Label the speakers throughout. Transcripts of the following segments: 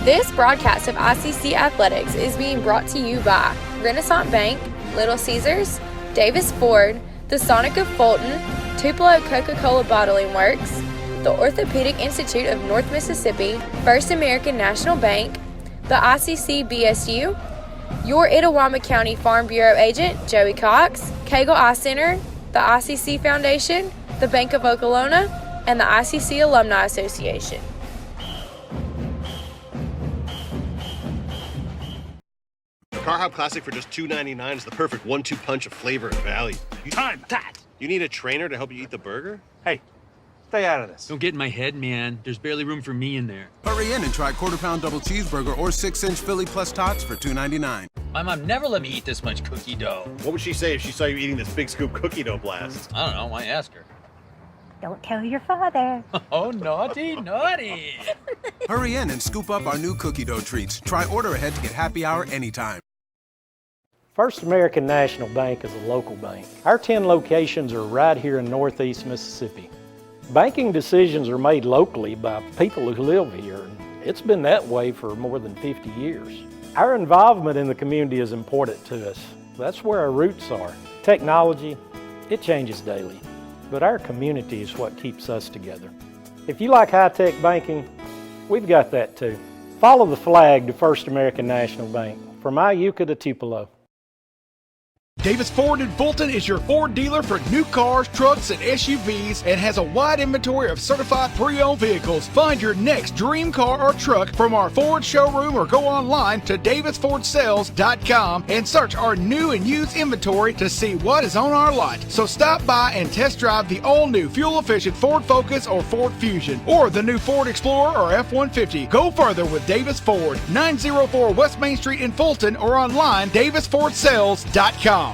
Speaker 1: This broadcast of ICC Athletics is being brought to you by Renaissance Bank, Little Caesars, Davis Ford, the Sonic of Fulton, Tupelo Coca-Cola Bottling Works, the Orthopedic Institute of North Mississippi, First American National Bank, the ICC BSU, your Itawamba County Farm Bureau agent, Joey Cox, Cagle Eye Center, the ICC Foundation, the Bank of Okolona, and the ICC Alumni Association.
Speaker 2: Carhop Classic for just $2.99 is the perfect 1-2 punch of flavor and value.
Speaker 3: Time that!
Speaker 2: You need a trainer to help you eat the burger?
Speaker 3: Hey, stay out of this.
Speaker 4: Don't get in my head, man. There's barely room for me in there.
Speaker 5: Hurry in and try quarter-pound double cheeseburger or 6-inch Philly plus tots for $2.99.
Speaker 6: My mom never let me eat this much cookie dough.
Speaker 2: What would she say if she saw you eating this big scoop cookie dough blast?
Speaker 6: I don't know, I ask her.
Speaker 7: Don't tell your father.
Speaker 6: Oh, naughty, naughty.
Speaker 5: Hurry in and scoop up our new cookie dough treats. Try order ahead to get happy hour anytime.
Speaker 8: First American National Bank is a local bank. Our 10 locations are right here in Northeast Mississippi. Banking decisions are made locally by people who live here, and it's been that way for more than 50 years. Our involvement in the community is important to us. That's where our roots are. Technology, it changes daily, but our community is what keeps us together. If you like high-tech banking, we've got that too. Follow the flag to First American National Bank, from Iuka to Tupelo.
Speaker 9: Davis Ford in Fulton is your Ford dealer for new cars, trucks, and SUVs and has a wide inventory of certified pre-owned vehicles. Find your next dream car or truck from our Ford showroom or go online to davisfordsales.com and search our new and used inventory to see what is on our lot. So stop by and test drive the all-new fuel-efficient Ford Focus or Ford Fusion or the new Ford Explorer or F-150. Go further with Davis Ford, 904 West Main Street in Fulton or online davisfordsales.com.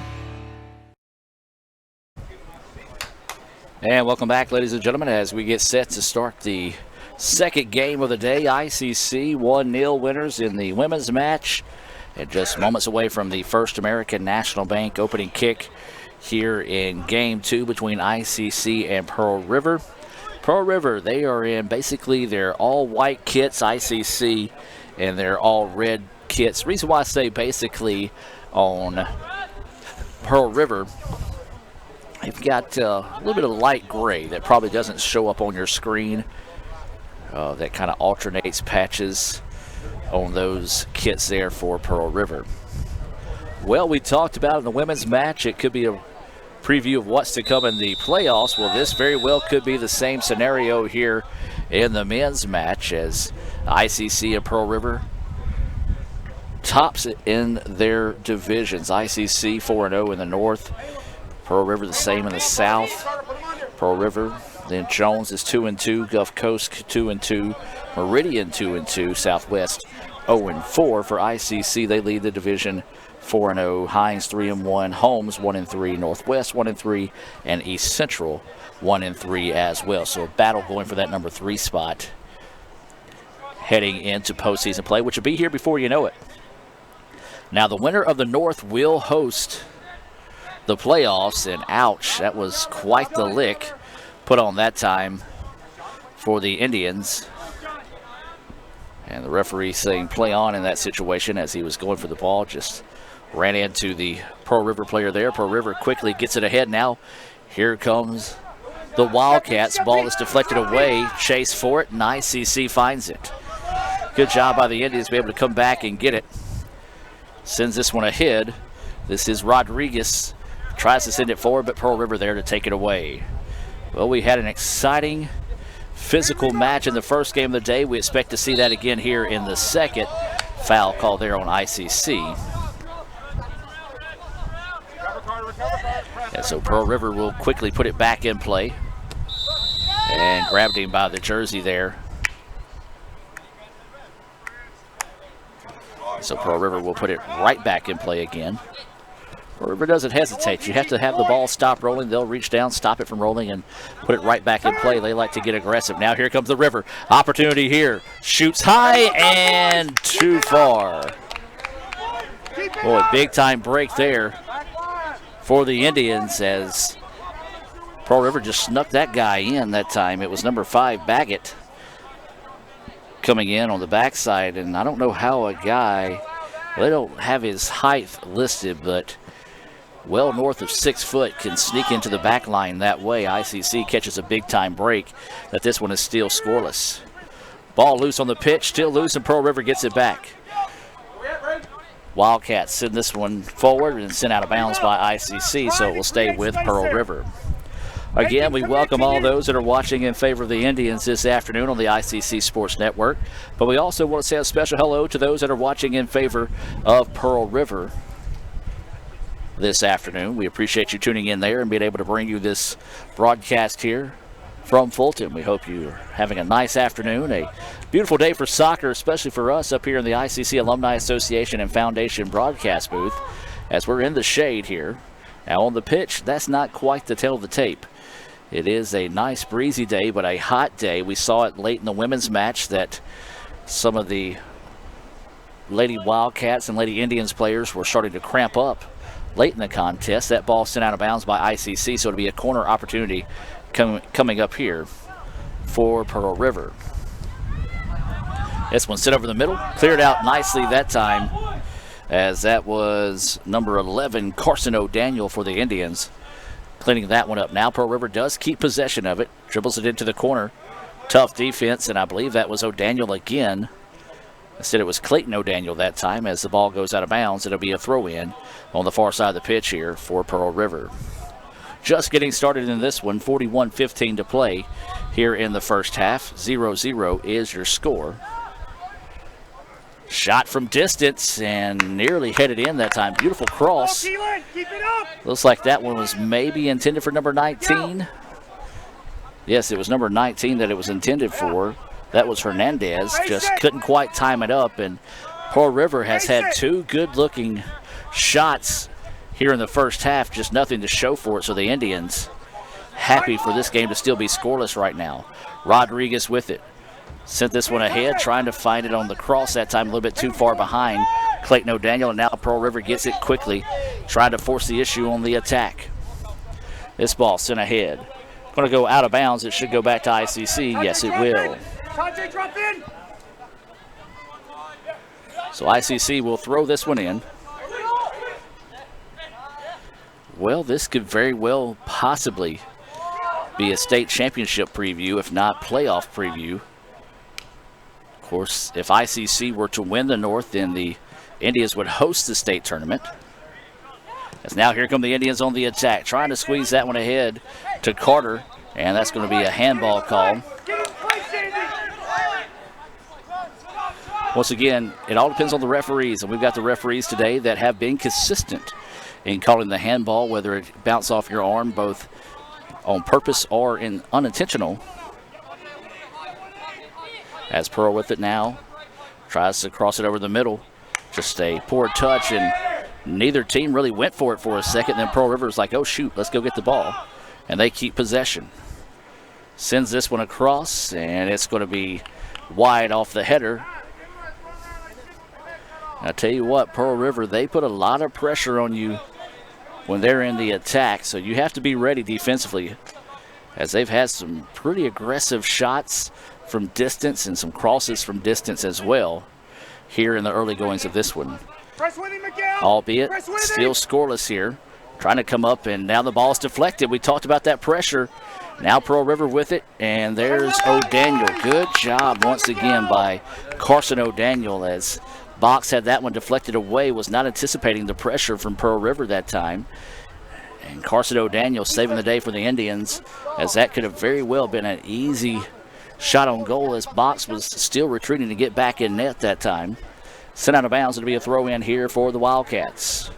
Speaker 10: And welcome back, ladies and gentlemen, as we get set to start the second game of the day. ICC 1-0 winners in the women's match, and just moments away from the First American National Bank opening kick here in Game 2 between ICC and Pearl River. Pearl River, they are in basically their all-white kits, ICC, and their all-red kits. The reason why I say basically on Pearl River, you've got a little bit of light gray that probably doesn't show up on your screen. That kind of alternates patches on those kits there for Pearl River. Well, we talked about in the women's match, it could be a preview of what's to come in the playoffs. Well, this very well could be the same scenario here in the men's match, as ICC and Pearl River tops in their divisions. ICC 4-0 in the north. Pearl River the same in the south. Pearl River, then Jones is 2-2, Gulf Coast 2-2, Meridian 2-2, Southwest 0-4 for ICC. They lead the division 4-0. Hines 3-1, Holmes 1-3, Northwest 1-3, and East Central 1-3 as well. So a battle going for that number 3 spot heading into postseason play, which will be here before you know it. Now the winner of the North will host the playoffs, and ouch, that was quite the lick put on that time for the Indians. And the referee saying play on in that situation as he was going for the ball, just ran into the Pearl River player there. Pearl River quickly gets it ahead now. Here comes the Wildcats. Ball is deflected away, chase for it, and ICC finds it. Good job by the Indians to be able to come back and get it. Sends this one ahead. This is Rodriguez. Tries to send it forward, but Pearl River there to take it away. Well, we had an exciting physical match in the first game of the day. We expect to see that again here in the second. Foul call there on ICC. And so Pearl River will quickly put it back in play. And grabbed him by the jersey there. So Pearl River will put it right back in play again. Pearl River doesn't hesitate. You have to have the ball stop rolling. They'll reach down, stop it from rolling, and put it right back in play. They like to get aggressive. Now here comes the River. Opportunity here. Shoots high and too far. Boy, big time break there for the Indians as Pearl River just snuck that guy in that time. It was number 5, Baggett. coming in on the backside, and I don't know how a guy, they don't have his height listed, but well north of 6 foot can sneak into the back line that way. ICC catches a big-time break, that this one is still scoreless. Ball loose on the pitch, still loose, and Pearl River gets it back. Wildcats send this one forward and sent out of bounds by ICC, so it will stay with Pearl River. Again, we welcome all those that are watching in favor of the Indians this afternoon on the ICC Sports Network, but we also want to say a special hello to those that are watching in favor of Pearl River this afternoon. We appreciate you tuning in there and being able to bring you this broadcast here from Fulton. We hope you're having a nice afternoon, a beautiful day for soccer, especially for us up here in the ICC Alumni Association and Foundation broadcast booth, as we're in the shade here. Now on the pitch, that's not quite the tale of the tape. It is a nice breezy day, but a hot day. We saw it late in the women's match that some of the Lady Wildcats and Lady Indians players were starting to cramp up late in the contest. That ball sent out of bounds by ICC, so it'll be a corner opportunity coming up here for Pearl River. This one sent over the middle, cleared out nicely that time, as that was number 11, Carson O'Daniel for the Indians, cleaning that one up. Now Pearl River does keep possession of it, dribbles it into the corner. Tough defense, and I believe that was O'Daniel again. Instead, it was Clayton O'Daniel that time. As the ball goes out of bounds, it'll be a throw-in on the far side of the pitch here for Pearl River. Just getting started in this one, 41-15 to play here in the first half. 0-0 is your score. Shot from distance and nearly headed in that time. Beautiful cross. Looks like that one was maybe intended for number 19. Yes, it was number 19 that it was intended for. That was Hernandez. Just couldn't quite time it up. And Pearl River has had two good-looking shots here in the first half. Just nothing to show for it. So the Indians happy for this game to still be scoreless right now. Rodriguez with it. Sent this one ahead, trying to find it on the cross that time, a little bit too far behind Clayton O'Daniel, and now Pearl River gets it quickly, trying to force the issue on the attack. This ball sent ahead. Going to go out of bounds. It should go back to ICC. Yes, it will. So ICC will throw this one in. Well, this could very well possibly be a state championship preview, if not playoff preview. Of course, if ICC were to win the North, then the Indians would host the state tournament. As now here come the Indians on the attack, trying to squeeze that one ahead to Carter, and that's going to be a handball call. Once again, it all depends on the referees, and we've got the referees today that have been consistent in calling the handball, whether it bounced off your arm, both on purpose or in unintentional. As Pearl with it now, tries to cross it over the middle. Just a poor touch, and neither team really went for it for a second. Then Pearl River's like, oh shoot, let's go get the ball. And they keep possession. Sends this one across, and it's going to be wide off the header. I tell you what, Pearl River, they put a lot of pressure on you when they're in the attack, so you have to be ready defensively, as they've had some pretty aggressive shots from distance and some crosses from distance as well here in the early goings of this one. Albeit still scoreless here. Trying to come up, and now the ball is deflected. We talked about that pressure. Now Pearl River with it, and there's O'Daniel. Good job once again by Carson O'Daniel, as Box had that one deflected away, was not anticipating the pressure from Pearl River that time. And Carson O'Daniel saving the day for the Indians, as that could have very well been an easy shot on goal, as Box was still retreating to get back in net that time. Sent out of bounds. It'll be a throw in here for the Wildcats.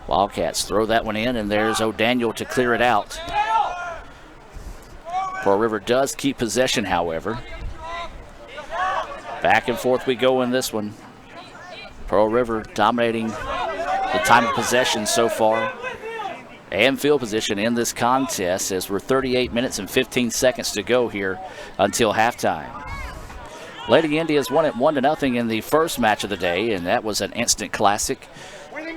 Speaker 10: Wildcats throw that one in, and there's O'Daniel to clear it out. Pearl River does keep possession, however. Back and forth we go in this one. Pearl River dominating the time of possession so far and field position in this contest, as we're 38 minutes and 15 seconds to go here until halftime. Lady Indians won it 1-0 in the first match of the day, and that was an instant classic.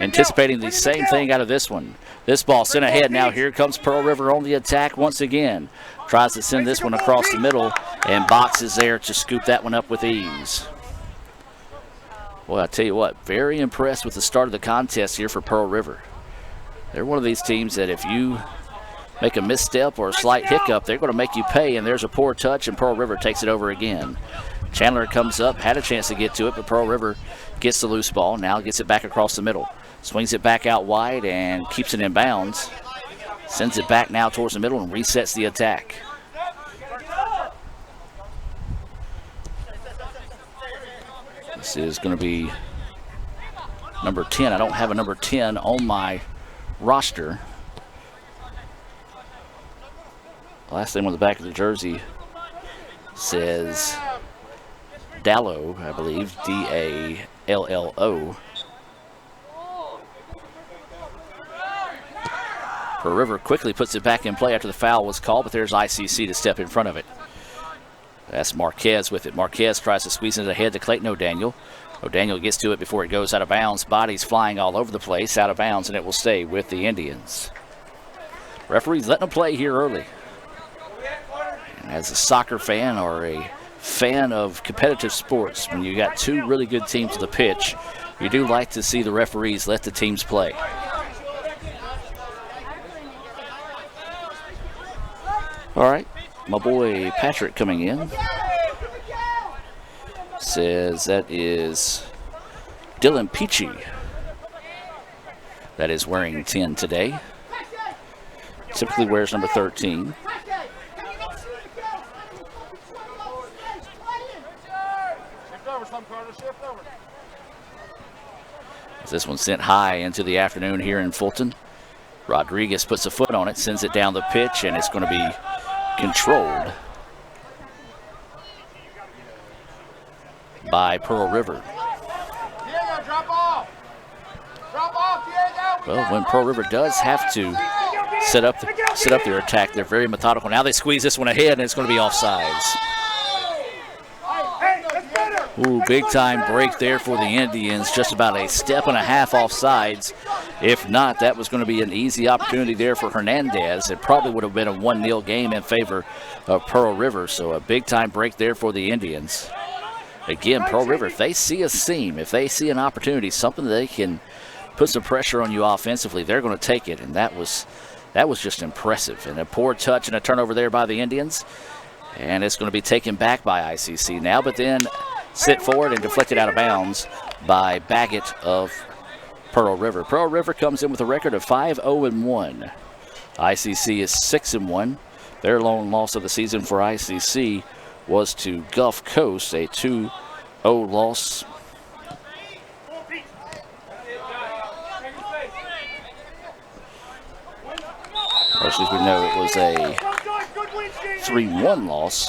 Speaker 10: Anticipating the same thing out of this one. This ball sent ahead. Now here comes Pearl River on the attack once again. Tries to send this one across the middle, And Box is there to scoop that one up with ease. Well, I tell you what, very impressed with the start of the contest here for Pearl River. They're one of these teams that if you make a misstep or a slight hiccup, they're going to make you pay, and there's a poor touch, and Pearl River takes it over again. Chandler comes up, had a chance to get to it, but Pearl River gets the loose ball, now gets it back across the middle. Swings it back out wide and keeps it in bounds. Sends it back now towards the middle and resets the attack. This is going to be number 10. I don't have a number 10 on my roster. Last name on the back of the jersey says Dallo, I believe, D-A-L-L-O. Pearl River quickly puts it back in play after the foul was called, but there's ICC to step in front of it. That's Marquez with it. Marquez tries to squeeze it ahead to Clayton O'Daniel. O'Daniel gets to it before it goes out of bounds. Bodies flying all over the place, out of bounds, and it will stay with the Indians. Referee's letting them play here early. And as a soccer fan or a fan of competitive sports, when you got two really good teams to the pitch, you do like to see the referees let the teams play. All right, my boy Patrick coming in. Says that is Dylan Peachy that is wearing 10 today. Typically wears number 13. This one sent high into the afternoon here in Fulton. Rodriguez puts a foot on it, sends it down the pitch, and it's going to be controlled by Pearl River. Well, when Pearl River does have to set up their attack, they're very methodical. Now they squeeze this one ahead, and it's going to be offsides. Ooh, big time break there for the Indians. Just about a step and a half offsides. If not, that was going to be an easy opportunity there for Hernandez. It probably would have been a 1-0 game in favor of Pearl River. So a big time break there for the Indians. Again, Pearl River, if they see a seam, if they see an opportunity, something that they can put some pressure on you offensively, they're going to take it. And that was just impressive. And a poor touch and a turnover there by the Indians. And it's going to be taken back by ICC now, but then sit forward and deflected out of bounds by Baggett of Pearl River. Pearl River comes in with a record of 5-0-1. ICC is 6-1. Their lone loss of the season for ICC was to Gulf Coast, a 2-0 loss. Actually, we know it was a 3-1 loss.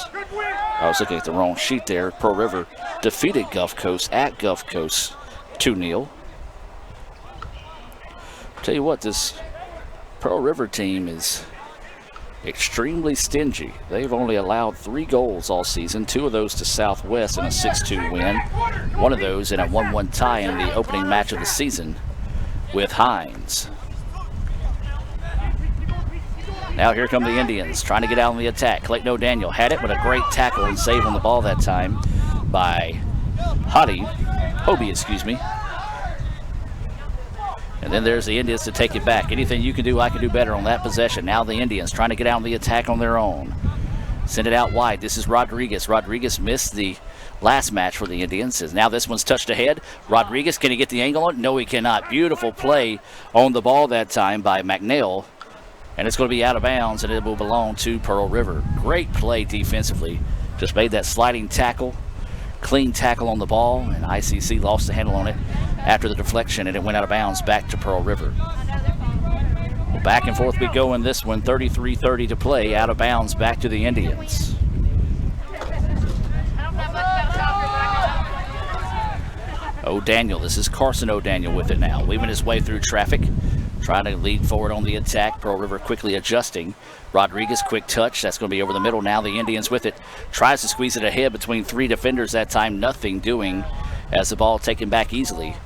Speaker 10: I was looking at the wrong sheet there. Pearl River defeated Gulf Coast at Gulf Coast 2-0. Tell you what, this Pearl River team is extremely stingy. They've only allowed 3 goals all season, 2 of those to Southwest in a 6-2 win, 1 of those in a 1-1 tie in the opening match of the season with Hines. Now here come the Indians trying to get out on the attack. Clayton O'Daniel had it, but a great tackle and save on the ball that time by Hobie, excuse me. And then there's the Indians to take it back. Anything you can do, I can do better on that possession. Now the Indians trying to get out on the attack on their own. Send it out wide. This is Rodriguez. Rodriguez missed the last match for the Indians. Now this one's touched ahead. Rodriguez, can he get the angle on it? No, he cannot. Beautiful play on the ball that time by McNeil. And it's going to be out of bounds, and it will belong to Pearl River. Great play defensively. Just made that sliding tackle, clean tackle on the ball, and ICC lost the handle on it after the deflection, and it went out of bounds back to Pearl River. Well, back and forth we go in this one. 33-30 to play. Out of bounds back to the Indians. O'Daniel. This is Carson O'Daniel with it now. Weaving his way through traffic. Trying to lead forward on the attack. Pearl River quickly adjusting. Rodriguez, quick touch. That's going to be over the middle now. The Indians with it. Tries to squeeze it ahead between 3 defenders that time. Nothing doing as the ball taken back easily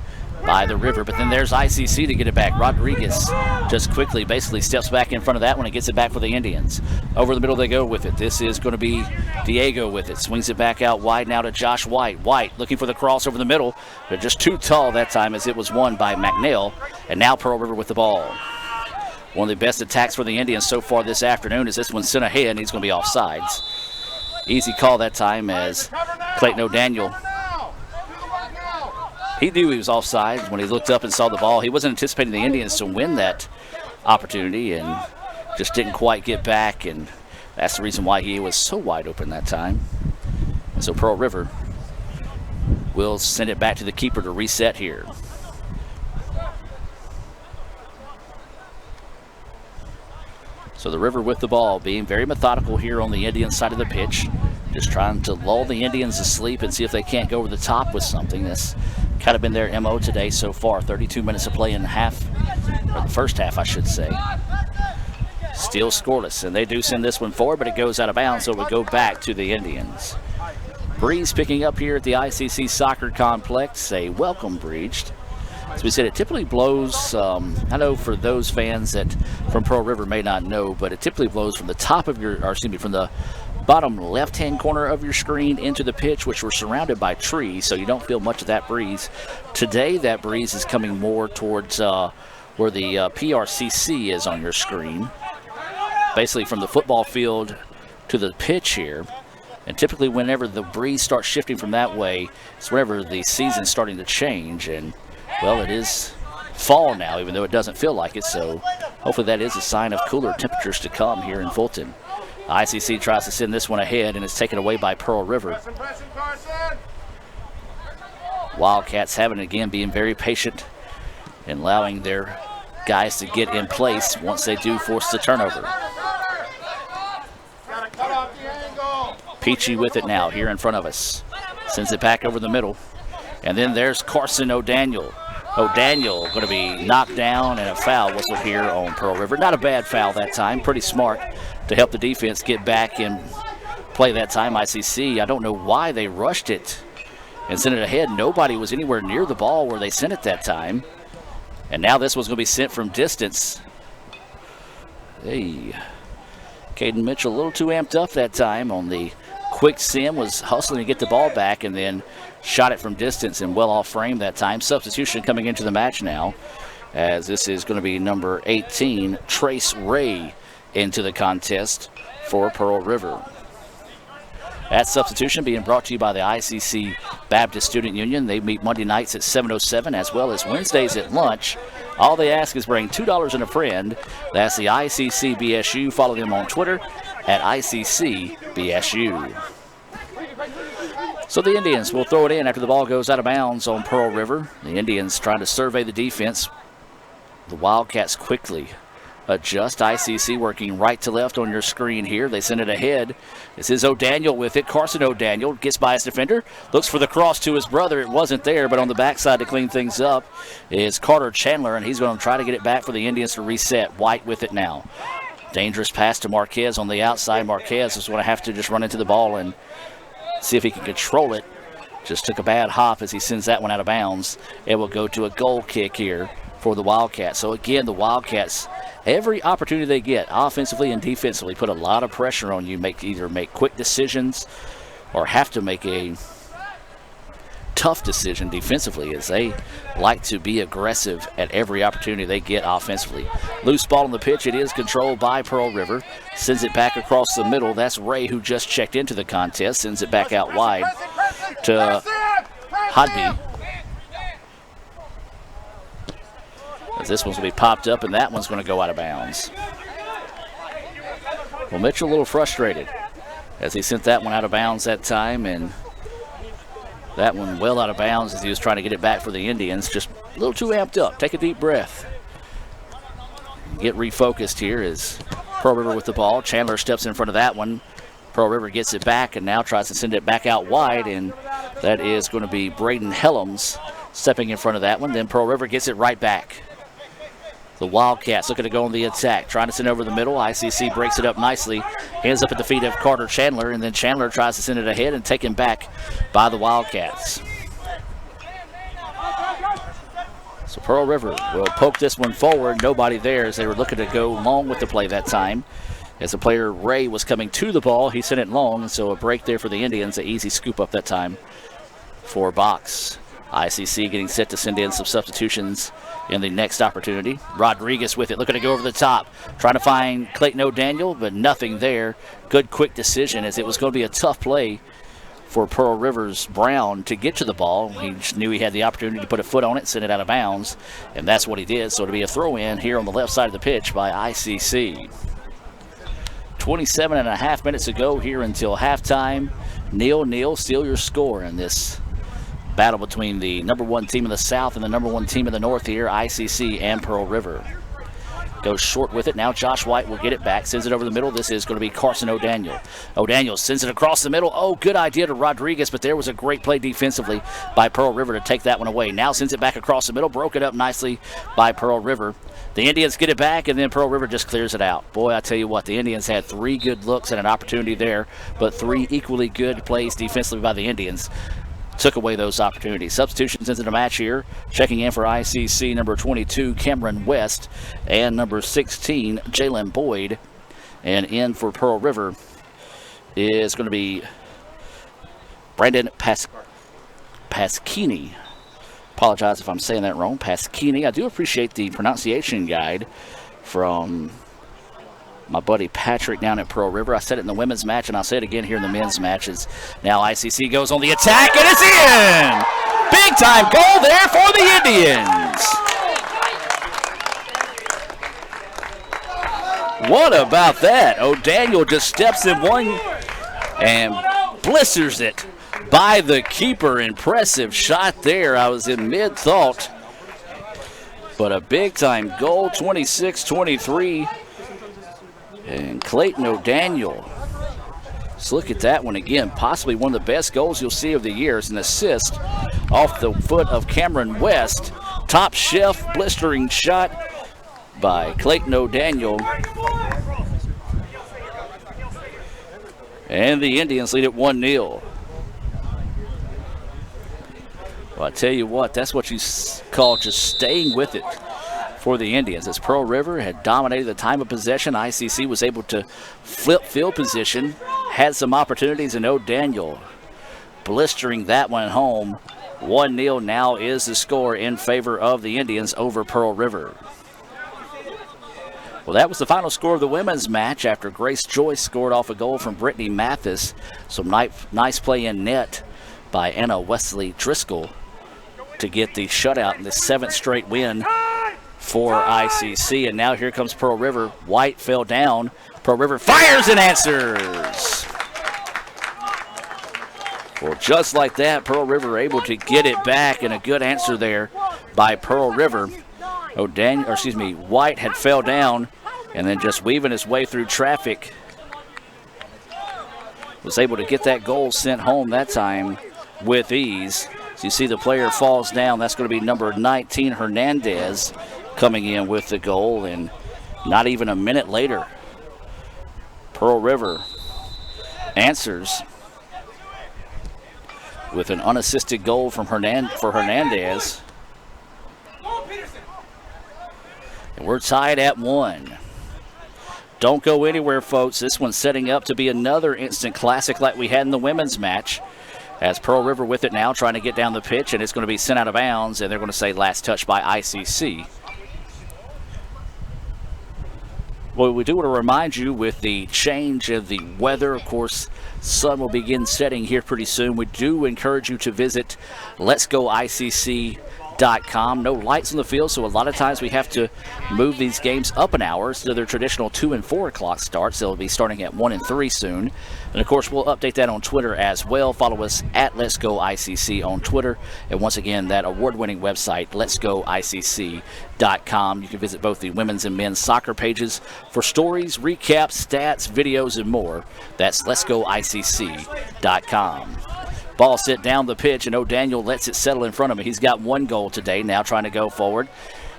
Speaker 10: by the River. But then there's ICC to get it back. Rodriguez just quickly basically steps back in front of that one and gets it back for the Indians. Over the middle they go with it. This is going to be Diego with it. Swings it back out wide now to Josh White. White looking for the cross over the middle, but just too tall that time as it was won by McNeil. And now Pearl River with the ball. One of the best attacks for the Indians so far this afternoon is this one sent ahead, and he's going to be offsides. Easy call that time as Clayton O'Daniel. He knew he was offside when he looked up and saw the ball. He wasn't anticipating the Indians to win that opportunity and just didn't quite get back, and that's the reason why he was so wide open that time. And so Pearl River will send it back to the keeper to reset here. So the River with the ball, being very methodical here on the Indian side of the pitch. Just trying to lull the Indians to sleep and see if they can't go over the top with something. That's kind of been their MO today so far. 32 minutes of play in half, or the first half, I should say. Still scoreless, and they do send this one forward, but it goes out of bounds, so it would go back to the Indians. Breeze picking up here at the ICC Soccer Complex. A welcome breeze. As we said, it typically blows, I know for those fans that from Pearl River may not know, but it typically blows from the top of your, or excuse me, from the bottom left-hand corner of your screen into the pitch, which we're surrounded by trees, so you don't feel much of that breeze. Today, that breeze is coming more towards where the PRCC is on your screen, basically from the football field to the pitch here. And typically whenever the breeze starts shifting from that way, it's whenever the season's starting to change. And, well, it is fall now, even though it doesn't feel like it, so hopefully that is a sign of cooler temperatures to come here in Fulton. ICC tries to send this one ahead, and it's taken away by Pearl River. Wildcats having it again, being very patient and allowing their guys to get in place once they do force the turnover. Peachy with it now here in front of us. Sends it back over the middle. And then there's Carson O'Daniel. O'Daniel going to be knocked down, and a foul whistle here on Pearl River. Not a bad foul that time. Pretty smart to help the defense get back and play that time. ICC, I don't know why they rushed it and sent it ahead. Nobody was anywhere near the ball where they sent it that time. And now this one's going to be sent from distance. Hey, Caden Mitchell a little too amped up that time on the quick sim, was hustling to get the ball back and then shot it from distance and well off frame that time. Substitution coming into the match now, as this is going to be number 18, Trace Ray, into the contest for Pearl River. That substitution being brought to you by the ICC Baptist Student Union. They meet Monday nights at 7:07 as well as Wednesdays at lunch. All they ask is bring $2 and a friend. That's the ICC BSU. Follow them on Twitter at ICC BSU. So the Indians will throw it in after the ball goes out of bounds on Pearl River. The Indians trying to survey the defense. The Wildcats quickly adjust. ICC working right to left on your screen here. They send it ahead. This is O'Daniel with it. Carson O'Daniel gets by his defender. Looks for the cross to his brother. It wasn't there, but on the backside to clean things up is Carter Chandler, and he's going to try to get it back for the Indians to reset. White with it now. Dangerous pass to Marquez on the outside. Marquez is going to have to just run into the ball and see if he can control it. Just took a bad hop as he sends that one out of bounds. It will go to a goal kick here for the Wildcats. So again, the Wildcats, every opportunity they get, offensively and defensively, put a lot of pressure on you. Either make quick decisions or have to make a tough decision defensively, as they like to be aggressive at every opportunity they get offensively. Loose ball on the pitch. It is controlled by Pearl River. Sends it back across the middle. That's Ray, who just checked into the contest. Sends it back out wide to Hodby. As this one's going to be popped up, and that one's going to go out of bounds. Well, Mitchell a little frustrated as he sent that one out of bounds that time, and that one well out of bounds as he was trying to get it back for the Indians. Just a little too amped up. Take a deep breath. Get refocused here as Pearl River with the ball. Chandler steps in front of that one. Pearl River gets it back and now tries to send it back out wide, and that is going to be Braden Helms stepping in front of that one. Then Pearl River gets it right back. The Wildcats looking to go on the attack, trying to send over the middle. ICC breaks it up nicely, ends up at the feet of Carter Chandler, and then Chandler tries to send it ahead and taken back by the Wildcats. So Pearl River will poke this one forward. Nobody there as they were looking to go long with the play that time. As the player Ray was coming to the ball, he sent it long, so a break there for the Indians. An easy scoop up that time for Box. ICC getting set to send in some substitutions in the next opportunity. Rodriguez with it, looking to go over the top, trying to find Clayton O'Daniel, but nothing there. Good quick decision, as it was going to be a tough play for Pearl River's Brown to get to the ball. He just knew he had the opportunity to put a foot on it, send it out of bounds, and that's what he did. So it'll be a throw in here on the left side of the pitch by ICC. 27.5 minutes to go here until halftime. 0-0, still your score in this battle between the number 1 team in the South and the number 1 team in the North here, ICC and Pearl River. Goes short with it. Now Josh White will get it back. Sends it over the middle. This is going to be Carson O'Daniel. O'Daniel sends it across the middle. Oh, good idea to Rodriguez, but there was a great play defensively by Pearl River to take that one away. Now sends it back across the middle. Broke it up nicely by Pearl River. The Indians get it back, and then Pearl River just clears it out. Boy, I tell you what, the Indians had 3 good looks and an opportunity there, but 3 equally good plays defensively by the Indians took away those opportunities. Substitutions into the match here. Checking in for ICC, number 22, Cameron West, and number 16, Jalen Boyd. And in for Pearl River is going to be Brandon Pasquini. Apologize if I'm saying that wrong. Pasquini. I do appreciate the pronunciation guide from my buddy Patrick down at Pearl River. I said it in the women's match, and I'll say it again here in the men's matches. Now ICC goes on the attack, and it's in! Big time goal there for the Indians. What about that? O'Daniel just steps in one and blisters it by the keeper. Impressive shot there. I was in mid-thought. But a big-time goal, 26-23. And Clayton O'Daniel. Let's look at that one again. Possibly one of the best goals you'll see of the year. It's an assist off the foot of Cameron West. Top shelf, blistering shot by Clayton O'Daniel. And the Indians lead it 1-0. Well, I tell you what, that's what you call just staying with it for the Indians. As Pearl River had dominated the time of possession, ICC was able to flip field position, had some opportunities, and O'Daniel blistering that one home. 1-0 now is the score in favor of the Indians over Pearl River. Well, that was the final score of the women's match after Grace Joyce scored off a goal from Brittany Mathis. Some nice play in net by Anna Wesley Driscoll to get the shutout in the 7th straight win for ICC. And now here comes Pearl River. White fell down. Pearl River fires and answers. Well, just like that, Pearl River able to get it back, and a good answer there by Pearl River. White had fell down and then just weaving his way through traffic was able to get that goal sent home that time with ease. So you see the player falls down. That's going to be number 19, Hernandez, coming in with the goal. And not even a minute later, Pearl River answers with an unassisted goal from Hernandez. And we're tied at 1. Don't go anywhere, folks. This one's setting up to be another instant classic like we had in the women's match. As Pearl River with it now, trying to get down the pitch, and it's going to be sent out of bounds, and they're going to say last touch by ICC. Well, we do want to remind you with the change of the weather, of course, sun will begin setting here pretty soon. We do encourage you to visit letsgoicc.com. No lights on the field, so a lot of times we have to move these games up an hour to their traditional 2 and 4 o'clock starts. They'll be starting at 1 and 3 soon. And of course, we'll update that on Twitter as well. Follow us at letsgoicc on Twitter. And once again, that award-winning website, letsgoicc.com. You can visit both the women's and men's soccer pages for stories, recaps, stats, videos, and more. That's letsgoicc.com. Ball set down the pitch, and O'Daniel lets it settle in front of him. He's got 1 goal today, now trying to go forward.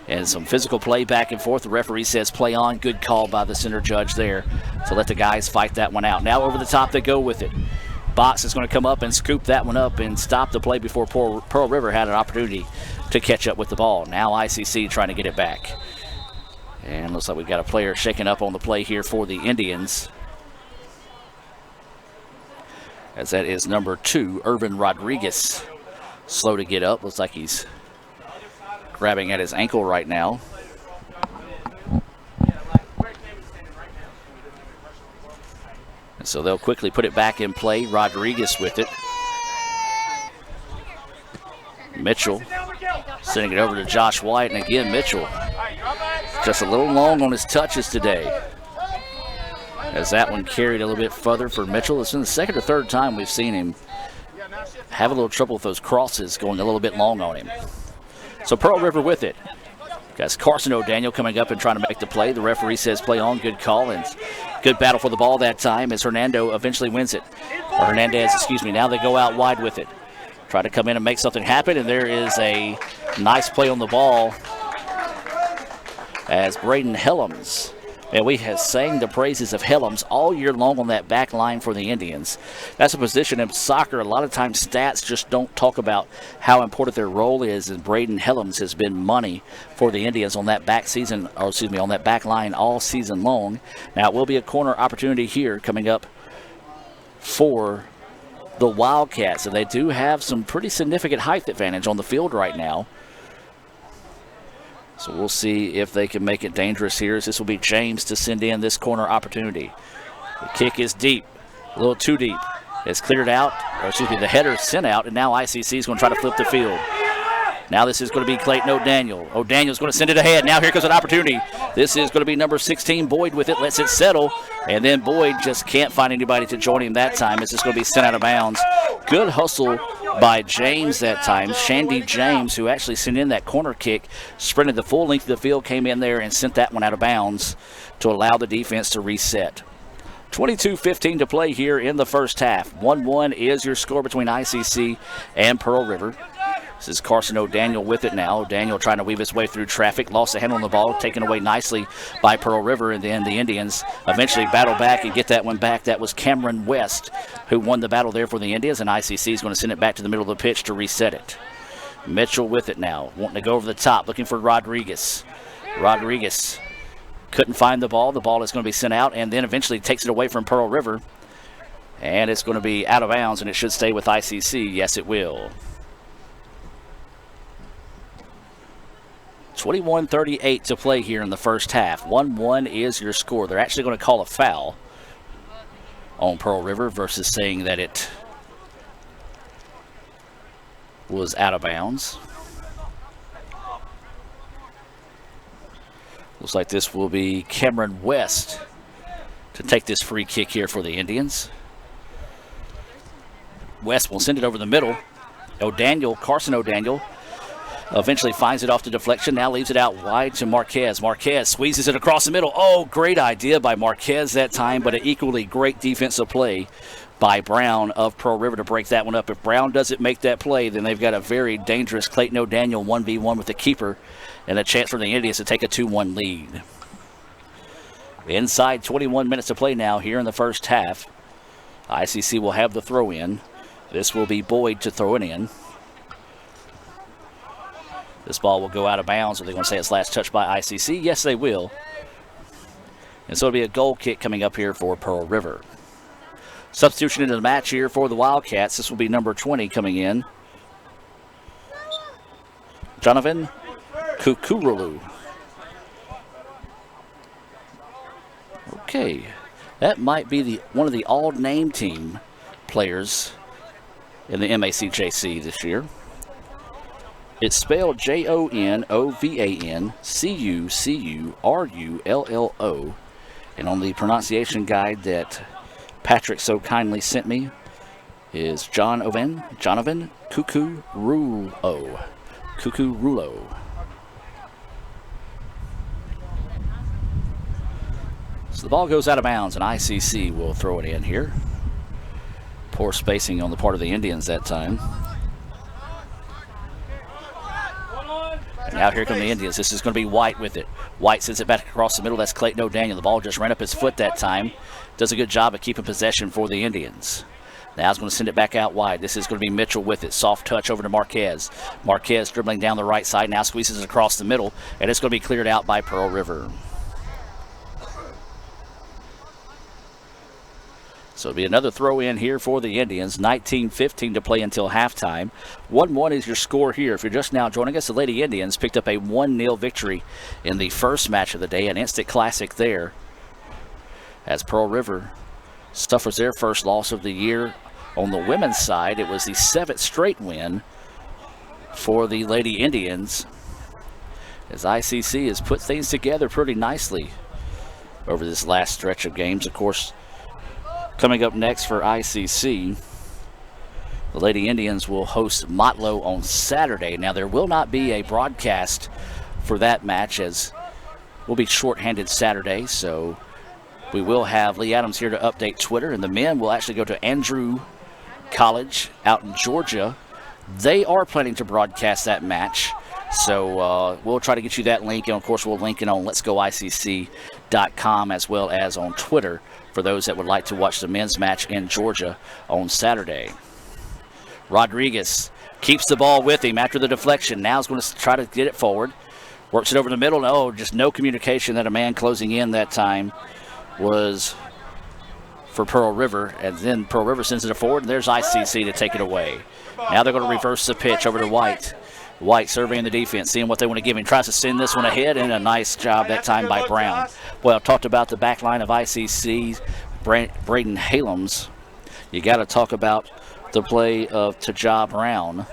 Speaker 10: And some physical play back and forth. The referee says play on. Good call by the center judge there to let the guys fight that one out. Now over the top they go with it. Box is going to come up and scoop that one up and stop the play before Pearl River had an opportunity to catch up with the ball. Now ICC trying to get it back. And looks like we've got a player shaking up on the play here for the Indians. As that is number 2, Irvin Rodriguez. Slow to get up. Looks like he's grabbing at his ankle right now. And so they'll quickly put it back in play. Rodriguez with it. Mitchell sending it over to Josh White. And again, Mitchell just a little long on his touches today. As that one carried a little bit further for Mitchell. It's been the second or third time we've seen him have a little trouble with those crosses going a little bit long on him. So Pearl River with it. Got Carson O'Daniel coming up and trying to make the play. The referee says play on. Good call and good battle for the ball that time as Hernando eventually wins it. Or Hernandez, excuse me. Now they go out wide with it. Try to come in and make something happen, and there is a nice play on the ball as Braden Helms. And we have sang the praises of Helms all year long on that back line for the Indians. That's a position in soccer. A lot of times stats just don't talk about how important their role is, and Braden Helms has been money for the Indians on that on that back line all season long. Now it will be a corner opportunity here coming up for the Wildcats, and they do have some pretty significant height advantage on the field right now. So we'll see if they can make it dangerous here, as this will be James to send in this corner opportunity. The kick is deep, a little too deep. It's cleared out, or excuse me, the header sent out, and now ICC is going to try to flip the field. Now this is going to be Clayton O'Daniel. O'Daniel's going to send it ahead. Now here comes an opportunity. This is going to be number 16, Boyd with it, lets it settle, and then Boyd just can't find anybody to join him that time. It's just going to be sent out of bounds. Good hustle by James that time. Shandy James, who actually sent in that corner kick, sprinted the full length of the field, came in there and sent that one out of bounds to allow the defense to reset. 22:15 to play here in the first half. 1-1 is your score between ICC and Pearl River. This is Carson O'Daniel with it now. O'Daniel trying to weave his way through traffic. Lost the handle on the ball, taken away nicely by Pearl River. And then the Indians eventually battle back and get that one back. That was Cameron West who won the battle there for the Indians. And ICC is going to send it back to the middle of the pitch to reset it. Mitchell with it now. Wanting to go over the top, looking for Rodriguez. Rodriguez couldn't find the ball. The ball is going to be sent out and then eventually takes it away from Pearl River. And it's going to be out of bounds, and it should stay with ICC. Yes, it will. 21:38 to play here in the first half. 1-1 is your score. They're actually going to call a foul on Pearl River versus saying that it was out of bounds. Looks like this will be Cameron West to take this free kick here for the Indians. West will send it over the middle. Carson O'Daniel, eventually finds it off the deflection. Now leaves it out wide to Marquez. Marquez squeezes it across the middle. Oh, great idea by Marquez that time, but an equally great defensive play by Brown of Pearl River to break that one up. If Brown doesn't make that play, then they've got a very dangerous Clayton O'Daniel 1v1 with the keeper and a chance for the Indians to take a 2-1 lead. Inside 21 minutes to play now here in the first half. ICC will have the throw in. This will be Boyd to throw it in. This ball will go out of bounds. Are they going to say it's last touched by ICC? Yes, they will. And so it'll be a goal kick coming up here for Pearl River. Substitution into the match here for the Wildcats. This will be number 20 coming in. Jonathan Kukurulu. Okay. That might be one of the all-name team players in the MACJC this year. It's spelled JONOVANCUCURULLO. And on the pronunciation guide that Patrick so kindly sent me is Jonathan Kukurulo. So the ball goes out of bounds, and ICC will throw it in here. Poor spacing on the part of the Indians that time. And now here come the Indians. This is going to be White with it. White sends it back across the middle. That's Clayton O'Daniel. The ball just ran up his foot that time. Does a good job of keeping possession for the Indians. Now he's going to send it back out wide. This is going to be Mitchell with it. Soft touch over to Marquez. Marquez dribbling down the right side. Now squeezes it across the middle, and it's going to be cleared out by Pearl River. So it'll be another throw in here for the Indians. 19:15 to play until halftime. 1-1 is your score here. If you're just now joining us, the Lady Indians picked up a 1-0 victory in the first match of the day, an instant classic there, as Pearl River suffers their first loss of the year. On the women's side, it was the 7th straight win for the Lady Indians, as ICC has put things together pretty nicely over this last stretch of games. Of course, coming up next for ICC, the Lady Indians will host Motlow on Saturday. Now, there will not be a broadcast for that match, as we'll be shorthanded Saturday, so we will have Lee Adams here to update Twitter, and the men will actually go to Andrew College out in Georgia. They are planning to broadcast that match, so we'll try to get you that link, and of course we'll link it on letsgoicc.com as well as on Twitter for those that would like to watch the men's match in Georgia on Saturday. Rodriguez keeps the ball with him after the deflection. Now he's going to try to get it forward. Works it over the middle. No, just no communication that a man closing in that time was for Pearl River, and then Pearl River sends it forward, and there's ICC to take it away. Now they're going to reverse the pitch over to White. White surveying the defense, seeing what they want to give him. Tries to send this one ahead, and a nice job that time by Brown. Well, talked about the back line of ICC, Braden Halems. You got to talk about the play of Tajah Brown,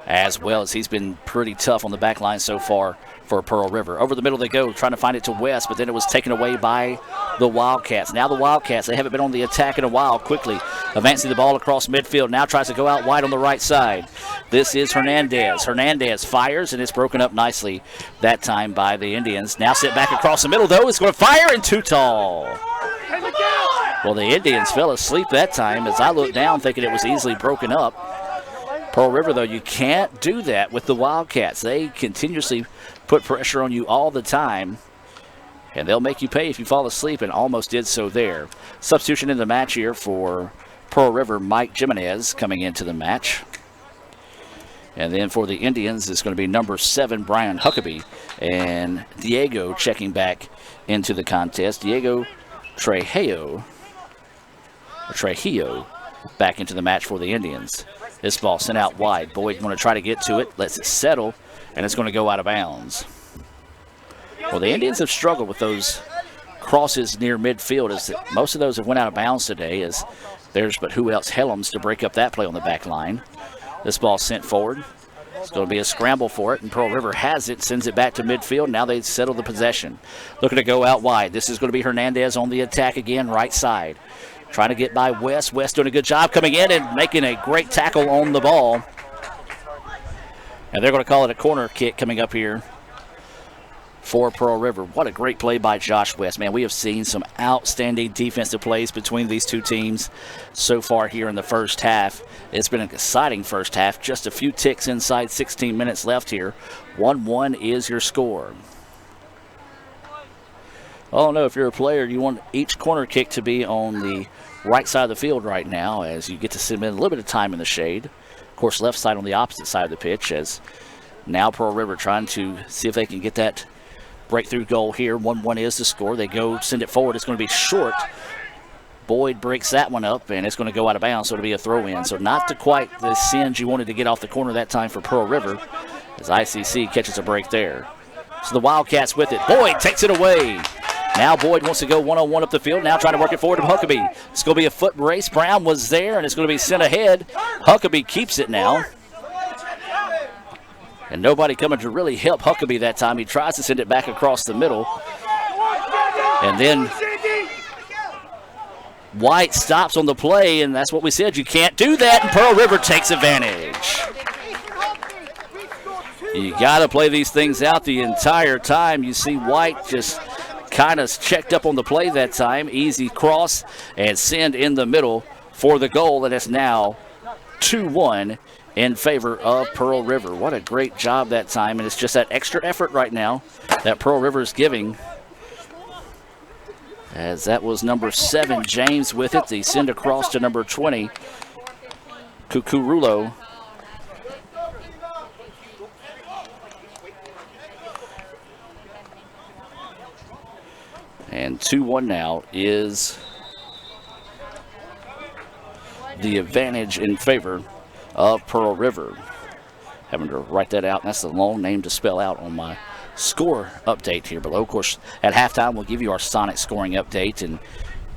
Speaker 10: as well, as he's been pretty tough on the back line so far for Pearl River. Over the middle they go, trying to find it to West, but then it was taken away by the Wildcats. Now the Wildcats, they haven't been on the attack in a while. Quickly advancing the ball across midfield. Now tries to go out wide on the right side. This is Hernandez. Hernandez fires, and it's broken up nicely that time by the Indians. Now sit back across the middle, though. It's going to fire, and too tall. Well, the Indians fell asleep that time, as I looked down thinking it was easily broken up. Pearl River, though, you can't do that with the Wildcats. They continuously put pressure on you all the time, and they'll make you pay if you fall asleep, and almost did so there. Substitution in the match here for Pearl River, Mike Jimenez coming into the match. And then for the Indians, it's going to be number 7, Brian Huckabee, and Diego checking back into the contest. Diego Trujillo back into the match for the Indians. This ball sent out wide. Boyd going to try to get to it, lets it settle, and it's going to go out of bounds. Well, the Indians have struggled with those crosses near midfield, as most of those have went out of bounds today, as there's but who else, Helms, to break up that play on the back line. This ball sent forward. It's going to be a scramble for it, and Pearl River has it, sends it back to midfield. Now they settle the possession. Looking to go out wide. This is going to be Hernandez on the attack again, right side. Trying to get by West. West doing a good job coming in and making a great tackle on the ball. And they're going to call it a corner kick coming up here for Pearl River. What a great play by Josh West. Man, we have seen some outstanding defensive plays between these two teams so far here in the first half. It's been an exciting first half. Just a few ticks inside 16 minutes left here. 1-1 is your score. Oh, no, if you're a player, you want each corner kick to be on the right side of the field right now, as you get to spend a little bit of time in the shade. Of course, left side on the opposite side of the pitch, as now Pearl River trying to see if they can get that breakthrough goal here. 1-1 is the score. They go send it forward. It's going to be short. Boyd breaks that one up, and it's going to go out of bounds, so it'll be a throw-in. So not to quite the send you wanted to get off the corner that time for Pearl River, as ICC catches a break there. So the Wildcats with it. Boyd takes it away. Now Boyd wants to go one-on-one up the field. Now trying to work it forward to Huckabee. It's going to be a foot race. Brown was there, and it's going to be sent ahead. Huckabee keeps it now. And nobody coming to really help Huckabee that time. He tries to send it back across the middle. And then White stops on the play, and that's what we said. You can't do that, and Pearl River takes advantage. You got to play these things out the entire time. You see White just kind of checked up on the play that time. Easy cross and send in the middle for the goal, and it's now 2-1 in favor of Pearl River. What a great job that time, and it's just that extra effort right now that Pearl River is giving, As that was number 7, James with it. They send across to number 20, Kukurulo. And 2-1 now is the advantage in favor of Pearl River. Having to write that out, and that's a long name to spell out on my score update here below. Of course, at halftime, we'll give you our Sonic scoring update. And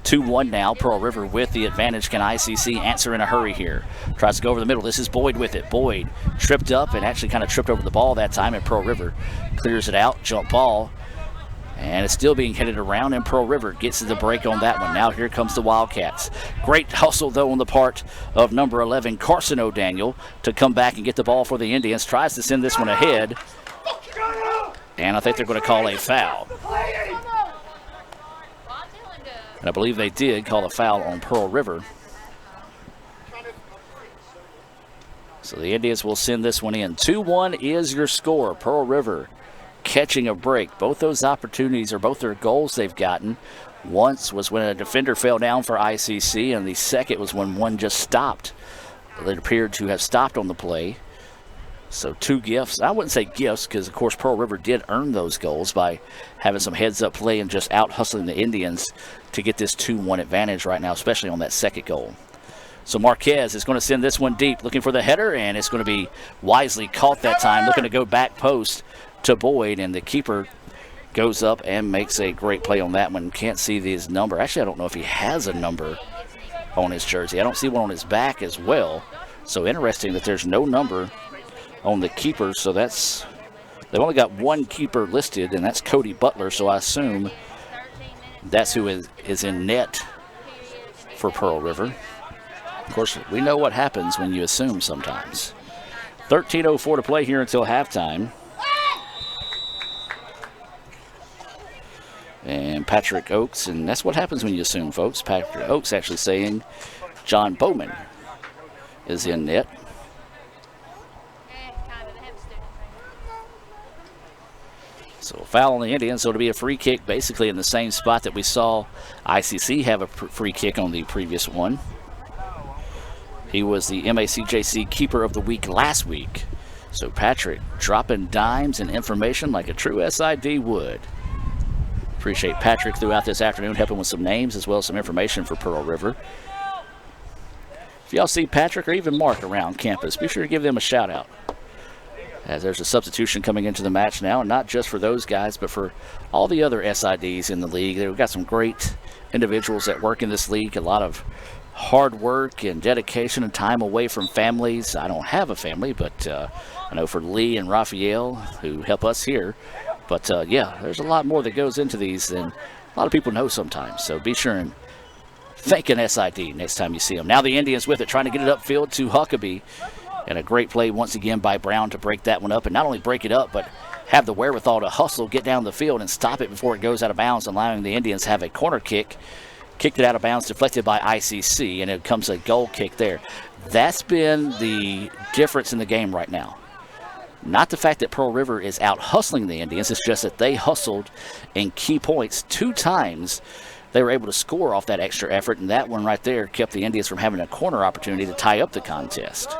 Speaker 10: 2-1 now, Pearl River with the advantage. Can ICC answer in a hurry here? Tries to go over the middle. This is Boyd with it. Boyd tripped up and actually kind of tripped over the ball that time, and Pearl River clears it out. Jump ball. And it's still being headed around, and Pearl River gets the break on that one. Now here comes the Wildcats. Great hustle, though, on the part of number 11, Carson O'Daniel, to come back and get the ball for the Indians. Tries to send this one ahead. And I think they're going to call a foul. And I believe they did call a foul on Pearl River. So the Indians will send this one in. 2-1 is your score. Pearl River catching a break. Both those opportunities, or both their goals they've gotten. Once was when a defender fell down for ICC, and the second was when one just stopped. It appeared to have stopped on the play. So 2 gifts. I wouldn't say gifts, because of course Pearl River did earn those goals by having some heads-up play and just out-hustling the Indians to get this 2-1 advantage right now, especially on that second goal. So Marquez is going to send this one deep, looking for the header, and it's going to be wisely caught that time, looking to go back post to Boyd, and the keeper goes up and makes a great play on that one. Can't see his number. Actually, I don't know if he has a number on his jersey. I don't see one on his back as well. So interesting that there's no number on the keeper. So that's, they've only got one keeper listed, and that's Cody Butler. So I assume that's who is in net for Pearl River. Of course, we know what happens when you assume sometimes. 13:04 to play here until halftime. And Patrick Oakes, and that's what happens when you assume, folks. Patrick Oakes actually saying John Bowman is in net. So a foul on the Indians, so it'll be a free kick basically in the same spot that we saw ICC have a free kick on the previous one. He was the MACJC Keeper of the Week last week. So Patrick dropping dimes and information like a true SID would. Appreciate Patrick throughout this afternoon helping with some names as well as some information for Pearl River. If y'all see Patrick or even Mark around campus, be sure to give them a shout out. As there's a substitution coming into the match now, and not just for those guys, but for all the other SIDs in the league. We've got some great individuals that work in this league, a lot of hard work and dedication and time away from families. I don't have a family, but I know for Lee and Raphael, who help us here. But, yeah, there's a lot more that goes into these than a lot of people know sometimes. So be sure and thank an SID next time you see them. Now the Indians with it, trying to get it upfield to Huckabee. And a great play once again by Brown to break that one up. And not only break it up, but have the wherewithal to hustle, get down the field, and stop it before it goes out of bounds, allowing the Indians to have a corner kick. Kicked it out of bounds, deflected by ICC, and it comes a goal kick there. That's been the difference in the game right now. Not the fact that Pearl River is out hustling the Indians, it's just that they hustled in key points 2 times. They were able to score off that extra effort, and that one right there kept the Indians from having a corner opportunity to tie up the contest.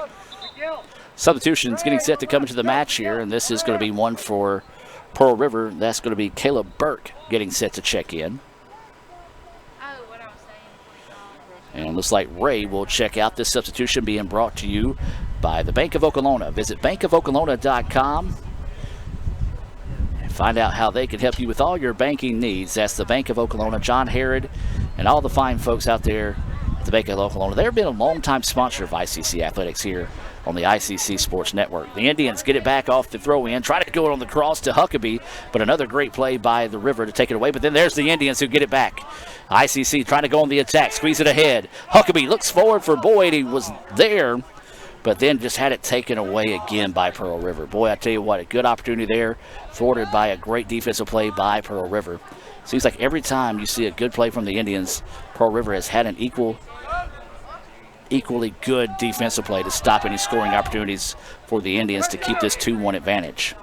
Speaker 10: Substitutions getting set to come into the match here, and this is going to be one for Pearl River. That's going to be Caleb Burke getting set to check in. And looks like Ray will check out. This substitution being brought to you by the Bank of Okolona. Visit bankofokolona.com and find out how they can help you with all your banking needs. That's the Bank of Okolona, John Herod, and all the fine folks out there at the Bank of Okolona. They've been a long-time sponsor of ICC Athletics here on the ICC Sports Network. The Indians get it back off the throw-in, try to go on the cross to Huckabee, but another great play by the River to take it away. But then there's the Indians who get it back. ICC trying to go on the attack, squeeze it ahead. Huckabee looks forward for Boyd. He was there, but then just had it taken away again by Pearl River. Boy, I tell you what, a good opportunity there, thwarted by a great defensive play by Pearl River. Seems like every time you see a good play from the Indians, Pearl River has had an equally good defensive play to stop any scoring opportunities for the Indians to keep this 2-1 advantage.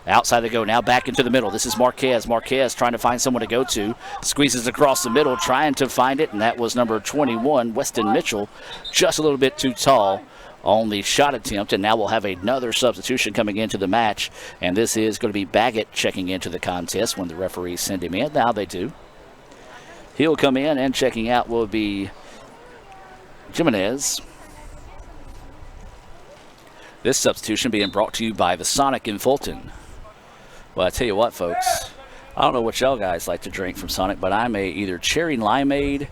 Speaker 10: Outside they go, now back into the middle. This is Marquez. Marquez trying to find someone to go to. Squeezes across the middle, trying to find it, and that was number 21, Weston Mitchell, just a little bit too tall on the shot attempt, and now we'll have another substitution coming into the match, and this is going to be Baggett checking into the contest when the referees send him in. Now they do. He'll come in, and checking out will be Jimenez. This substitution being brought to you by the Sonic in Fulton. Well, I tell you what, folks, I don't know what y'all guys like to drink from Sonic, but I'm a either cherry limeade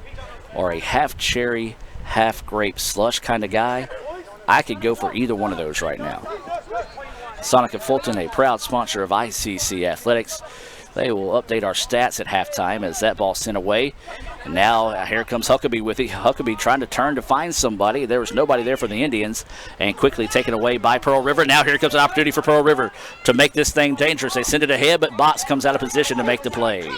Speaker 10: or a half cherry, half grape slush kind of guy. I could go for either one of those right now. Sonic of Fulton, a proud sponsor of ICC Athletics. They will update our stats at halftime as that ball sent away. And now here comes Huckabee with it. Huckabee trying to turn to find somebody. There was nobody there for the Indians, and quickly taken away by Pearl River. Now here comes an opportunity for Pearl River to make this thing dangerous. They send it ahead, but Box comes out of position to make the play.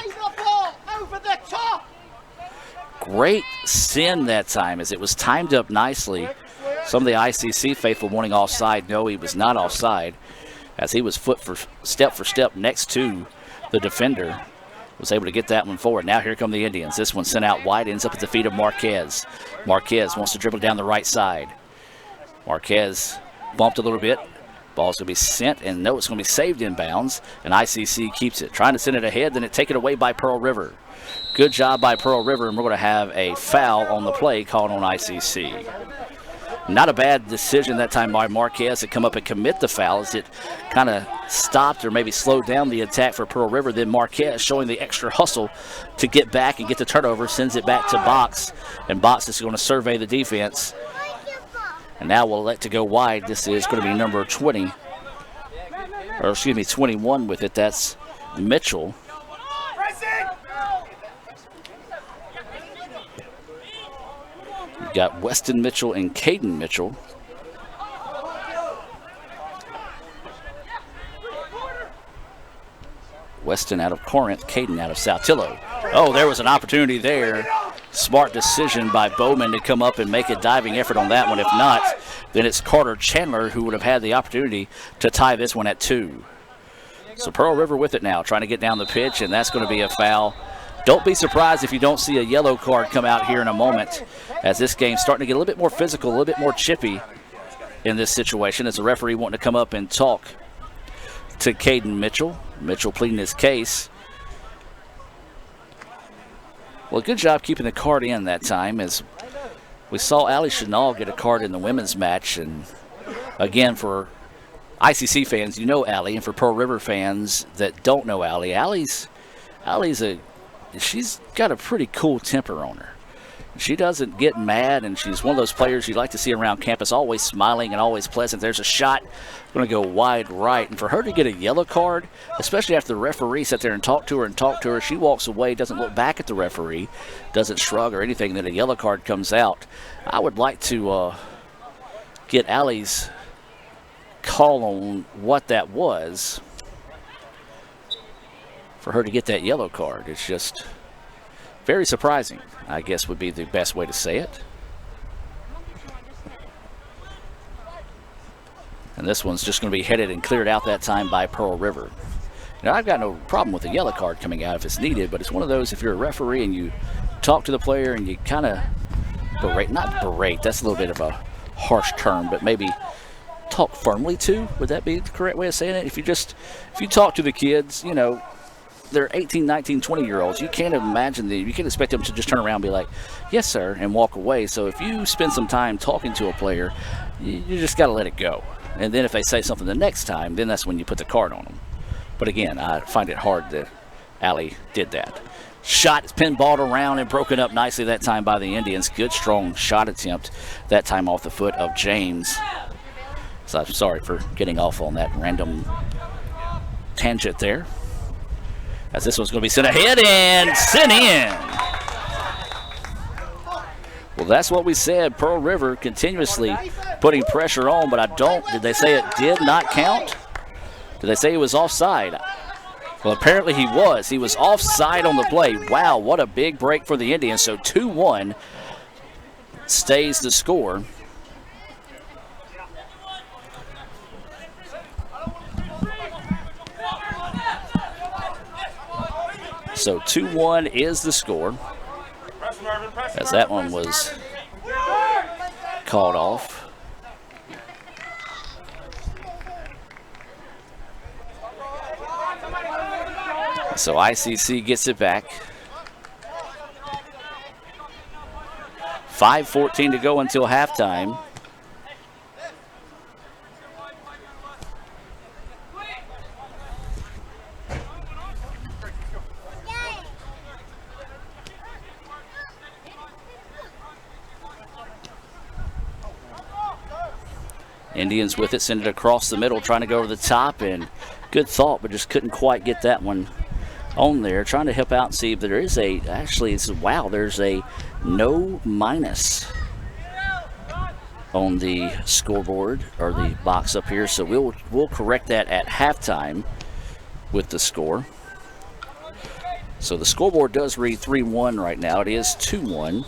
Speaker 10: Great send that time as it was timed up nicely. Some of the ICC faithful wanting offside. No, he was not offside, as he was for step next to the defender. Was able to get that one forward. Now here come the Indians. This one sent out wide, ends up at the feet of Marquez. Marquez wants to dribble down the right side. Marquez bumped a little bit. Ball's going to be sent, and no, it's going to be saved inbounds, and ICC keeps it. Trying to send it ahead, then it taken away by Pearl River. Good job by Pearl River, and we're going to have a foul on the play called on ICC. Not a bad decision that time by Marquez to come up and commit the foul as it kind of stopped or maybe slowed down the attack for Pearl River. Then Marquez showing the extra hustle to get back and get the turnover, sends it back to Box, and Box is going to survey the defense. And now we'll let to go wide. This is going to be number 20, or excuse me, 21 with it. That's Mitchell. You've got Weston Mitchell and Caden Mitchell. Weston out of Corinth, Caden out of Saltillo. Oh, there was an opportunity there. Smart decision by Bowman to come up and make a diving effort on that one. If not, then it's Carter Chandler who would have had the opportunity to tie this one at 2. So Pearl River with it now, trying to get down the pitch, and that's going to be a foul. Don't be surprised if you don't see a yellow card come out here in a moment, as this game's starting to get a little bit more physical, a little bit more chippy in this situation, as the referee wanting to come up and talk to Caden Mitchell. Mitchell pleading his case. Well, good job keeping the card in that time, as we saw Allie Chenal get a card in the women's match. And again, for ICC fans, you know Allie, and for Pearl River fans that don't know Allie, she's got a pretty cool temper on her. She doesn't get mad, and she's one of those players you like to see around campus, always smiling and always pleasant. There's a shot, going to go wide right. And for her to get a yellow card, especially after the referee sat there and talked to her, she walks away, doesn't look back at the referee, doesn't shrug or anything, then a yellow card comes out. I would like to get Allie's call on what that was for her to get that yellow card. It's just very surprising, I guess would be the best way to say it. And this one's just going to be headed and cleared out that time by Pearl River. Now, I've got no problem with a yellow card coming out if it's needed, but it's one of those, if you're a referee and you talk to the player and you kind of not berate, that's a little bit of a harsh term, but maybe talk firmly to, would that be the correct way of saying it? If you talk to the kids, you know, they're 18, 19, 20-year-olds. You can't expect them to just turn around and be like, yes, sir, and walk away. So if you spend some time talking to a player, you just got to let it go. And then if they say something the next time, then that's when you put the card on them. But again, I find it hard that Allie did that. Shot is pinballed around and broken up nicely that time by the Indians. Good, strong shot attempt, that time off the foot of James. So I'm sorry for getting off on that random tangent there, as this one's going to be sent ahead and sent in. Well, that's what we said. Pearl River continuously putting pressure on, but did they say it did not count? Did they say he was offside? Well, apparently he was. He was offside on the play. Wow, what a big break for the Indians. So 2-1 stays the score. So 2-1 is the score, as that one was called off. So ICC gets it back. 5:14 to go until halftime. Indians with it, send it across the middle, trying to go over the top, and good thought, but just couldn't quite get that one on there. Trying to help out and see if there is a, actually, it's, wow, there's a no minus on the scoreboard or the box up here. So we'll correct that at halftime with the score. So the scoreboard does read 3-1 right now. It is 2-1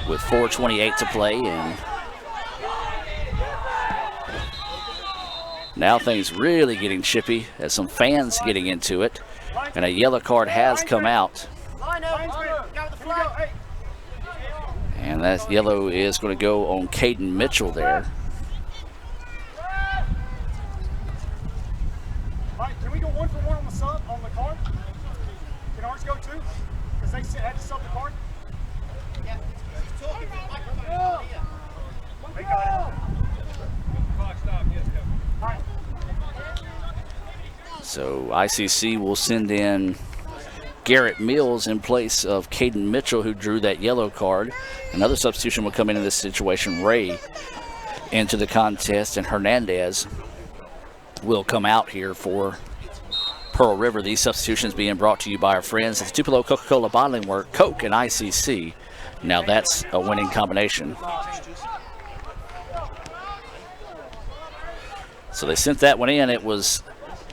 Speaker 10: with 4:28 to play, and now things really getting chippy as some fans getting into it, and a yellow card has come out. And that yellow is going to go on Caden Mitchell there.
Speaker 9: Mike, can we go 1-for-1 on the sub on the card? Can ours go too? Because they had to sub the card. Yeah. They got it. Clock stop. Yes, go. All right.
Speaker 10: So ICC will send in Garrett Mills in place of Caden Mitchell, who drew that yellow card. Another substitution will come into this situation. Ray into the contest, and Hernandez will come out here for Pearl River. These substitutions being brought to you by our friends at the Tupelo Coca-Cola Bottling Works, Coke and ICC. Now that's a winning combination. So they sent that one in. It was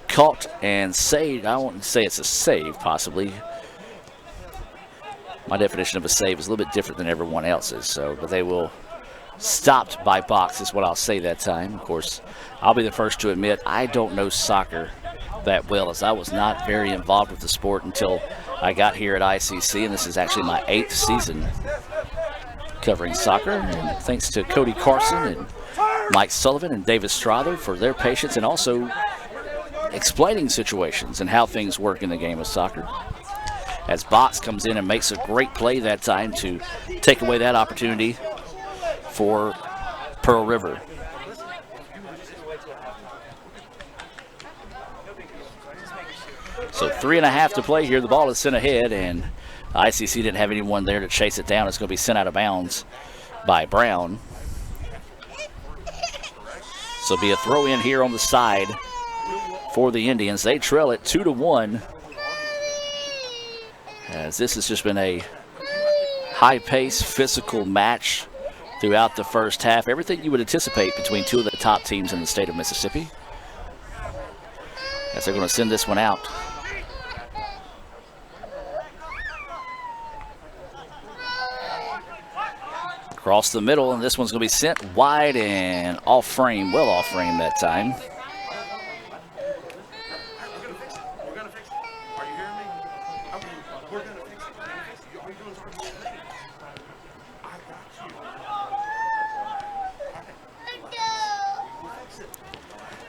Speaker 10: caught and saved. I won't say it's a save, possibly. My definition of a save is a little bit different than everyone else's. So, but they will stopped by box is what I'll say that time. Of course, I'll be the first to admit I don't know soccer that well, as I was not very involved with the sport until I got here at ICC, and this is actually my 8th season covering soccer. And thanks to Cody Carson and Mike Sullivan and David Strother for their patience and also explaining situations and how things work in the game of soccer. As Box comes in and makes a great play that time to take away that opportunity for Pearl River. So 3.5 to play here. The ball is sent ahead, and ICC didn't have anyone there to chase it down. It's going to be sent out of bounds by Brown. So it'll be a throw in here on the side for the Indians. They trail it 2-1. As this has just been a high-paced, physical match throughout the first half. Everything you would anticipate between two of the top teams in the state of Mississippi. As they're going to send this one out. Across the middle, and this one's going to be sent wide and off frame, well off frame that time.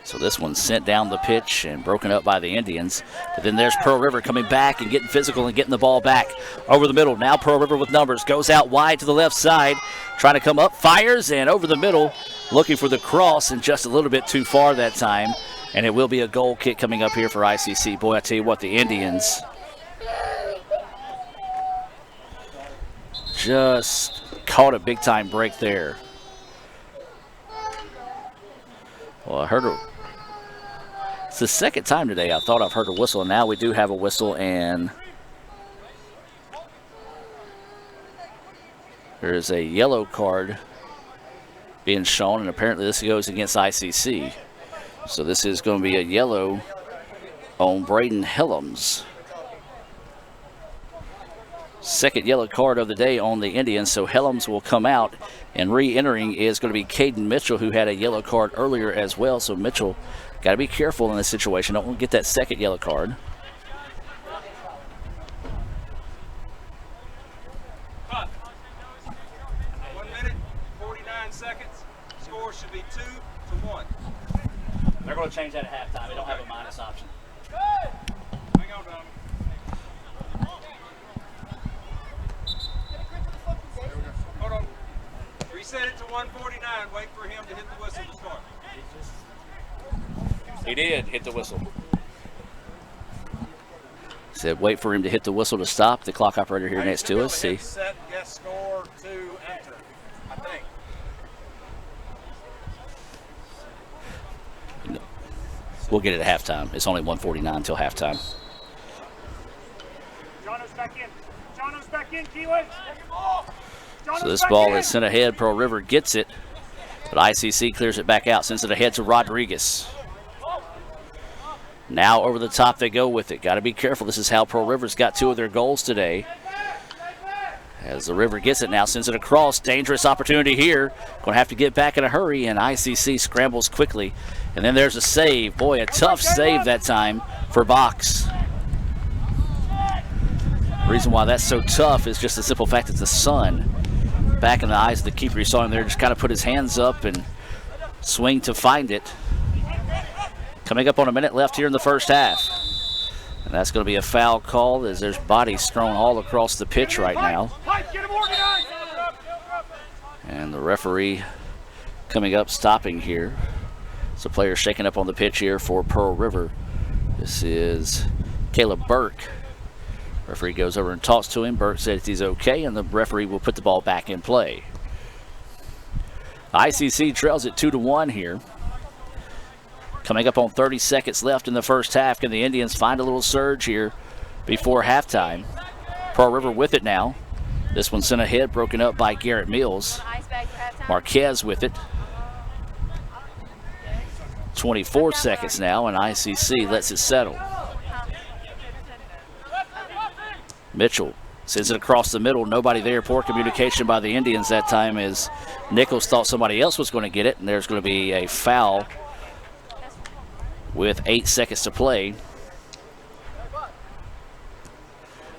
Speaker 10: So this one's sent down the pitch and broken up by the Indians. But then there's Pearl River coming back and getting physical and getting the ball back over the middle. Now Pearl River with numbers. Goes out wide to the left side. Trying to come up. Fires and over the middle. Looking for the cross and just a little bit too far that time. And it will be a goal kick coming up here for ICC. Boy, I tell you what, the Indians just caught a big-time break there. Well, I heard it's the second time today I thought I've heard a whistle, and now we do have a whistle, and there is a yellow card being shown, and apparently this goes against ICC. So this is going to be a yellow on Braden Helms. Second yellow card of the day on the Indians, so Helms will come out, and re-entering is going to be Caden Mitchell, who had a yellow card earlier as well. So Mitchell got to be careful in this situation. Don't get that second yellow card.
Speaker 3: seconds. Score should be 2-1.
Speaker 10: They're going to change that at halftime. They don't have a minus option.
Speaker 3: Hang on, Donovan. Hold on. Reset it to 149. Wait for him to hit the whistle to start.
Speaker 10: He did hit the whistle. Said wait for him to hit the whistle to stop. The clock operator here next to us. See.
Speaker 3: Set, guess score, 2, enter. I think.
Speaker 10: We'll get it at halftime. It's only 1:49 until halftime.
Speaker 9: Jono's back in. Jono's back in, Keelan.
Speaker 10: So this ball is sent ahead. Pearl River gets it, but ICC clears it back out, sends it ahead to Rodriguez. Now over the top they go with it. Got to be careful. This is how Pearl River's got 2 of their goals today. As the River gets it now, sends it across. Dangerous opportunity here. Going to have to get back in a hurry, and ICC scrambles quickly. And then there's a save. Boy, a tough save that time for Box. The reason why that's so tough is just the simple fact that the sun back in the eyes of the keeper. You saw him there just kind of put his hands up and swing to find it. Coming up on a minute left here in the first half. And that's going to be a foul call as there's bodies thrown all across the pitch right now. And the referee coming up, stopping here. So players shaking up on the pitch here for Pearl River. This is Caleb Burke. Referee goes over and talks to him. Burke says he's okay, and the referee will put the ball back in play. ICC trails it 2-1 here. Coming up on 30 seconds left in the first half. Can the Indians find a little surge here before halftime? Pearl River with it now. This one sent ahead, broken up by Garrett Mills. Marquez with it. 24 seconds now, and ICC lets it settle. Mitchell sends it across the middle. Nobody there. Poor communication by the Indians that time as Nichols thought somebody else was going to get it, and there's going to be a foul with 8 seconds to play.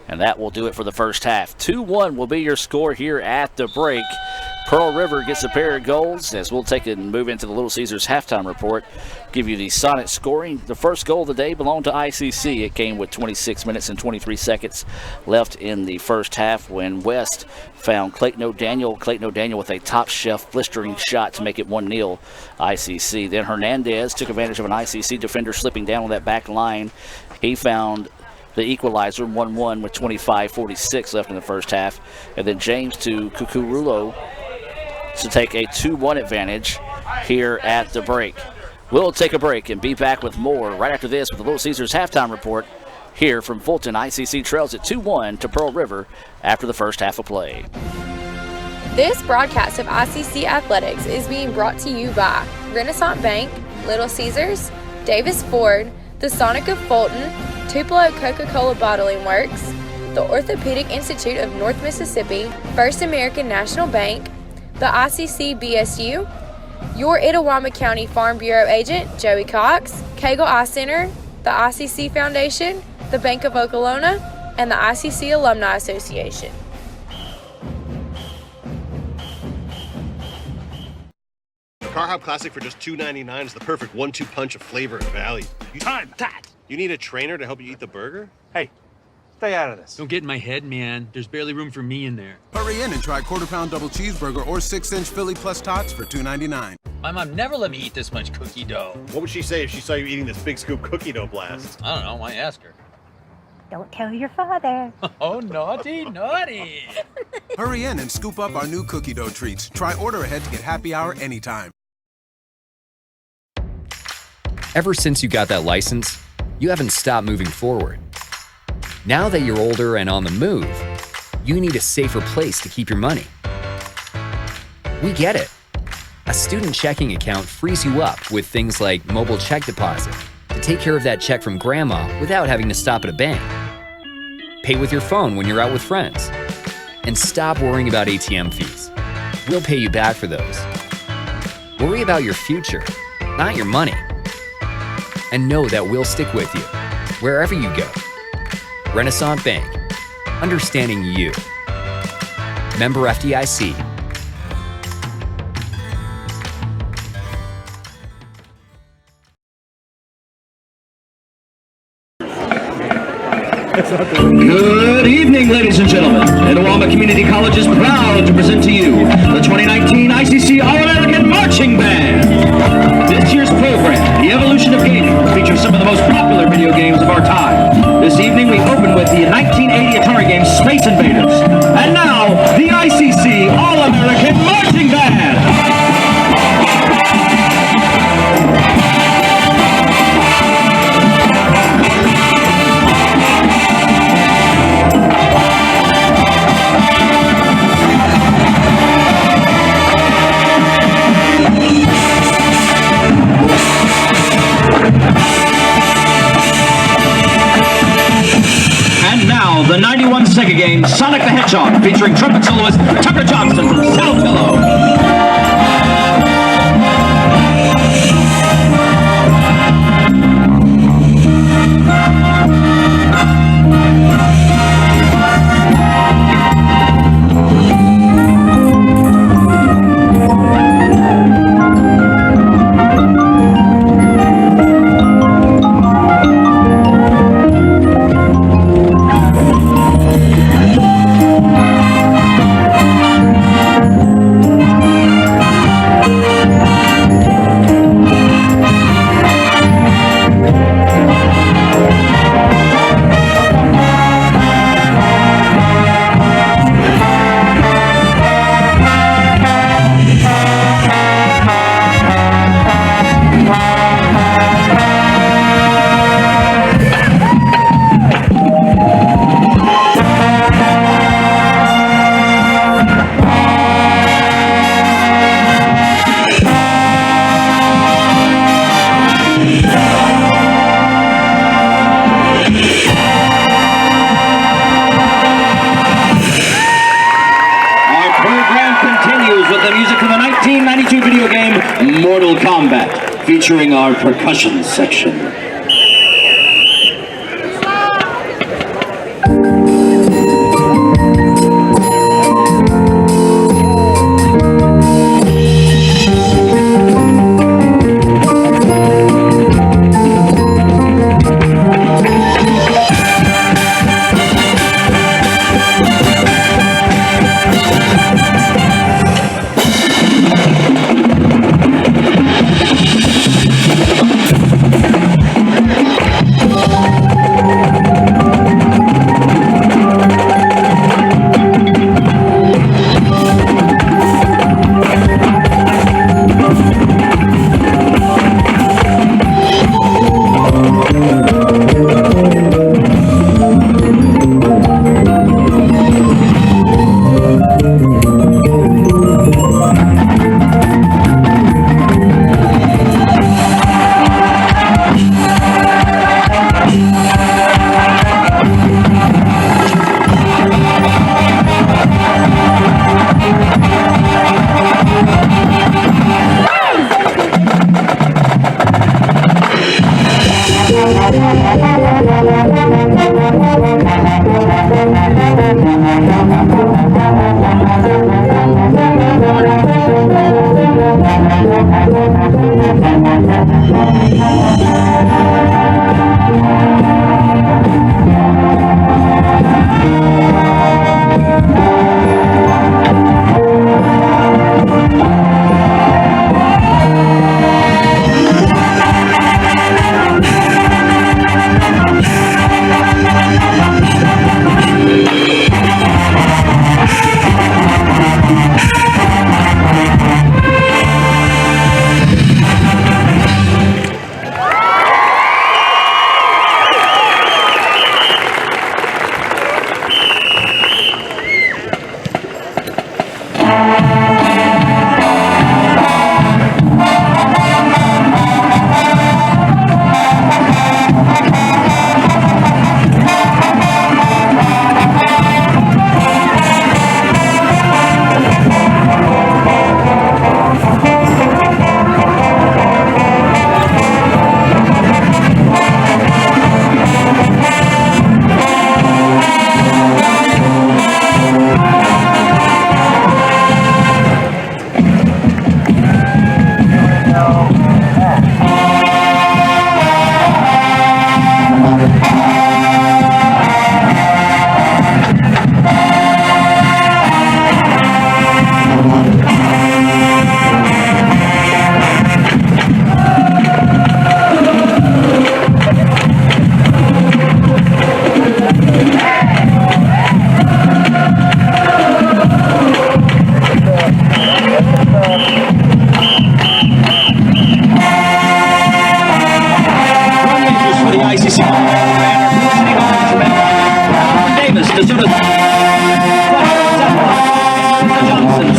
Speaker 10: And that will do it for the first half. 2-1 will be your score here at the break. Pearl River gets a pair of goals as we'll take it and move into the Little Caesars halftime report. Give you the Sonic scoring. The first goal of the day belonged to ICC. It came with 26 minutes and 23 seconds left in the first half when West found Clayton O'Daniel. Clayton O'Daniel with a top shelf blistering shot to make it 1-0 ICC. Then Hernandez took advantage of an ICC defender slipping down on that back line. He found the equalizer, 1-1 with 25:46 left in the first half. And then James to Kukurulo to take a 2-1 advantage here at the break. We'll take a break and be back with more right after this with the Little Caesars halftime report here from Fulton. ICC trails at 2-1 to Pearl River after the first half of play.
Speaker 1: This broadcast of ICC Athletics is being brought to you by Renaissance Bank, Little Caesars, Davis Ford, the Sonic of Fulton, Tupelo Coca-Cola Bottling Works, the Orthopedic Institute of North Mississippi, First American National Bank, the ICC BSU, your Itawamba County Farm Bureau agent, Joey Cox, Cagle Eye Center, the ICC Foundation, the Bank of Okolona, and the ICC Alumni Association.
Speaker 2: Car Hop Classic for just $2.99 is the perfect 1-2 punch of flavor and value.
Speaker 3: Time, that.
Speaker 2: You need a trainer to help you eat the burger?
Speaker 3: Hey, stay out of this.
Speaker 4: Don't get in my head, man. There's barely room for me in there.
Speaker 5: Hurry in and try quarter-pound double cheeseburger or 6-inch Philly plus tots for $2.99.
Speaker 6: My mom never let me eat this much cookie dough.
Speaker 2: What would she say if she saw you eating this big scoop cookie dough blast?
Speaker 6: I don't know. Why ask her?
Speaker 7: Don't tell your father.
Speaker 6: Oh, naughty, naughty.
Speaker 5: Hurry in and scoop up our new cookie dough treats. Try order ahead to get happy hour anytime.
Speaker 11: Ever since you got that license, you haven't stopped moving forward. Now that you're older and on the move, you need a safer place to keep your money. We get it. A student checking account frees you up with things like mobile check deposit to take care of that check from grandma without having to stop at a bank. Pay with your phone when you're out with friends. And stop worrying about ATM fees. We'll pay you back for those. Worry about your future, not your money. And know that we'll stick with you wherever you go. Renaissance Bank, understanding you. Member FDIC.
Speaker 12: Good evening, ladies and gentlemen. Itawamba Community College is proud to present to you the 2019 ICC All-American Marching Band. This year's program, The Evolution of Gaming, features some of the most popular video games of our time. This evening we open with the 1980 Atari game Space Invaders. And now, the ICC All-American Marching Band. The 91 Sega game Sonic the Hedgehog, featuring trumpet soloist Tucker Johnston from Saltillo. Featuring our percussion section.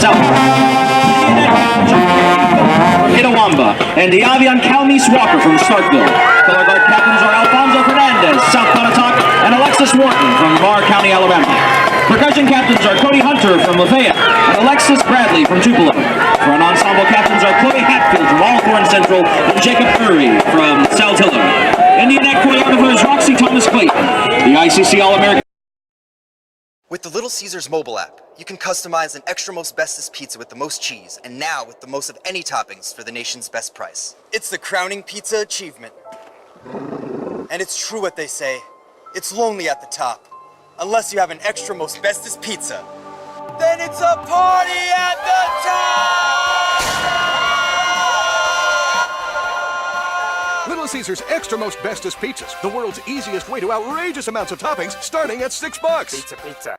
Speaker 12: South. Itawamba and Diavian Calmis Walker from Starkville. Color guard captains are Alfonso Fernandez, South Pontotoc, and Alexis Wharton from Barr County, Alabama. Percussion captains are Cody Hunter from Lafayette and Alexis Bradley from Tupelo. Front ensemble captains are Chloe Hatfield from Alcorn Central and Jacob Curry from Saltillo. Indian Act choreographer is Roxy Thomas Clayton. The ICC All-American.
Speaker 13: With the Little Caesars mobile app, you can customize an extra most bestest pizza with the most cheese, and now with the most of any toppings for the nation's best price. It's the crowning pizza achievement. And it's true what they say, it's lonely at the top. Unless you have an extra most bestest pizza. Then it's a party at the top!
Speaker 5: Little Caesars Extra Most Bestest Pizzas, the world's easiest way to outrageous amounts of toppings, starting at $6. Pizza.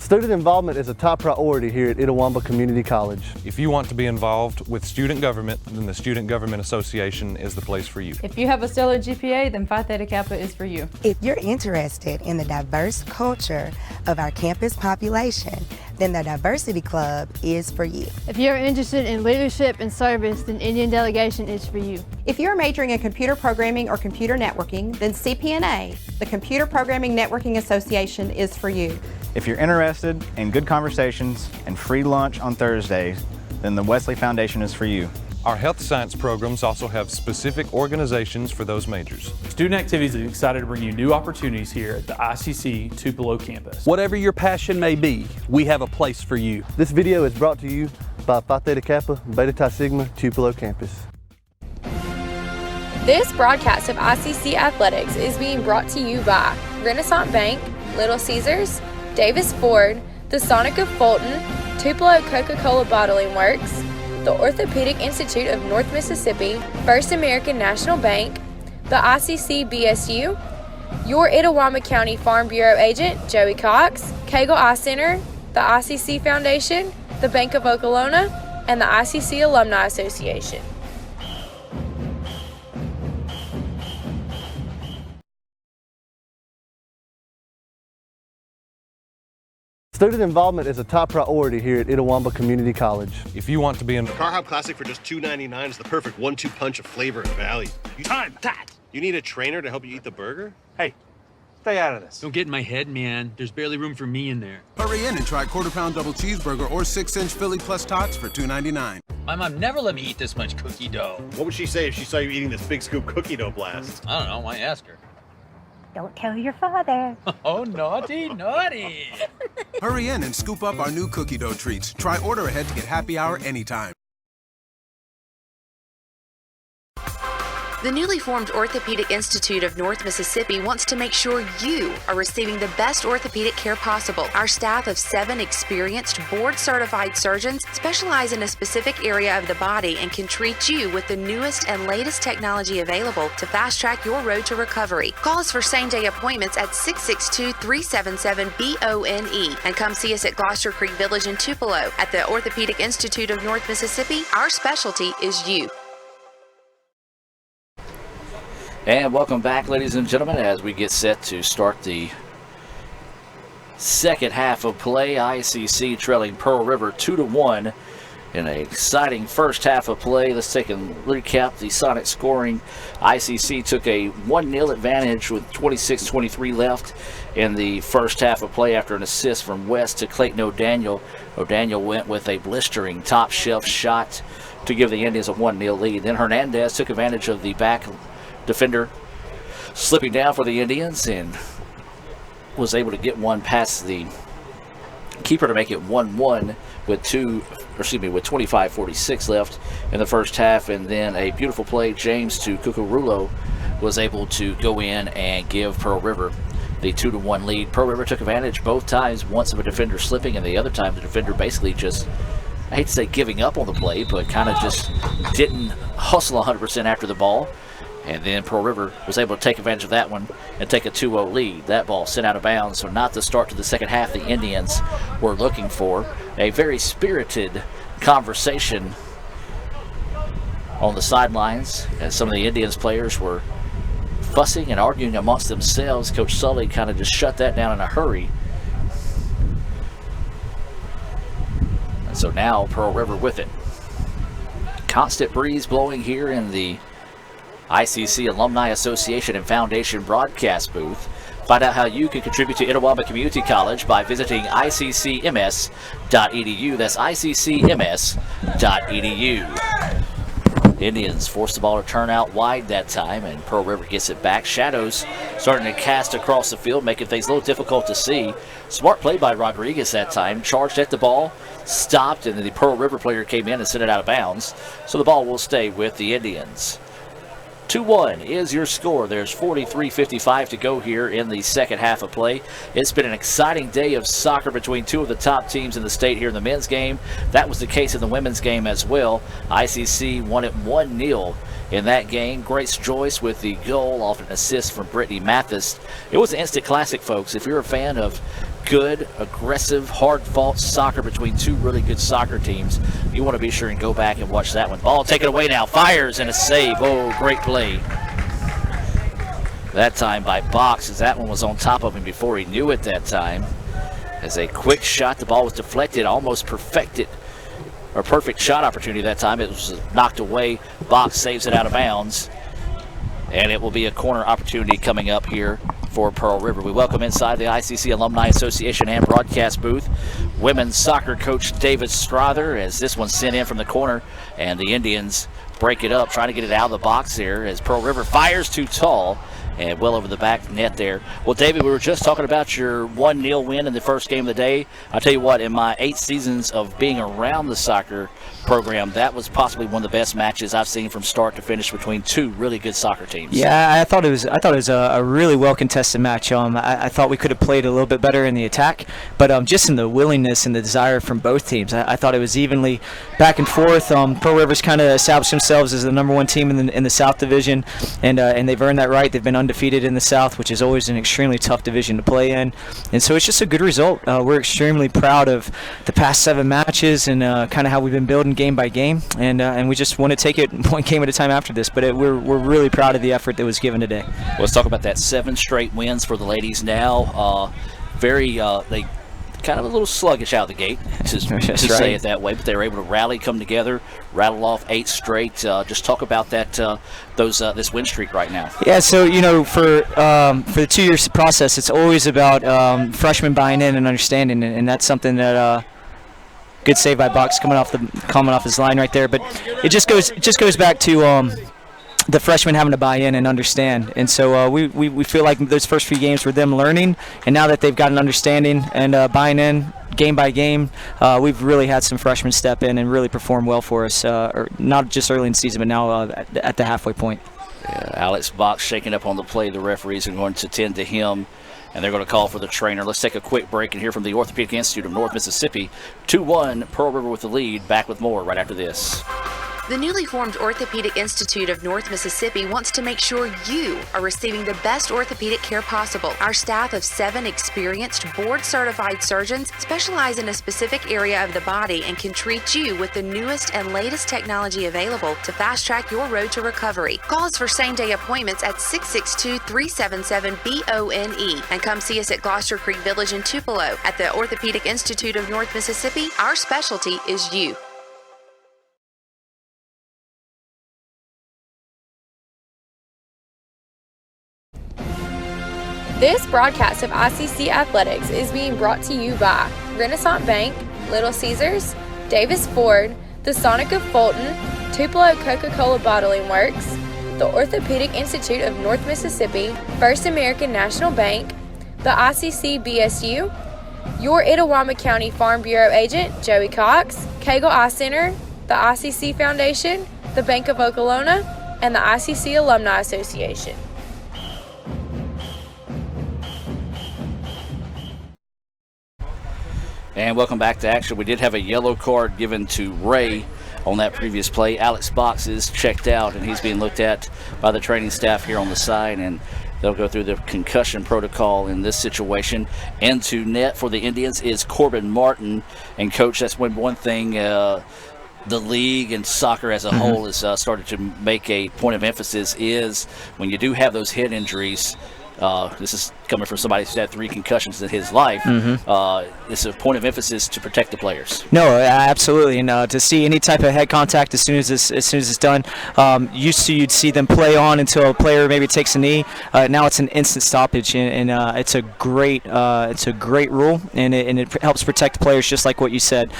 Speaker 14: Student involvement is a top priority here at Itawamba Community College.
Speaker 15: If you want to be involved with student government, then the Student Government Association is the place for you.
Speaker 16: If you have a stellar GPA, then Phi Theta Kappa is for you.
Speaker 17: If you're interested in the diverse culture of our campus population, then the Diversity Club is for you.
Speaker 16: If you're interested in leadership and service, then Indian Delegation is for you.
Speaker 18: If you're majoring in computer programming or computer networking, then CPNA, the Computer Programming Networking Association, is for you.
Speaker 19: If you're interested in good conversations and free lunch on Thursdays, then the Wesley Foundation is for you.
Speaker 15: Our health science programs also have specific organizations for those majors.
Speaker 20: Student Activities is excited to bring you new opportunities here at the ICC Tupelo campus.
Speaker 21: Whatever your passion may be, we have a place for you.
Speaker 14: This video is brought to you by Phi Theta Kappa, Beta Chi Sigma, Tupelo campus.
Speaker 1: This broadcast of ICC Athletics is being brought to you by Renaissance Bank, Little Caesars, Davis Ford, the Sonic of Fulton, Tupelo Coca-Cola Bottling Works, the Orthopedic Institute of North Mississippi, First American National Bank, the ICC BSU, your Itawamba County Farm Bureau agent, Joey Cox, Cagle Eye Center, the ICC Foundation, the Bank of Okolona, and the ICC Alumni Association.
Speaker 14: Student involvement is a top priority here at Itawamba Community College.
Speaker 15: If you want to be in
Speaker 2: The Car Hop Classic for just $2.99 is the perfect 1-2 punch of flavor and value.
Speaker 9: Time that!
Speaker 2: You need a trainer to help you eat the burger?
Speaker 9: Hey, stay out of this.
Speaker 4: Don't get in my head, man. There's barely room for me in there.
Speaker 5: Hurry in and try quarter-pound double cheeseburger or 6-inch Philly plus tots for $2.99.
Speaker 6: My mom never let me eat this much cookie dough.
Speaker 2: What would she say if she saw you eating this big scoop cookie dough blast?
Speaker 6: I don't know, I ask her.
Speaker 7: Don't tell your father.
Speaker 6: Oh, naughty, naughty.
Speaker 5: Hurry in and scoop up our new cookie dough treats. Try order ahead to get happy hour anytime.
Speaker 22: The newly formed Orthopedic Institute of North Mississippi wants to make sure you are receiving the best orthopedic care possible. Our staff of 7 experienced, board-certified surgeons specialize in a specific area of the body and can treat you with the newest and latest technology available to fast-track your road to recovery. Call us for same-day appointments at 662-377-BONE and come see us at Gloucester Creek Village in Tupelo. At the Orthopedic Institute of North Mississippi, our specialty is you.
Speaker 10: And welcome back, ladies and gentlemen, as we get set to start the second half of play. ICC trailing Pearl River 2-1 in an exciting first half of play. Let's take a recap the Sonic scoring. ICC took a 1-0 advantage with 26:23 left in the first half of play after an assist from West to Clayton O'Daniel. O'Daniel went with a blistering top shelf shot to give the Indians a 1-0 lead. Then Hernandez took advantage of the back defender slipping down for the Indians and was able to get one past the keeper to make it 1-1 with 25:46 left in the first half. And then a beautiful play, James to Cucurulo was able to go in and give Pearl River the 2-1 lead. Pearl River took advantage both times, once of a defender slipping and the other time the defender basically just, I hate to say giving up on the play, but kind of just didn't hustle 100% after the ball. And then Pearl River was able to take advantage of that one and take a 2-0 lead. That ball sent out of bounds, so not the start to the second half the Indians were looking for. A very spirited conversation on the sidelines as some of the Indians players were fussing and arguing amongst themselves. Coach Sully kind of just shut that down in a hurry. And so now Pearl River with it. Constant breeze blowing here in the ICC Alumni Association and Foundation broadcast booth. Find out how you can contribute to Itawamba Community College by visiting iccms.edu. That's iccms.edu. Indians force the ball to turn out wide that time, and Pearl River gets it back. Shadows starting to cast across the field, making things a little difficult to see. Smart play by Rodriguez that time. Charged at the ball, stopped, and then the Pearl River player came in and sent it out of bounds. So the ball will stay with the Indians. 2-1 is your score. There's 43:55 to go here in the second half of play. It's been an exciting day of soccer between two of the top teams in the state here in the men's game. That was the case in the women's game as well. ICC won it 1-0 in that game. Grace Joyce with the goal off an assist from Brittany Mathis. It was an instant classic, folks. If you're a fan of good, aggressive, hard-fought soccer between two really good soccer teams, you want to be sure and go back and watch that one. Ball taken away now. Fires and a save. Oh, great play. That time by Box, as that one was on top of him before he knew it that time. As a quick shot, the ball was deflected, almost perfected. Or perfect shot opportunity that time. It was knocked away. Box saves it out of bounds. And it will be a corner opportunity coming up here for Pearl River. We welcome inside the ICC Alumni Association and broadcast booth women's soccer coach David Strother, as this one's sent in from the corner, and the Indians break it up, trying to get it out of the box here as Pearl River fires too tall and well over the back net there. Well, David, we were just talking about your 1-0 win in the first game of the day. I'll tell you what, in my 8 seasons of being around the soccer program, that was possibly one of the best matches I've seen from start to finish between two really good soccer teams.
Speaker 3: Yeah, I thought it was a really well contested match. I thought we could have played a little bit better in the attack, but just in the willingness and the desire from both teams, I thought it was evenly back and forth. Pearl River's kind of established themselves as the #1 team in the South Division, and they've earned that right. They've been undefeated in the South, which is always an extremely tough division to play in, and so it's just a good result. We're extremely proud of the past 7 matches and kind of how we've been building game by game, and we just want to take it one game at a time after this, but we're really proud of the effort that was given today.
Speaker 10: Let's talk about that 7 straight wins for the ladies now. They kind of a little sluggish out of the gate, to say it that way, but they were able to rally, come together, rattle off 8 straight. Just talk about that this win streak right now.
Speaker 3: Yeah, so for the 2 years process, it's always about freshmen buying in and understanding, and that's something that good save by Box coming off his line right there. But it just goes back to the freshmen having to buy in and understand. And so we feel like those first few games were them learning, and now that they've got an understanding and buying in game by game, we've really had some freshmen step in and really perform well for us, not just early in the season, but now at the halfway point.
Speaker 10: Yeah, Alex Box shaking up on the play. The referees are going to tend to him, and they're going to call for the trainer. Let's take a quick break and hear from the Orthopedic Institute of North Mississippi. 2-1, Pearl River with the lead. Back with more right after this.
Speaker 22: The newly formed Orthopedic Institute of North Mississippi wants to make sure you are receiving the best orthopedic care possible. Our staff of 7 experienced, board-certified surgeons specialize in a specific area of the body and can treat you with the newest and latest technology available to fast-track your road to recovery. Call us for same-day appointments at 662-377-BONE and come see us at Gloucester Creek Village in Tupelo. At the Orthopedic Institute of North Mississippi, our specialty is you.
Speaker 1: This broadcast of ICC Athletics is being brought to you by Renaissance Bank, Little Caesars, Davis Ford, the Sonic of Fulton, Tupelo Coca-Cola Bottling Works, the Orthopedic Institute of North Mississippi, First American National Bank, the ICC BSU, your Itawamba County Farm Bureau agent, Joey Cox, Cagle Eye Center, the ICC Foundation, the Bank of Okolona, and the ICC Alumni Association.
Speaker 10: And welcome back to action. We did have a yellow card given to Ray on that previous play. Alex Box is checked out, and he's being looked at by the training staff here on the side, and they'll go through the concussion protocol in this situation. Into net for the Indians is Corbin Martin. And, Coach, that's one thing the league and soccer as a whole has started to make a point of emphasis is when you do have those head injuries, this is coming from somebody who's had 3 concussions in his life. It's a point of emphasis to protect the players.
Speaker 3: No, absolutely, and to see any type of head contact as soon as it's done. Used to you'd see them play on until a player maybe takes a knee. Now it's an instant stoppage, and it's a great rule, and it helps protect players just like what you said.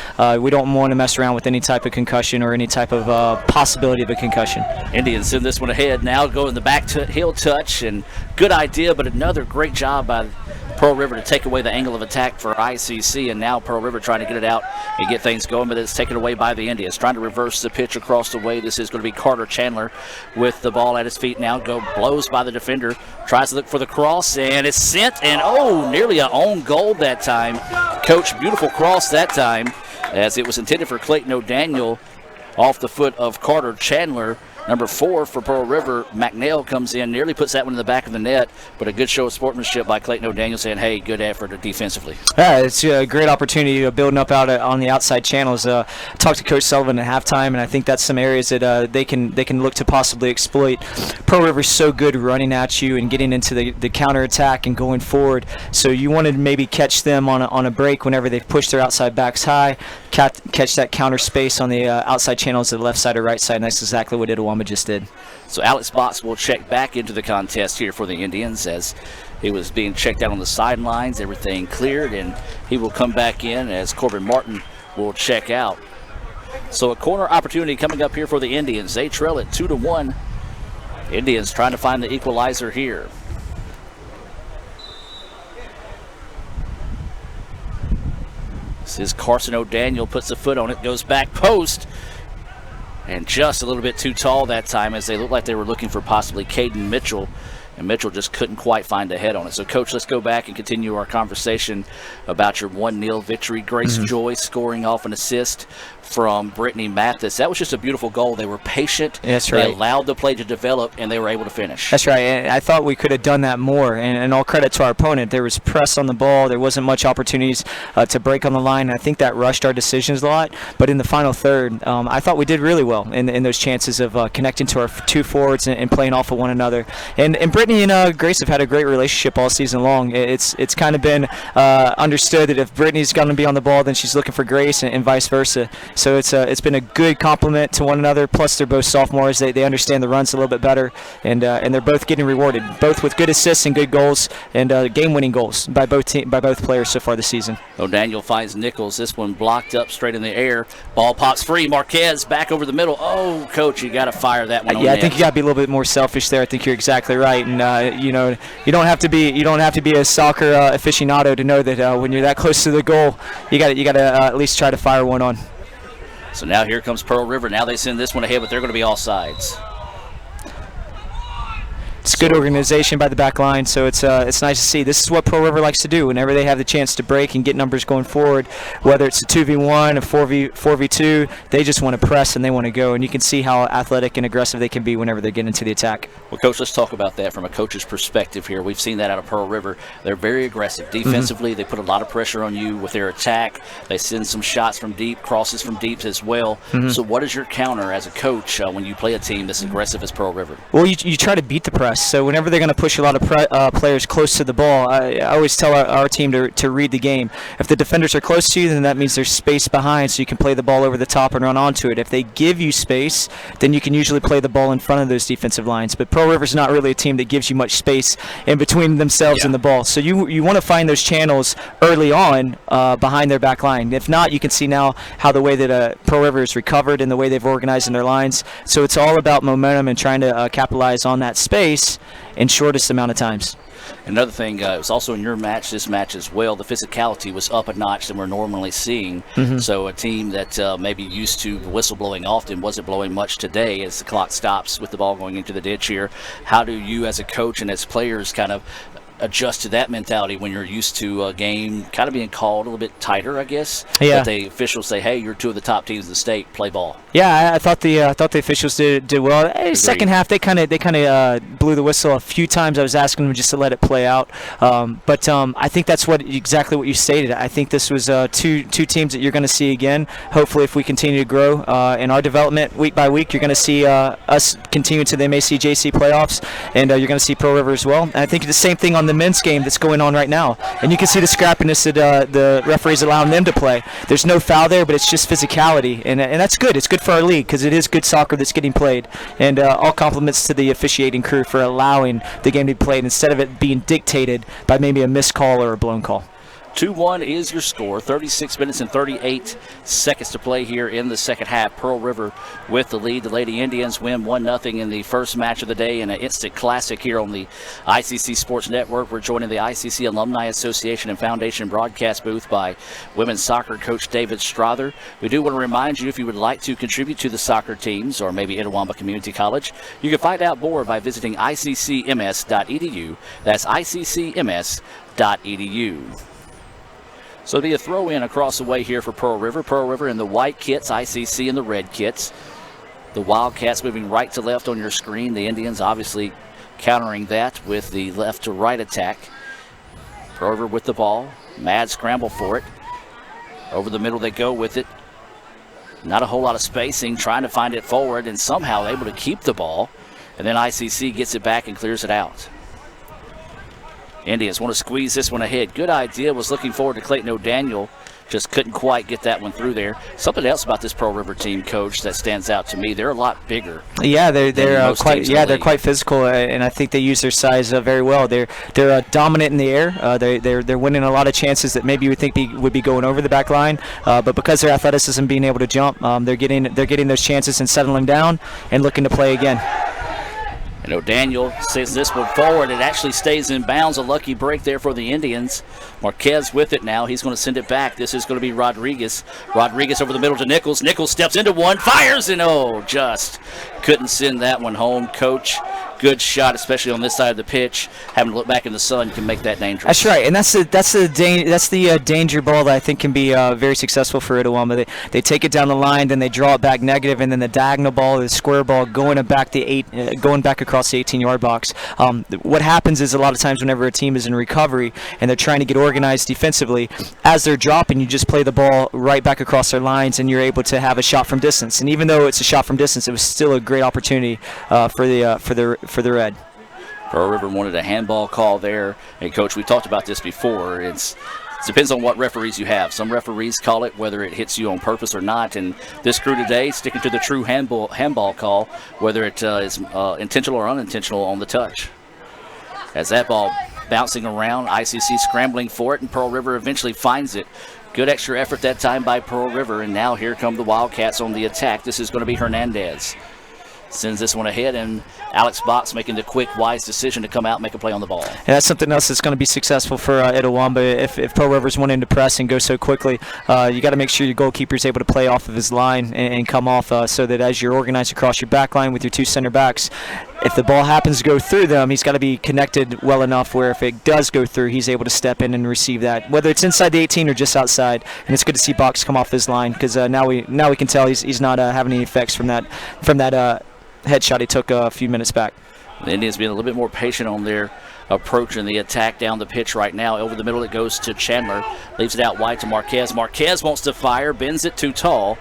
Speaker 3: We don't want to mess around with any type of concussion or any type of possibility of a concussion.
Speaker 10: Indians send this one ahead now, go in the back heel touch, and good idea, but another great job by Pearl River to take away the angle of attack for ICC, and now Pearl River trying to get it out and get things going, but it's taken away by the Indians. Trying to reverse the pitch across the way. This is going to be Carter Chandler with the ball at his feet now. Blows by the defender, tries to look for the cross, and it's sent, and nearly an own goal that time. Coach, beautiful cross that time, as it was intended for Clayton O'Daniel off the foot of Carter Chandler. Number 4 for Pearl River, McNeil comes in, nearly puts that one in the back of the net, but a good show of sportsmanship by Clayton O'Daniel saying, hey, good effort defensively.
Speaker 3: Yeah, it's a great opportunity building up out on the outside channels. Talked to Coach Sullivan at halftime, and I think that's some areas that they can look to possibly exploit. Pearl River's so good running at you and getting into the counterattack and going forward, so you wanted to maybe catch them on a break whenever they've pushed their outside backs high, catch that counter space on the outside channels to the left side or right side, and that's exactly what Itawamba just did.
Speaker 10: So Alex Box will check back into the contest here for the Indians as he was being checked out on the sidelines. Everything cleared, and he will come back in as Corbin Martin will check out. So a corner opportunity coming up here for the Indians. They trail it 2-1. Indians trying to find the equalizer here. This is Carson O'Daniel, puts a foot on it, goes back post. And just a little bit too tall that time, as they looked like they were looking for possibly Caden Mitchell. And Mitchell just couldn't quite find a head on it. So, Coach, let's go back and continue our conversation about your 1-0 victory. Grace Joy scoring off an assist from Brittany Mathis. That was just a beautiful goal. They were patient.
Speaker 3: That's right.
Speaker 10: They allowed the play to develop, and they were able to finish.
Speaker 3: That's right. And I thought we could have done that more. And all credit to our opponent. There was press on the ball. There wasn't much opportunities to break on the line. I think that rushed our decisions a lot. But in the final third, I thought we did really well in those chances of connecting to our 2 forwards and playing off of one another. And Brittany and Grace have had a great relationship all season long. It's kind of been understood that if Brittany's going to be on the ball, then she's looking for Grace and vice versa. So it's been a good compliment to one another. Plus, they're both sophomores. They understand the runs a little bit better, and they're both getting rewarded, both with good assists and good goals, and game-winning goals by both players so far this season.
Speaker 10: O'Daniel finds Nichols. This one blocked up straight in the air. Ball pops free. Marquez back over the middle. Oh, Coach, you got to fire that one.
Speaker 3: I think you got to be a little bit more selfish there. I think you're exactly right, and you don't have to be a soccer aficionado to know that when you're that close to the goal, you got to at least try to fire one on.
Speaker 10: So now here comes Pearl River. Now they send this one ahead, but they're going to be offsides.
Speaker 3: It's good organization by the back line, so it's nice to see. This is what Pearl River likes to do. Whenever they have the chance to break and get numbers going forward, whether it's a 2v1, a 4v2, they just want to press and they want to go. And you can see how athletic and aggressive they can be whenever they get into the attack.
Speaker 10: Well, Coach, let's talk about that from a coach's perspective here. We've seen that out of Pearl River. They're very aggressive. Defensively, they put a lot of pressure on you with their attack. They send some shots from deep, crosses from deep as well. So what is your counter as a coach when you play a team that's aggressive as Pearl River?
Speaker 3: Well, you try to beat the press. So whenever they're going to push a lot of players close to the ball, I always tell our team to read the game. If the defenders are close to you, then that means there's space behind, so you can play the ball over the top and run onto it. If they give you space, then you can usually play the ball in front of those defensive lines. But Pearl River's not really a team that gives you much space in between themselves and the ball. So you want to find those channels early on behind their back line. If not, you can see now how the way that Pearl River has recovered and the way they've organized in their lines. So it's all about momentum and trying to capitalize on that space in shortest amount of times.
Speaker 10: Another thing, it was also in your match, this match as well, the physicality was up a notch than we're normally seeing. So a team that maybe used to whistle blowing often wasn't blowing much today as the clock stops with the ball going into the ditch here. How do you as a coach and as players kind of adjust to that mentality when you're used to a game kind of being called a little bit tighter, I guess?
Speaker 3: Yeah.
Speaker 10: But the officials say, hey, you're 2 of the top teams in the state, play ball.
Speaker 3: Yeah, I thought the officials did well. Second half, they kind of blew the whistle a few times. I was asking them just to let it play out. But I think that's exactly what you stated. I think this was two teams that you're going to see again. Hopefully, if we continue to grow in our development week by week, you're going to see us continue to the MAC JC playoffs, and you're going to see Pearl River as well. And I think the same thing on the men's game that's going on right now. And you can see the scrappiness that the referees allowing them to play. There's no foul there, but it's just physicality, and that's good. It's good for our league because it is good soccer that's getting played. And all compliments to the officiating crew for allowing the game to be played instead of it being dictated by maybe a missed call or a blown call.
Speaker 10: 2-1 is your score. 36 minutes and 38 seconds to play here in the second half. Pearl River with the lead. The Lady Indians win 1-0 in the first match of the day in an instant classic here on the ICC Sports Network. We're joined in the ICC Alumni Association and Foundation broadcast booth by women's soccer coach David Strother. We do want to remind you, if you would like to contribute to the soccer teams or maybe Itawamba Community College, you can find out more by visiting iccms.edu. That's iccms.edu. So it'll be a throw-in across the way here for Pearl River. Pearl River in the white kits, ICC in the red kits. The Wildcats moving right to left on your screen. The Indians obviously countering that with the left to right attack. Pearl River with the ball. Mad scramble for it. Over the middle they go with it. Not a whole lot of spacing, trying to find it forward, and somehow able to keep the ball. And then ICC gets it back and clears it out. Indians want to squeeze this one ahead. Good idea. Was looking forward to Clayton O'Daniel. Just couldn't quite get that one through there. Something else about this Pearl River team, coach, that stands out to me. They're a lot bigger.
Speaker 3: Yeah, they're quite physical, and I think they use their size very well. They're dominant in the air. They're winning a lot of chances that maybe you would think would be going over the back line, but because their athleticism, being able to jump, they're getting those chances and settling down and looking to play again.
Speaker 10: And O'Daniel sends this one forward. It actually stays in bounds. A lucky break there for the Indians. Marquez with it now. He's going to send it back. This is going to be Rodriguez. Rodriguez over the middle to Nichols. Nichols steps into one, fires, and just couldn't send that one home. Coach, good shot, especially on this side of the pitch. Having to look back in the sun can make that dangerous.
Speaker 3: That's right, and that's the danger ball that I think can be very successful for Itawamba. They take it down the line, then they draw it back negative, and then the diagonal ball, the square ball, going back across the 18-yard box. What happens is a lot of times whenever a team is in recovery and they're trying to get organized defensively, as they're dropping, you just play the ball right back across their lines, and you're able to have a shot from distance. And even though it's a shot from distance, it was still a great opportunity for the Red.
Speaker 10: Pearl River wanted a handball call there. And, Coach, we talked about this before. It depends on what referees you have. Some referees call it whether it hits you on purpose or not. And this crew today sticking to the true handball call, whether it is intentional or unintentional on the touch. As that ball bouncing around, ICC scrambling for it, and Pearl River eventually finds it. Good extra effort that time by Pearl River. And now here come the Wildcats on the attack. This is going to be Hernandez. Sends this one ahead, and Alex Box making the quick, wise decision to come out and make a play on the ball.
Speaker 3: And that's something else that's going to be successful for Itawamba. If Pearl River's wanting to press and go so quickly, you got to make sure your goalkeeper is able to play off of his line and come off so that as you're organized across your back line with your two center backs, if the ball happens to go through them, he's got to be connected well enough where if it does go through, he's able to step in and receive that, whether it's inside the 18 or just outside. And it's good to see Box come off his line because now we can tell he's not having any effects from that headshot he took a few minutes back.
Speaker 10: The Indians being a little bit more patient on their approach in the attack down the pitch right now. Over the middle it goes to Chandler. Leaves it out wide to Marquez. Marquez wants to fire, bends it too tall.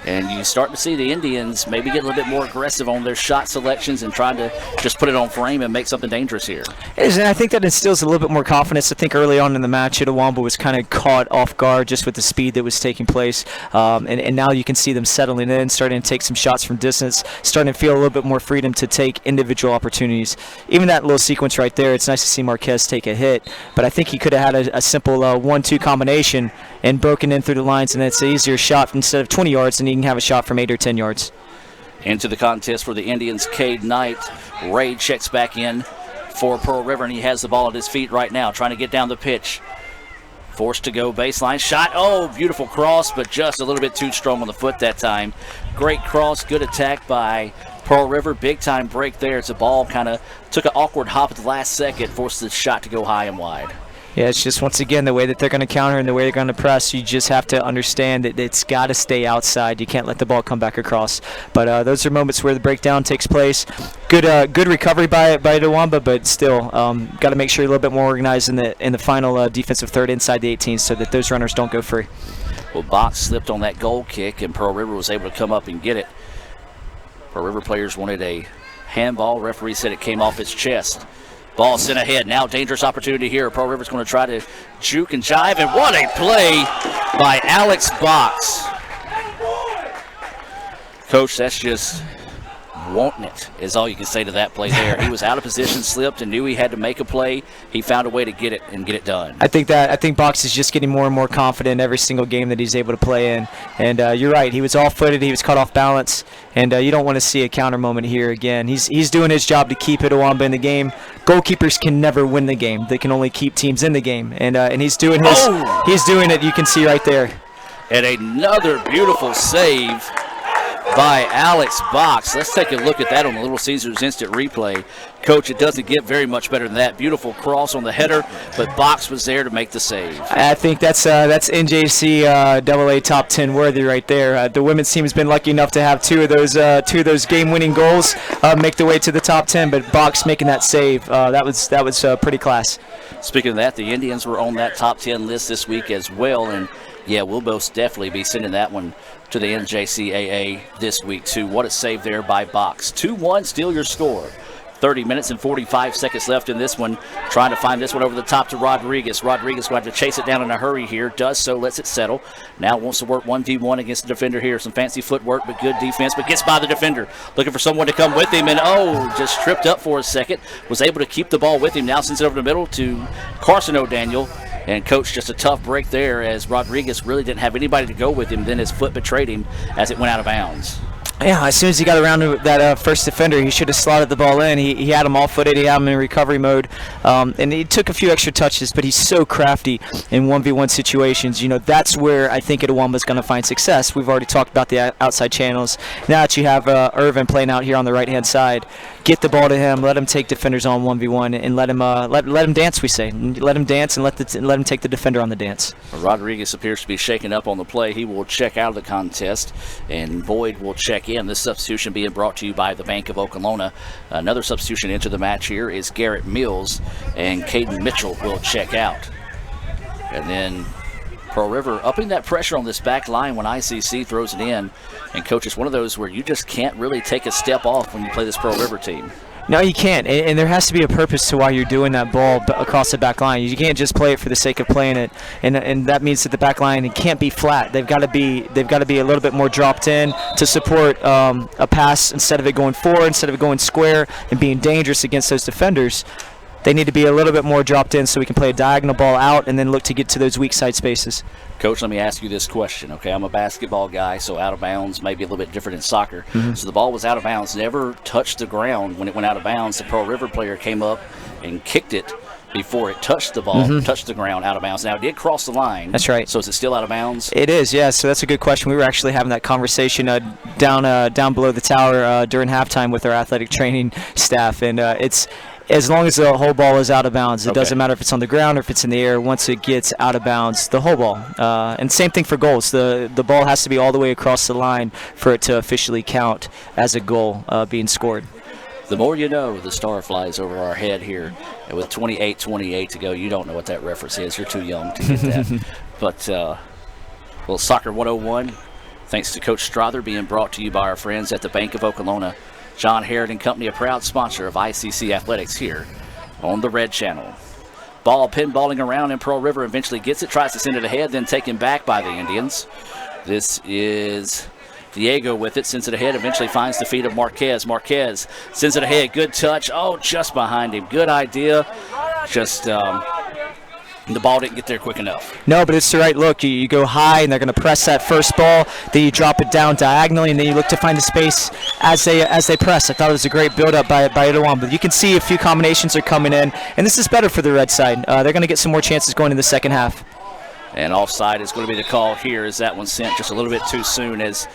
Speaker 10: And you start to see the Indians maybe get a little bit more aggressive on their shot selections and trying to just put it on frame and make something dangerous here.
Speaker 3: It is, and I think that instills a little bit more confidence. I think early on in the match, Itawamba was kind of caught off guard just with the speed that was taking place. And now you can see them settling in, starting to take some shots from distance, starting to feel a little bit more freedom to take individual opportunities. Even that little sequence right there, it's nice to see Marquez take a hit, but I think he could have had a simple 1-2 combination and broken in through the lines, and it's an easier shot instead of 20 yards, and he can have a shot from 8 or 10 yards.
Speaker 10: Into the contest for the Indians, Cade Knight. Ray checks back in for Pearl River, and he has the ball at his feet right now, trying to get down the pitch. Forced to go baseline shot. Oh, beautiful cross, but just a little bit too strong on the foot that time. Great cross, good attack by Pearl River. Big time break there. It's a ball kind of took an awkward hop at the last second, forced the shot to go high and wide.
Speaker 3: Yeah, it's just, once again, the way that they're going to counter and the way they're going to press, you just have to understand that it's got to stay outside. You can't let the ball come back across. But those are moments where the breakdown takes place. Good recovery by Itawamba, but still got to make sure you're a little bit more organized in the final defensive third inside the 18 so that those runners don't go free.
Speaker 10: Well, Box slipped on that goal kick, and Pearl River was able to come up and get it. Pearl River players wanted a handball. Referee said it came off its chest. Ball sent ahead. Now dangerous opportunity here. Pearl River's going to try to juke and jive, and what a play by Alex Box. Coach, that's just wanting it, is all you can say to that play there. He was out of position, slipped, and knew he had to make a play. He found a way to get it and get it done.
Speaker 3: I think Box is just getting more and more confident every single game that he's able to play in. And you're right, he was off-footed, he was caught off balance, and you don't want to see a counter moment here again. He's doing his job to keep Itawamba in the game. Goalkeepers can never win the game; they can only keep teams in the game. And he's doing his. He's doing it. You can see right there.
Speaker 10: And another beautiful save by Alex Box. Let's take a look at that on the Little Caesars instant replay. Coach, it doesn't get very much better than that. Beautiful cross on the header, but Box was there to make the save.
Speaker 3: I think that's NJC AA top 10 worthy right there. The women's team has been lucky enough to have two of those game-winning goals make their way to the top 10, but Box making that save, that was pretty class.
Speaker 10: Speaking of that, the Indians were on that top 10 list this week as well, and yeah, we'll most definitely be sending that one to the NJCAA this week, too. What a save there by Box. 2-1, still your score. 30 minutes and 45 seconds left in this one. Trying to find this one over the top to Rodriguez. Rodriguez going to have to chase it down in a hurry here. Does so, lets it settle. Now wants to work 1v1 against the defender here. Some fancy footwork, but good defense, but gets by the defender. Looking for someone to come with him, and just tripped up for a second. Was able to keep the ball with him. Now sends it over the middle to Carson O'Daniel. And Coach, just a tough break there as Rodriguez really didn't have anybody to go with him. Then his foot betrayed him as it went out of bounds.
Speaker 3: Yeah, as soon as he got around to that first defender, he should have slotted the ball in. He had him all-footed. He had him in recovery mode. And he took a few extra touches, but he's so crafty in 1v1 situations. You know, that's where I think Itawamba's going to find success. We've already talked about the outside channels. Now that you have Irvin playing out here on the right-hand side, get the ball to him, let him take defenders on 1v1, and let him dance, we say. Let him dance and let him take the defender on the dance.
Speaker 10: Rodriguez appears to be shaken up on the play. He will check out of the contest, and Boyd will check in. This substitution being brought to you by the Bank of Okolona. Another substitution into the match here is Garrett Mills, and Caden Mitchell will check out. And then Pearl River upping that pressure on this back line when ICC throws it in. And Coach, it's one of those where you just can't really take a step off when you play this Pearl River team.
Speaker 3: No, you can't, and there has to be a purpose to why you're doing that ball across the back line. You can't just play it for the sake of playing it, and that means that the back line, it can't be flat. They've got to be a little bit more dropped in to support a pass instead of it going forward, instead of it going square and being dangerous against those defenders. They need to be a little bit more dropped in so we can play a diagonal ball out and then look to get to those weak side spaces.
Speaker 10: Coach, let me ask you this question, okay? I'm a basketball guy, so out of bounds may be a little bit different in soccer.
Speaker 3: Mm-hmm.
Speaker 10: So the ball was out of bounds, never touched the ground when it went out of bounds. The Pearl River player came up and kicked it before it touched the ball, touched the ground out of bounds. Now, it did cross the line.
Speaker 3: That's right.
Speaker 10: So is it still out of bounds?
Speaker 3: It is, yeah. So that's a good question. We were actually having that conversation down below the tower during halftime with our athletic training staff, and it's as long as the whole ball is out of bounds. It doesn't matter if it's on the ground or if it's in the air. Once it gets out of bounds, the whole ball. And same thing for goals. The ball has to be all the way across the line for it to officially count as a goal being scored.
Speaker 10: The more you know, the star flies over our head here. And with 28-28 to go, you don't know what that reference is. You're too young to get that. But, well, Soccer 101, thanks to Coach Strother, being brought to you by our friends at the Bank of Okolona. John Harrod and Company, a proud sponsor of ICC Athletics here on the Red Channel. Ball pinballing around, and Pearl River eventually gets it, tries to send it ahead, then taken back by the Indians. This is Diego with it, sends it ahead, eventually finds the feet of Marquez. Marquez sends it ahead, good touch. Oh, just behind him. Good idea. Just the ball didn't get there quick enough.
Speaker 3: No, but it's the right look. You go high, and they're going to press that first ball. Then you drop it down diagonally, and then you look to find the space as they press. I thought it was a great build-up by Itawamba. But you can see a few combinations are coming in, and this is better for the red side. They're going to get some more chances going in the second half.
Speaker 10: And offside is going to be the call here, as that one sent just a little bit too soon, as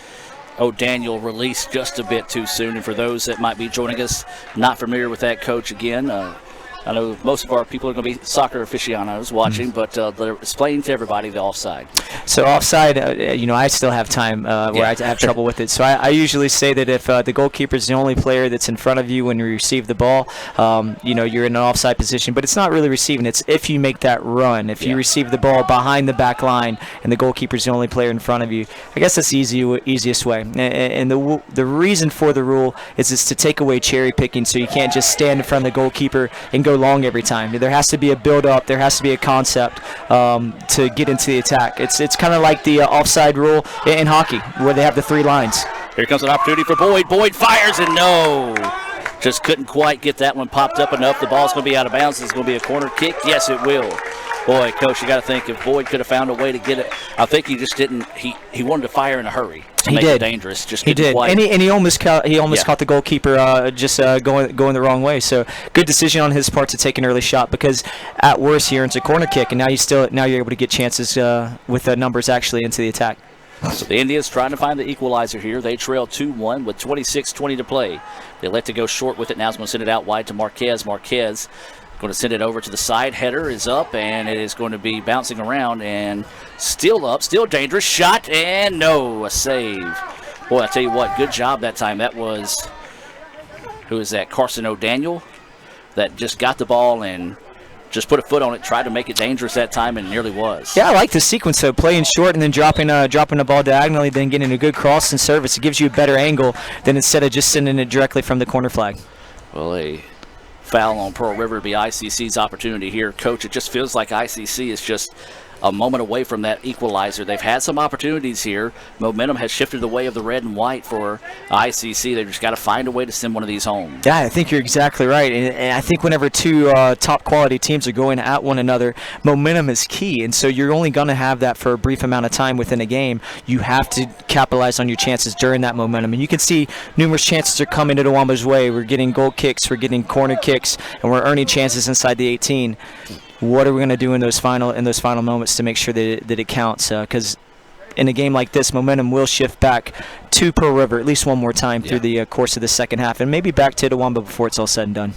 Speaker 10: O'Daniel released just a bit too soon. And for those that might be joining us not familiar with that, Coach, again, I know most of our people are going to be soccer aficionados watching, but they're explaining to everybody the offside.
Speaker 3: So offside, I still have time where I have trouble with it. So I usually say that if the goalkeeper is the only player that's in front of you when you receive the ball, you're in an offside position. But it's not really receiving. It's if you make that run. If you receive the ball behind the back line and the goalkeeper is the only player in front of you, I guess that's the easiest way. And the reason for the rule is to take away cherry picking, so you can't just stand in front of the goalkeeper and go go long every time. There has to be a build-up. There has to be a concept to get into the attack. It's kind of like the offside rule in hockey, where they have the 3 lines.
Speaker 10: Here comes an opportunity for Boyd. Boyd fires, and no. Just couldn't quite get that one popped up enough. The ball's going to be out of bounds. It's going to be a corner kick. Yes, it will. Boy, Coach, you got to think if Boyd could have found a way to get it. I think he just didn't. He wanted to fire in a hurry to make it dangerous. Just
Speaker 3: he did,
Speaker 10: quite.
Speaker 3: and he almost caught the goalkeeper going the wrong way. So good decision on his part to take an early shot, because at worst he earns a corner kick, and now you're able to get chances with the numbers actually into the attack.
Speaker 10: So the Indians trying to find the equalizer here. They trail 2-1 with 26:20 to play. They let it go short with it. Now it's going to send it out wide to Marquez. Marquez going to send it over to the side. Header is up, and it is going to be bouncing around and still up. Still dangerous. Shot, and no, a save. Boy, I tell you what, good job that time. That was, who is that? Carson O'Daniel that just got the ball and just put a foot on it, tried to make it dangerous that time, and nearly was.
Speaker 3: Yeah, I like the sequence of playing short and then dropping the ball diagonally, then getting a good cross and service. It gives you a better angle than instead of just sending it directly from the corner flag.
Speaker 10: Well, a foul on Pearl River would be ICC's opportunity here. Coach, it just feels like ICC is just a moment away from that equalizer. They've had some opportunities here. Momentum has shifted the way of the red and white for ICC. They've just got to find a way to send one of these home.
Speaker 3: Yeah, I think you're exactly right. And I think whenever two top quality teams are going at one another, momentum is key. And so you're only going to have that for a brief amount of time within a game. You have to capitalize on your chances during that momentum. And you can see numerous chances are coming to Toowoomba's way. We're getting goal kicks, we're getting corner kicks, and we're earning chances inside the 18. What are we going to do in those final moments to make sure that it counts? Because in a game like this, momentum will shift back to Pearl River at least one more time through the course of the second half, and maybe back to Toowoomba before it's all said and done.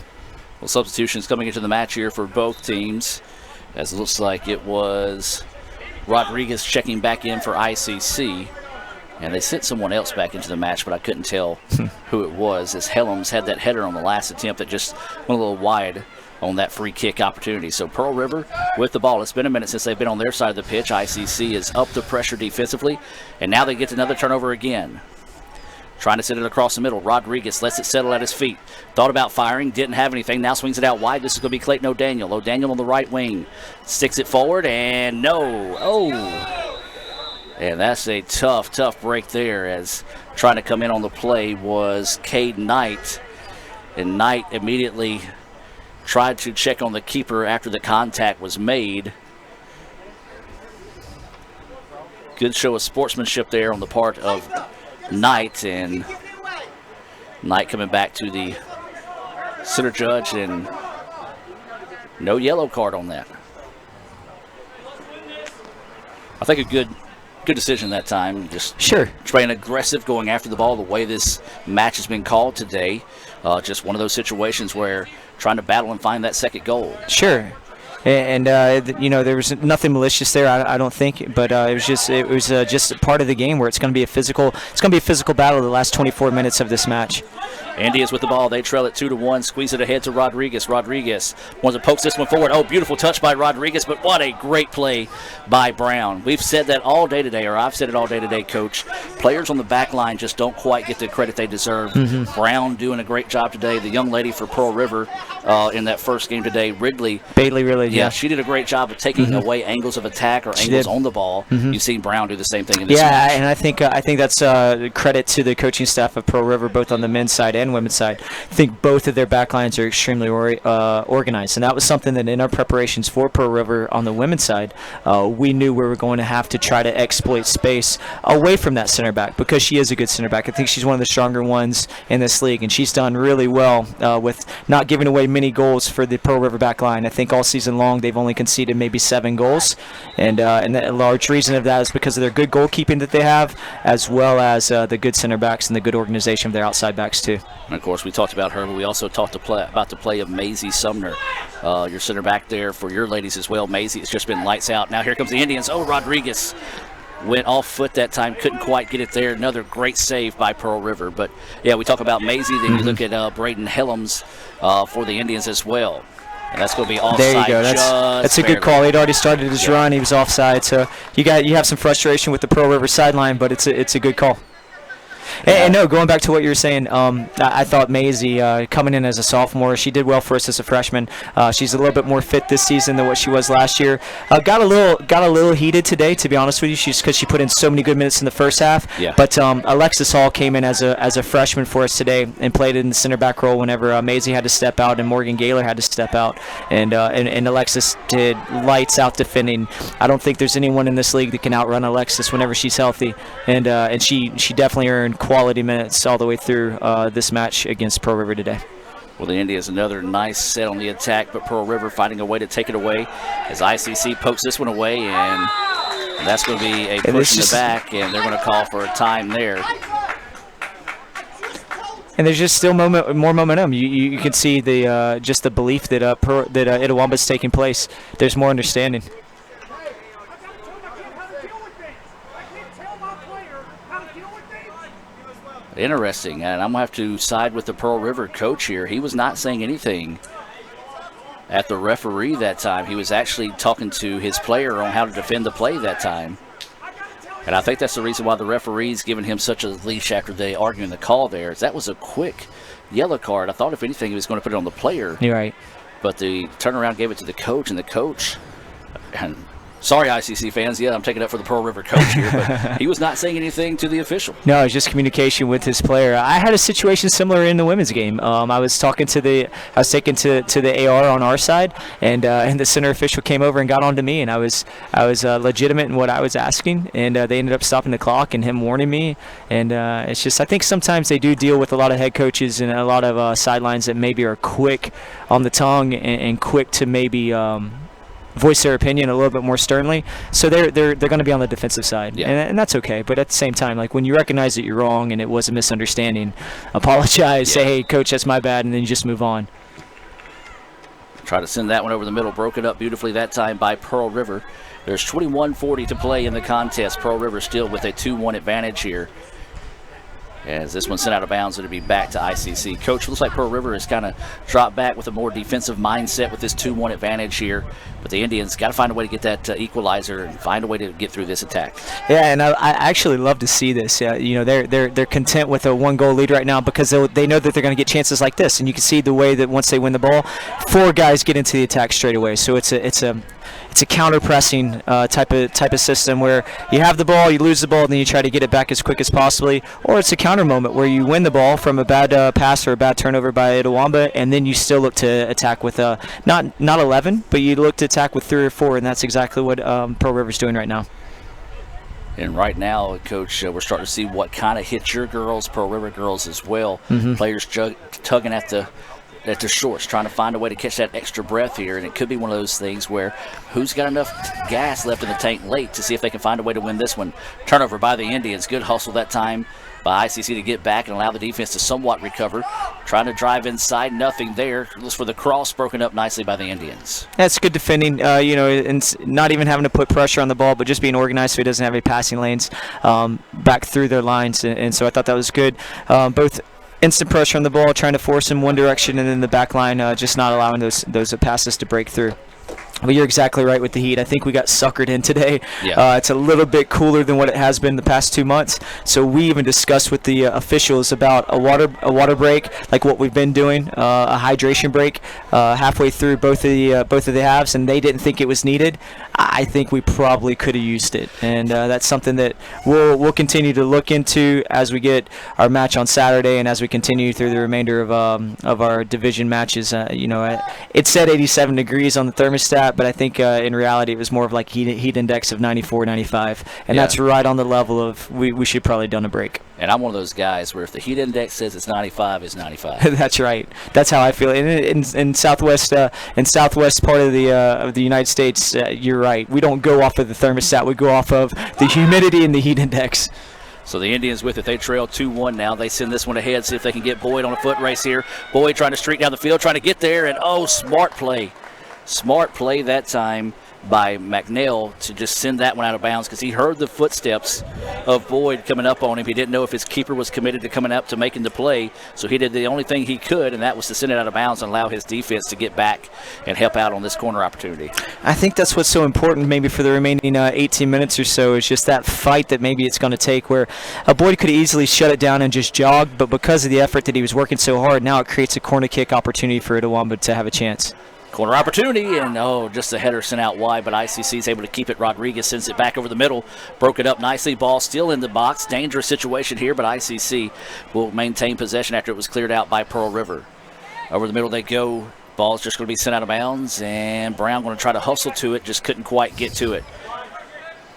Speaker 10: Well, substitutions coming into the match here for both teams, as it looks like it was Rodriguez checking back in for ICC, and they sent someone else back into the match, but I couldn't tell who it was, as Helms had that header on the last attempt that just went a little wide on that free kick opportunity. So Pearl River with the ball. It's been a minute since they've been on their side of the pitch. ICC is up the pressure defensively, and now they get another turnover again. Trying to send it across the middle. Rodriguez lets it settle at his feet. Thought about firing, didn't have anything. Now swings it out wide. This is going to be Clayton O'Daniel. O'Daniel on the right wing. Sticks it forward, and no. Oh. And that's a tough break there, as trying to come in on the play was Cade Knight. And Knight immediately tried to check on the keeper after the contact was made. Good show of sportsmanship there on the part of Knight, and Knight coming back to the center judge, and no yellow card on that. I think a good decision that time. Just playing aggressive, going after the ball the way this match has been called today. Just one of those situations where trying to battle and find that second goal.
Speaker 3: Sure. And there was nothing malicious there, I don't think, but it was just part of the game where it's going to be a physical battle the last 24 minutes of this match.
Speaker 10: Indians with the ball. They trail it 2-1. Squeeze it ahead to Rodriguez. Rodriguez wants to poke this one forward. Oh, beautiful touch by Rodriguez, but what a great play by Brown. We've said that all day today, or I've said it all day today, Coach. Players on the back line just don't quite get the credit they deserve.
Speaker 3: Mm-hmm.
Speaker 10: Brown doing a great job today. The young lady for Pearl River in that first game today, Bailey Ridley. Yeah, she did a great job of taking away angles of attack or angles on the ball. You've seen Brown do the same thing in this match.
Speaker 3: And I think that's credit to the coaching staff of Pearl River, both on the men's side and women's side. I think both of their backlines are extremely organized, and that was something that in our preparations for Pearl River on the women's side, we knew we were going to have to try to exploit space away from that center back, because she is a good center back. I think she's one of the stronger ones in this league, and she's done really well with not giving away many goals for the Pearl River backline. I think all season long they've only conceded maybe 7 goals, and a large reason of that is because of their good goalkeeping that they have, as well as the good center backs and the good organization of their outside backs too.
Speaker 10: And of course, we talked about her, but we also talked about the play of Maisie Sumner, your center back there for your ladies as well. Maisie has just been lights out. Now here comes the Indians. Oh, Rodriguez went off foot that time, couldn't quite get it there. Another great save by Pearl River. But yeah, we talk about Maisie, then you look at Braden Helms for the Indians as well. And that's going to be offside.
Speaker 3: There you go. That's a good call. He'd already started his run. He was offside. So you have some frustration with the Pearl River sideline, but it's a good call. And no, going back to what you were saying, I thought Maisie coming in as a sophomore, she did well for us as a freshman. She's a little bit more fit this season than what she was last year. Got a little heated today, to be honest with you, because she put in so many good minutes in the first half.
Speaker 10: Yeah.
Speaker 3: But Alexis Hall came in as a freshman for us today and played in the center back role whenever Maisie had to step out and Morgan Gaylor had to step out. And Alexis did lights out defending. I don't think there's anyone in this league that can outrun Alexis whenever she's healthy. And she definitely earned quality minutes all the way through this match against Pearl River today.
Speaker 10: Well, the Indians another nice set on the attack, but Pearl River finding a way to take it away as ICC pokes this one away, and that's going to be a push in the back, and they're going to call for a time there.
Speaker 3: And there's just still more momentum. You can see the just the belief that Itawamba's taking place. There's more understanding.
Speaker 10: Interesting, and I'm going to have to side with the Pearl River coach here. He was not saying anything at the referee that time. He was actually talking to his player on how to defend the play that time. And I think that's the reason why the referee's giving him such a leash after they arguing the call there. That was a quick yellow card. I thought if anything he was going to put it on the player.
Speaker 3: You're right.
Speaker 10: But the turnaround gave it to the coach, and the coach, and sorry ICC fans, yeah, I'm taking up for the Pearl River coach here, but he was not saying anything to the official.
Speaker 3: No, it was just communication with his player. I had a situation similar in the women's game. I was taken to the AR on our side, and the center official came over and got on to me, and I was legitimate in what I was asking, and they ended up stopping the clock and him warning me. And it's just, I think sometimes they do deal with a lot of head coaches and a lot of sidelines that maybe are quick on the tongue and quick to maybe voice their opinion a little bit more sternly, so they're going to be on the defensive side, and that's okay. But at the same time, like when you recognize that you're wrong and it was a misunderstanding, apologize, say, hey, coach, that's my bad, and then you just move on.
Speaker 10: Try to send that one over the middle, broken up beautifully that time by Pearl River. There's 21:40 to play in the contest. Pearl River still with a 2-1 advantage here. As this one sent out of bounds, it'll be back to ICC. Coach, looks like Pearl River has kind of dropped back with a more defensive mindset with this 2-1 advantage here. But the Indians got to find a way to get that equalizer and find a way to get through this attack.
Speaker 3: Yeah, and I actually love to see this. They're content with a 1-goal lead right now because they know that they're going to get chances like this. And you can see the way that once they win the ball, 4 guys get into the attack straight away. So it's a counter-pressing type of system where you have the ball, you lose the ball, and then you try to get it back as quick as possibly. Or it's a counter moment where you win the ball from a bad pass or a bad turnover by Itawamba, and then you still look to attack with not 11, but you look to attack with 3 or 4, and that's exactly what Pearl River's doing right now.
Speaker 10: And right now, Coach, we're starting to see what kind of hits your girls, Pearl River girls as well.
Speaker 3: Mm-hmm.
Speaker 10: Players tugging at the shorts, trying to find a way to catch that extra breath here, and it could be one of those things where who's got enough gas left in the tank late to see if they can find a way to win this one. Turnover by the Indians. Good hustle that time by ICC to get back and allow the defense to somewhat recover. Trying to drive inside, nothing there. Looks for the cross, broken up nicely by the Indians.
Speaker 3: That's good defending, and not even having to put pressure on the ball, but just being organized so he doesn't have any passing lanes back through their lines, and so I thought that was good. Both instant pressure on the ball, trying to force him one direction, and then the back line just not allowing those passes to break through. But you're exactly right with the heat. I think we got suckered in today.
Speaker 10: Yeah.
Speaker 3: It's a little bit cooler than what it has been the past 2 months. So we even discussed with the officials about a water break, like what we've been doing, a hydration break halfway through both of the halves, and they didn't think it was needed. I think we probably could have used it, and that's something that we'll continue to look into as we get our match on Saturday and as we continue through the remainder of our division matches. It said 87 degrees on the thermostat, but I think in reality it was more of like heat index of 94, 95, and that's right on the level of we should probably done a break.
Speaker 10: And I'm one of those guys where if the heat index says it's 95, it's 95.
Speaker 3: That's right. That's how I feel. In southwest part of the United States, you're right. We don't go off of the thermostat. We go off of the humidity and the heat index.
Speaker 10: So the Indians with it. They trail 2-1 now. They send this one ahead, see if they can get Boyd on a foot race here. Boyd trying to streak down the field, trying to get there, and smart play. Smart play that time by McNeil to just send that one out of bounds because he heard the footsteps of Boyd coming up on him. He didn't know if his keeper was committed to coming up to making the play, so he did the only thing he could, and that was to send it out of bounds and allow his defense to get back and help out on this corner opportunity.
Speaker 3: I think that's what's so important maybe for the remaining 18 minutes or so is just that fight that maybe it's going to take where Boyd could easily shut it down and just jog, but because of the effort that he was working so hard, now it creates a corner kick opportunity for Itawamba to have a chance.
Speaker 10: Corner opportunity, and just a header sent out wide, but ICC is able to keep it. Rodriguez sends it back over the middle, broke it up nicely. Ball still in the box. Dangerous situation here, but ICC will maintain possession after it was cleared out by Pearl River. Over the middle they go. Ball's just going to be sent out of bounds, and Brown going to try to hustle to it, just couldn't quite get to it.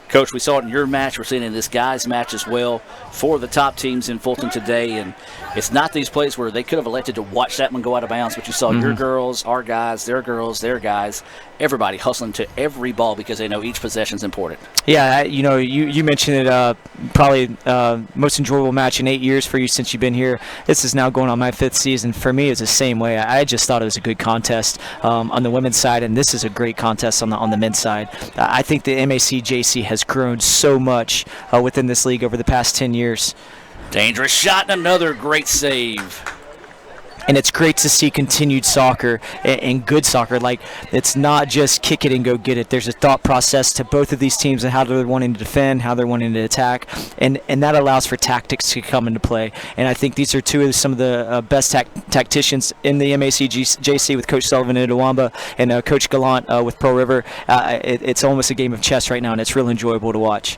Speaker 10: Coach, we saw it in your match. We're seeing it in this guy's match as well for the top teams in Fulton today. And it's not these plays where they could have elected to watch that one go out of bounds, but you saw your girls, our guys, their girls, their guys, everybody hustling to every ball because they know each possession's important.
Speaker 3: Yeah, you mentioned it, probably most enjoyable match in 8 years for you since you've been here. This is now going on my 5th season. For me, it's the same way. I just thought it was a good contest on the women's side, and this is a great contest on the men's side. I think the MAC-JC has grown so much within this league over the past 10 years.
Speaker 10: Dangerous shot and another great save.
Speaker 3: And it's great to see continued soccer and good soccer. Like, it's not just kick it and go get it. There's a thought process to both of these teams and how they're wanting to defend, how they're wanting to attack, and that allows for tactics to come into play. And I think these are some of the best tacticians in the MAC-JC with Coach Sullivan at Itawamba and Coach Gallant with Pearl River. It's almost a game of chess right now, and it's really enjoyable to watch.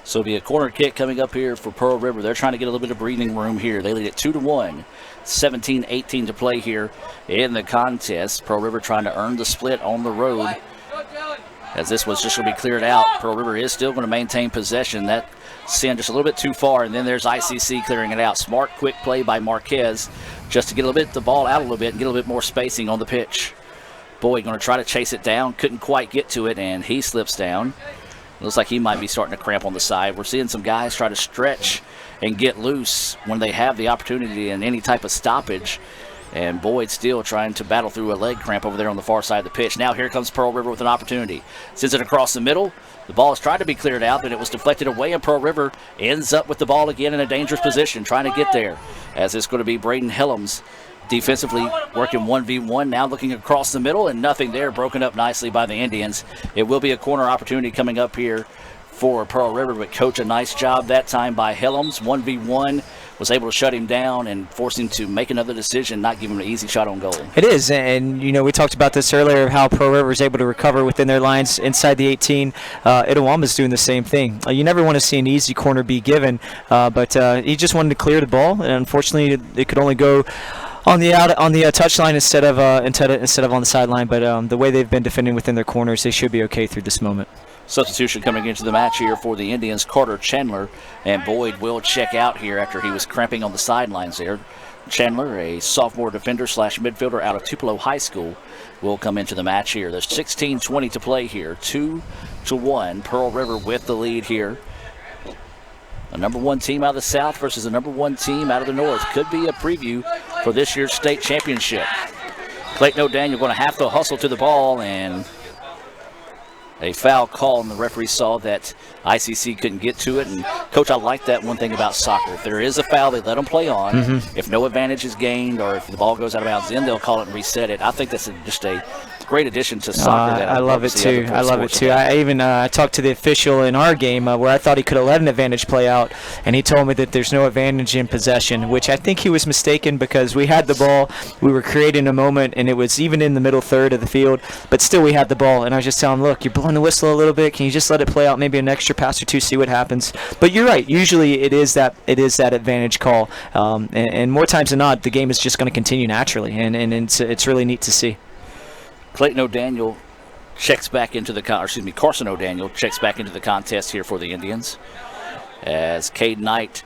Speaker 10: So it'll be a corner kick coming up here for Pearl River. They're trying to get a little bit of breathing room here. They lead it 2-1. 17-18 to play here in the contest. Pearl River trying to earn the split on the road. As this was just going to be cleared out, Pearl River is still going to maintain possession. That sent just a little bit too far, and then there's ICC clearing it out. Smart, quick play by Marquez just to get the ball out a little bit and get a little bit more spacing on the pitch. Boyd going to try to chase it down. Couldn't quite get to it, and he slips down. Looks like he might be starting to cramp on the side. We're seeing some guys try to stretch and get loose when they have the opportunity in any type of stoppage. And Boyd still trying to battle through a leg cramp over there on the far side of the pitch. Now here comes Pearl River with an opportunity. Sends it across the middle. The ball is trying to be cleared out, but it was deflected away, and Pearl River ends up with the ball again in a dangerous position, trying to get there. As it's going to be Braden Helms defensively working 1v1, now looking across the middle, and nothing there, broken up nicely by the Indians. It will be a corner opportunity coming up here for Pearl River, but Coach, a nice job that time by Helms. 1v1, was able to shut him down and force him to make another decision, not give him an easy shot on goal.
Speaker 3: It is, and we talked about this earlier, how Pearl River is able to recover within their lines inside the 18. Itawamba is doing the same thing. You never want to see an easy corner be given, but he just wanted to clear the ball, and unfortunately it could only go on the touchline instead of on the sideline. But the way they've been defending within their corners, they should be okay through this moment.
Speaker 10: Substitution coming into the match here for the Indians, Carter Chandler, and Boyd will check out here after he was cramping on the sidelines there. Chandler, a sophomore defender / midfielder out of Tupelo High School, will come into the match here. There's 16:20 to play here, 2-1. Pearl River with the lead here. A number 1 team out of the South versus a number 1 team out of the North. Could be a preview for this year's state championship. Clayton O'Daniel going to have to hustle to the ball, and a foul call, and the referee saw that ICC couldn't get to it. And Coach, I like that one thing about soccer. If there is a foul, they let them play on. If no advantage is gained, or if the ball goes out of bounds, then they'll call it and reset it. I think that's just a great addition to soccer.
Speaker 3: I love it too. I even talked to the official in our game where I thought he could have let an advantage play out, and he told me that there's no advantage in possession, which I think he was mistaken, because we had the ball, we were creating a moment, and it was even in the middle third of the field, but still we had the ball. And I was just telling him, look, you're blowing the whistle a little bit. Can you just let it play out, maybe an extra pass or two, see what happens? But you're right. Usually it is that advantage call, and more times than not, the game is just going to continue naturally, and it's really neat to see.
Speaker 10: Clayton O'Daniel checks back into Carson O'Daniel checks back into the contest here for the Indians, as Cade Knight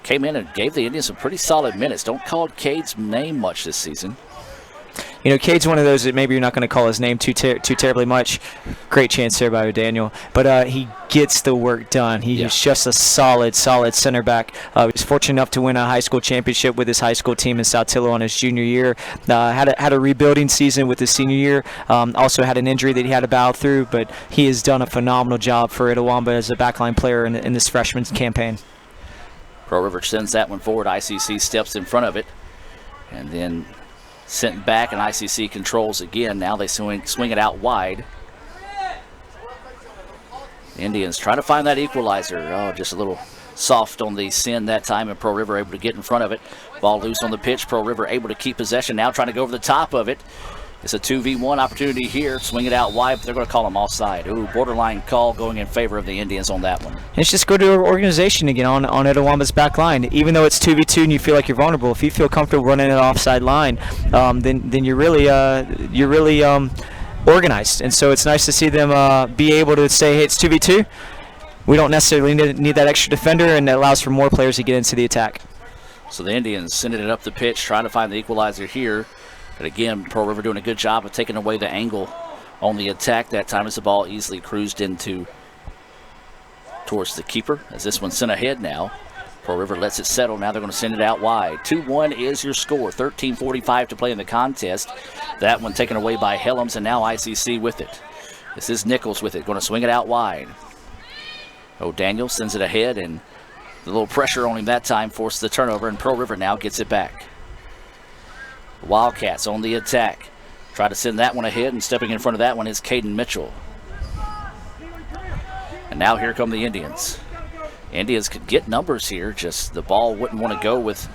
Speaker 10: came in and gave the Indians some pretty solid minutes. Don't call Cade's name much this season.
Speaker 3: Cade's one of those that maybe you're not going to call his name too terribly much. Great chance there by O'Daniel. But he gets the work done. He is just a solid center back. He was fortunate enough to win a high school championship with his high school team in Saltillo on his junior year. Had a rebuilding season with his senior year. Also had an injury that he had to battle through, but he has done a phenomenal job for Itawamba as a backline player in this freshman campaign.
Speaker 10: Pearl River sends that one forward. ICC steps in front of it, and then sent back, and ICC controls again. Now they swing it out wide. Indians trying to find that equalizer. Oh, just a little soft on the send that time, and Pearl River able to get in front of it. Ball loose on the pitch. Pearl River able to keep possession. Now trying to go over the top of it. It's a 2v1 opportunity here. Swing it out wide, but they're going to call them offside. Ooh, borderline call going in favor of the Indians on that one.
Speaker 3: It's just go to organization again on Itawamba's back line. Even though it's 2v2 and you feel like you're vulnerable, if you feel comfortable running an offside line, then you're really organized. And so it's nice to see them be able to say, hey, it's 2v2. We don't necessarily need that extra defender, and it allows for more players to get into the attack.
Speaker 10: So the Indians sending it up the pitch, trying to find the equalizer here. But again, Pearl River doing a good job of taking away the angle on the attack that time as the ball easily cruised towards the keeper. As this one's sent ahead now. Pearl River lets it settle. Now they're going to send it out wide. 2-1 is your score. 13:45 to play in the contest. That one taken away by Helms, and now ICC with it. This is Nichols with it. Going to swing it out wide. O'Daniel sends it ahead, and the little pressure on him that time forced the turnover, and Pearl River now gets it back. Wildcats on the attack. Try to send that one ahead, and stepping in front of that one is Caden Mitchell. And now here come the Indians. Indians could get numbers here, just the ball wouldn't want to go with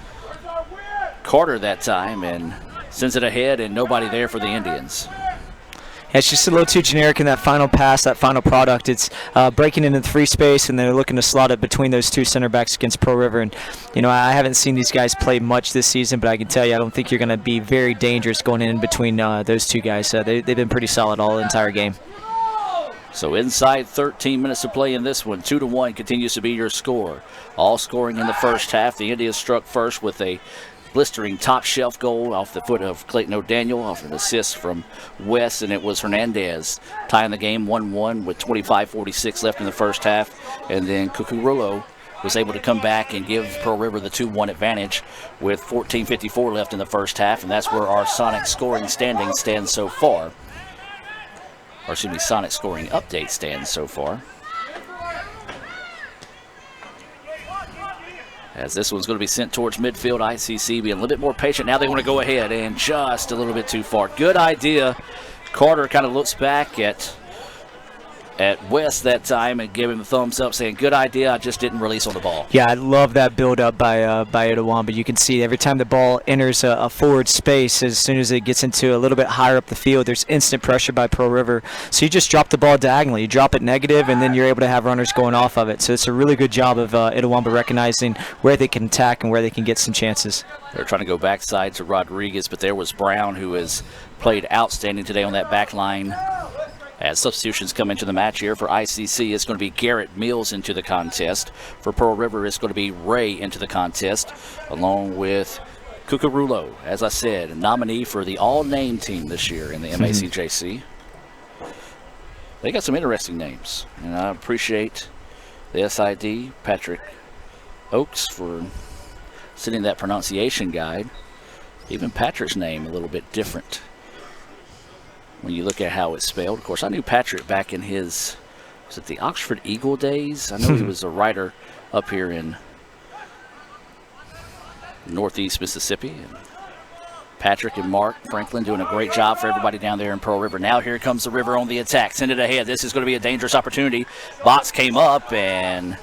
Speaker 10: Carter that time, and sends it ahead, and nobody there for the Indians.
Speaker 3: Yeah, it's just a little too generic in that final pass, that final product. It's breaking into the free space, and they're looking to slot it between those two center backs against Pearl River. And, I haven't seen these guys play much this season, but I can tell you I don't think you're going to be very dangerous going in between those two guys. They've been pretty solid all the entire game.
Speaker 10: So inside 13 minutes to play in this one, 2-1 continues to be your score. All scoring in the first half. The Indians struck first with a blistering top shelf goal off the foot of Clayton O'Daniel, off an assist from West, and it was Hernandez tying the game 1-1 with 25:46 left in the first half. And then Cucurullo was able to come back and give Pearl River the 2-1 advantage with 14:54 left in the first half, and that's where our Sonic scoring standing stands so far. Or excuse me, Sonic scoring update stands so far. As this one's going to be sent towards midfield. ICC being a little bit more patient. Now they want to go ahead, and just a little bit too far. Good idea. Carter kind of looks back at West that time and gave him a thumbs up, saying, good idea, I just didn't release on the ball.
Speaker 3: Yeah, I love that build-up by Itawamba. You can see every time the ball enters a forward space, as soon as it gets into a little bit higher up the field, there's instant pressure by Pearl River. So you just drop the ball diagonally. You drop it negative, and then you're able to have runners going off of it. So it's a really good job of Itawamba recognizing where they can attack and where they can get some chances.
Speaker 10: They're trying to go backside to Rodriguez, but there was Brown, who has played outstanding today on that back line. As substitutions come into the match here for ICC, it's going to be Garrett Mills into the contest. For Pearl River, it's going to be Ray into the contest, along with Cucurullo, as I said, a nominee for the all-name team this year in the MACJC. They got some interesting names, and I appreciate the SID, Patrick Oakes, for sending that pronunciation guide. Even Patrick's name a little bit different when you look at how it's spelled. Of course, I knew Patrick back in his, was it the Oxford Eagle days? I know he was a writer up here in Northeast Mississippi. And Patrick and Mark Franklin doing a great job for everybody down there in Pearl River. Now here comes the River on the attack. Send it ahead. This is going to be a dangerous opportunity. Box came up and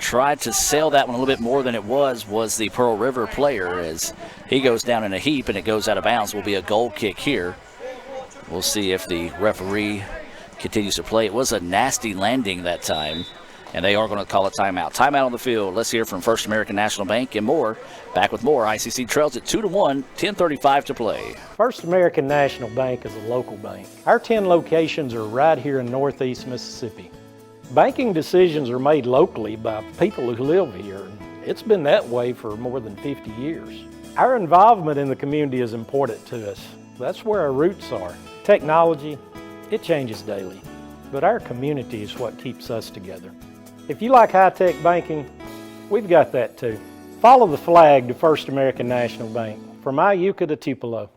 Speaker 10: tried to sell that one a little bit more than it was the Pearl River player, as he goes down in a heap and it goes out of bounds. Will be a goal kick here. We'll see if the referee continues to play. It was a nasty landing that time, and they are going to call a timeout. Timeout on the field. Let's hear from First American National Bank and more. Back with more. ICC trails at 2-1, 10:35 to play.
Speaker 8: First American National Bank is a local bank. Our 10 locations are right here in Northeast Mississippi. Banking decisions are made locally by people who live here. It's been that way for more than 50 years. Our involvement in the community is important to us. That's where our roots are. Technology, it changes daily, but our community is what keeps us together. If you like high-tech banking, we've got that too. Follow the flag to First American National Bank, from Iuka to Tupelo.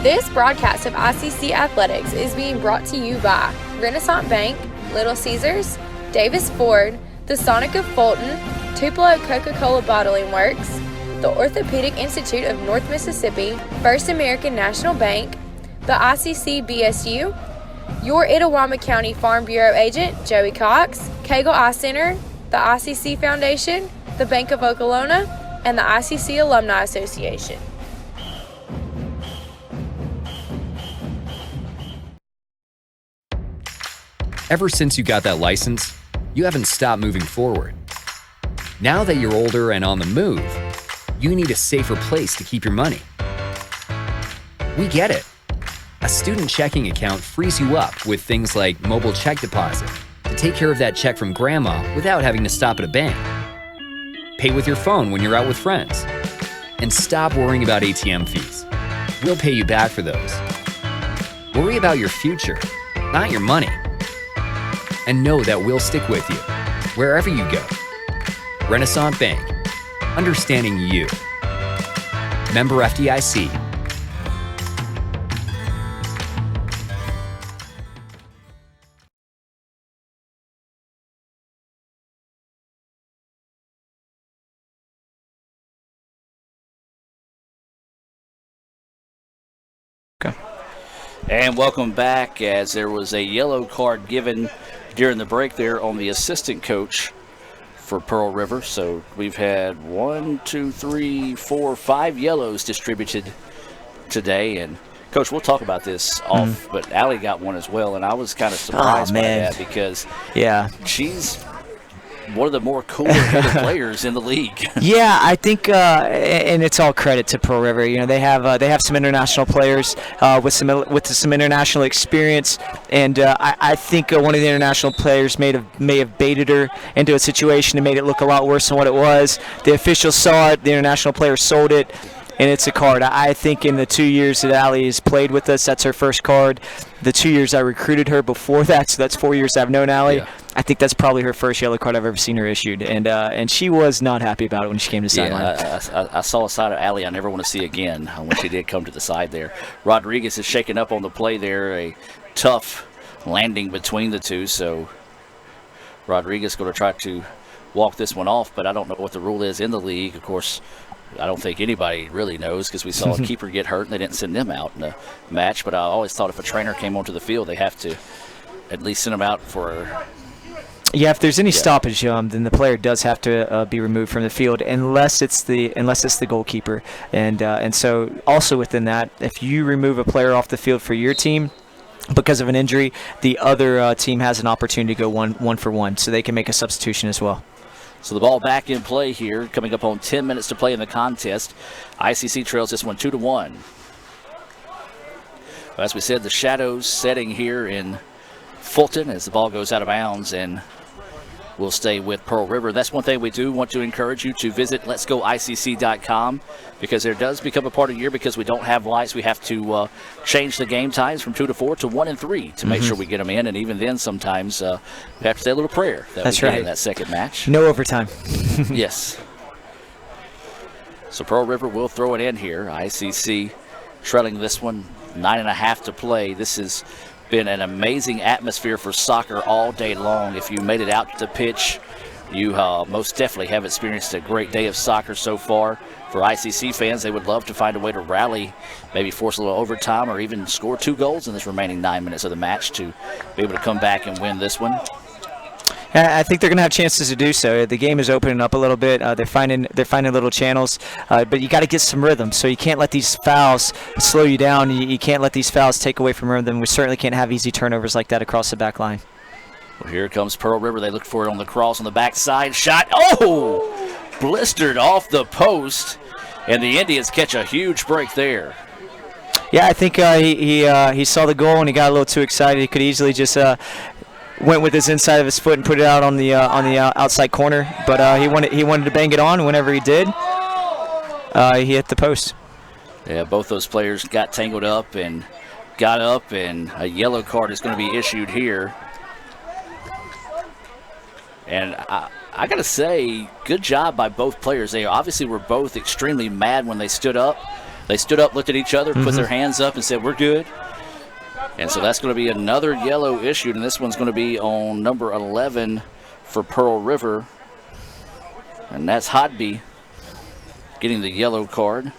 Speaker 1: This broadcast of ICC Athletics is being brought to you by Renaissance Bank, Little Caesars, Davis Ford, the Sonic of Fulton, Tupelo Coca-Cola Bottling Works, the Orthopedic Institute of North Mississippi, First American National Bank, the ICC BSU, your Itawamba County Farm Bureau agent, Joey Cox, Cagle Eye Center, the ICC Foundation, the Bank of Okolona, and the ICC Alumni Association.
Speaker 11: Ever since you got that license, you haven't stopped moving forward. Now that you're older and on the move, you need a safer place to keep your money. We get it. A student checking account frees you up with things like mobile check deposit to take care of that check from grandma without having to stop at a bank. Pay with your phone when you're out with friends. And stop worrying about ATM fees. We'll pay you back for those. Worry about your future, not your money. And know that we'll stick with you, wherever you go. Renaissance Bank, understanding you. Member FDIC.
Speaker 10: And welcome back, as there was a yellow card given during the break there on the assistant coach for Pearl River. So we've had 5 yellows distributed today. And Coach, we'll talk about this off, but Allie got one as well, and I was kind of surprised by that because she's one of the more cooler players in the league.
Speaker 3: Yeah, I think, and it's all credit to Pearl River. You know, they have some international players with some international experience, and I think one of the international players may have baited her into a situation and made it look a lot worse than what it was. The officials saw it, the international player sold it, and it's a card. I think in the 2 years that Allie has played with us, that's her first card. The 2 years I recruited her before that, so that's 4 years I've known Allie. Yeah. I think that's probably her first yellow card I've ever seen her issued, and she was not happy about it when she came to sideline.
Speaker 10: I saw a side of Allie I never want to see again when she did come to the side there. Rodriguez is shaking up on the play there, a tough landing between the two, so Rodriguez going to try to walk this one off, but I don't know what the rule is in the league. Of course, I don't think anybody really knows because we saw a keeper get hurt and they didn't send them out in the match, but I always thought if a trainer came onto the field, they have to at least send them out for...
Speaker 3: Yeah, if there's any stoppage, then the player does have to be removed from the field, unless it's the goalkeeper. And so also within that, if you remove a player off the field for your team because of an injury, the other team has an opportunity to go one for one, so they can make a substitution as well.
Speaker 10: So the ball back in play here, coming up on 10 minutes to play in the contest. ICC trails this one 2-1. As we said, the shadows setting here in Fulton as the ball goes out of bounds, and we'll stay with Pearl River. That's one thing we do want to encourage you to visit letsgoicc.com, because there does become a part of the year because we don't have lights. We have to change the game times from 2 to 4 to 1 and 3 to make sure we get them in, and even then sometimes we have to say a little prayer that we get in that second match.
Speaker 3: No overtime.
Speaker 10: Yes. So Pearl River will throw it in here. ICC trailing this one, 9.5 to play. This has been an amazing atmosphere for soccer all day long. If you made it out to the pitch, you most definitely have experienced a great day of soccer so far. For ICC fans, they would love to find a way to rally, maybe force a little overtime or even score 2 goals in this remaining 9 minutes of the match to be able to come back and win this one.
Speaker 3: I think they're going to have chances to do so. The game is opening up a little bit. They're finding little channels, but you got to get some rhythm. So you can't let these fouls slow you down. You can't let these fouls take away from rhythm. We certainly can't have easy turnovers like that across the back line.
Speaker 10: Well, here comes Pearl River. They look for it on the cross on the backside. Shot. Oh! Blistered off the post, and the Indians catch a huge break there.
Speaker 3: Yeah, I think he saw the goal and he got a little too excited. He could easily just went with his inside of his foot and put it out on the outside corner, but he wanted to bang it on whenever he did, He hit the post.
Speaker 10: Yeah, both those players got tangled up and got up, and a yellow card is going to be issued here. And I got to say, good job by both players. They obviously were both extremely mad when they stood up. They stood up, looked at each other, put their hands up, and said, "We're good." And so that's going to be another yellow issued, and this one's going to be on number 11 for Pearl River. And that's Hodby getting the yellow card.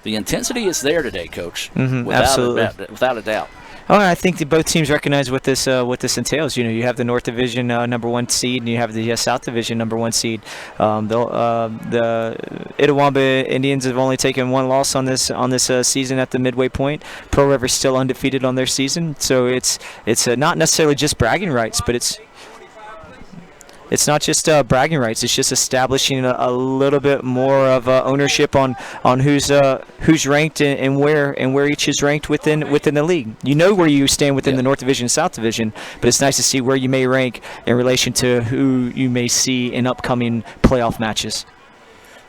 Speaker 10: The intensity is there today, Coach.
Speaker 3: Absolutely.
Speaker 10: Without a doubt.
Speaker 3: Oh, I think that both teams recognize what this entails. You know, you have the North Division number 1 seed, and you have the South Division number 1 seed. The Itawamba Indians have only taken 1 loss on this season at the midway point. Pearl River's still undefeated on their season, so it's not necessarily just bragging rights, but it's not just bragging rights. It's just establishing a little bit more of ownership on who's ranked and where each is ranked within the league. You know where you stand within the North Division and South Division, but it's nice to see where you may rank in relation to who you may see in upcoming playoff matches.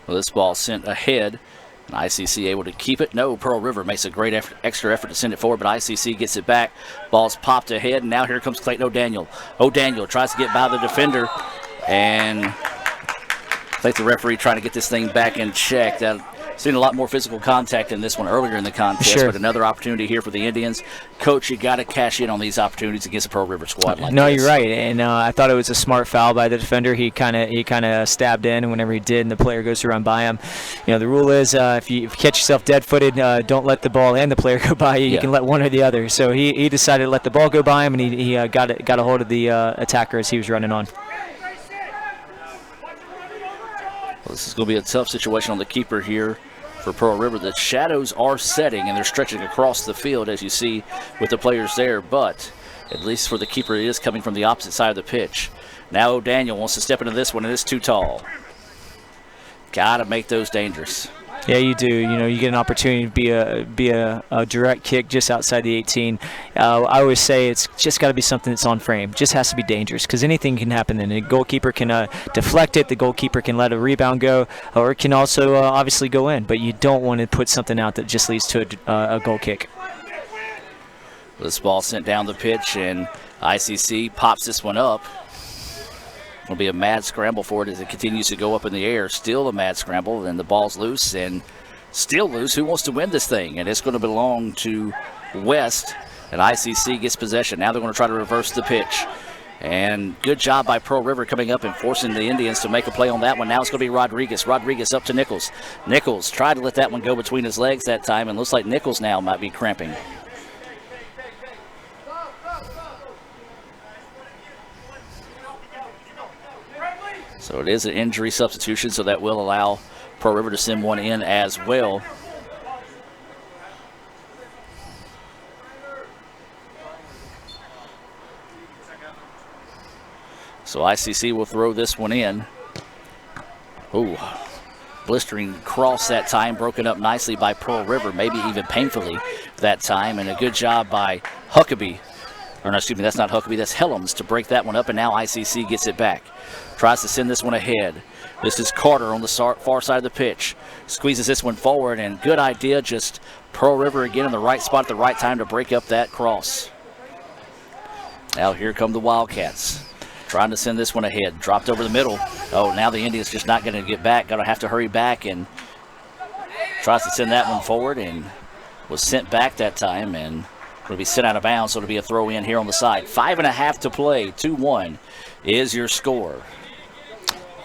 Speaker 10: Well, this ball sent ahead. And ICC able to keep it. No, Pearl River makes a great extra effort to send it forward, but ICC gets it back. Ball's popped ahead, and now here comes Clayton O'Daniel. O'Daniel tries to get by the defender, and I think the referee trying to get this thing back in check. Seen a lot more physical contact in this one earlier in the contest, but another opportunity here for the Indians. Coach, you got to cash in on these opportunities against a Pearl River squad like
Speaker 3: No,
Speaker 10: this.
Speaker 3: you're right, and I thought it was a smart foul by the defender. He kind of stabbed in, and whenever he did, and the player goes to run by him. You know, the rule is if you catch yourself dead-footed, don't let the ball and the player go by you. You can let one or the other. So he decided to let the ball go by him, and he got a hold of the attacker as he was running on.
Speaker 10: Well, this is going to be a tough situation on the keeper here for Pearl River. The shadows are setting, and they're stretching across the field, as you see with the players there, but at least for the keeper, it is coming from the opposite side of the pitch. Now O'Daniel wants to step into this one, and it's too tall. Got to make those dangerous.
Speaker 3: Yeah, you do. You know, you get an opportunity to be a direct kick just outside the 18. I always say it's just got to be something that's on frame. Just has to be dangerous because anything can happen. Then the goalkeeper can deflect it. The goalkeeper can let a rebound go, or it can also obviously go in. But you don't want to put something out that just leads to a goal kick.
Speaker 10: This ball sent down the pitch, and ICC pops this one up. It'll be a mad scramble for it as it continues to go up in the air. Still a mad scramble, and the ball's loose and still loose. Who wants to win this thing? And it's going to belong to West, and ICC gets possession. Now they're going to try to reverse the pitch. And good job by Pearl River coming up and forcing the Indians to make a play on that one. Now it's going to be Rodriguez. Rodriguez up to Nichols. Nichols tried to let that one go between his legs that time, and looks like Nichols now might be cramping. So it is an injury substitution, so that will allow Pearl River to send one in as well. So ICC will throw this one in. Ooh, blistering cross that time, broken up nicely by Pearl River, maybe even painfully that time, and a good job by Huckabee. Or no, excuse me, that's not Huckabee, that's Helms to break that one up, and now ICC gets it back. Tries to send this one ahead. This is Carter on the far side of the pitch. Squeezes this one forward, and good idea, just Pearl River again in the right spot at the right time to break up that cross. Now here come the Wildcats. Trying to send this one ahead. Dropped over the middle. Oh, now the Indians just not going to get back. Going to have to hurry back, and tries to send that one forward and was sent back that time, and will be sent out of bounds, so it'll be a throw in here on the side. 5.5 to play. 2-1 is your score.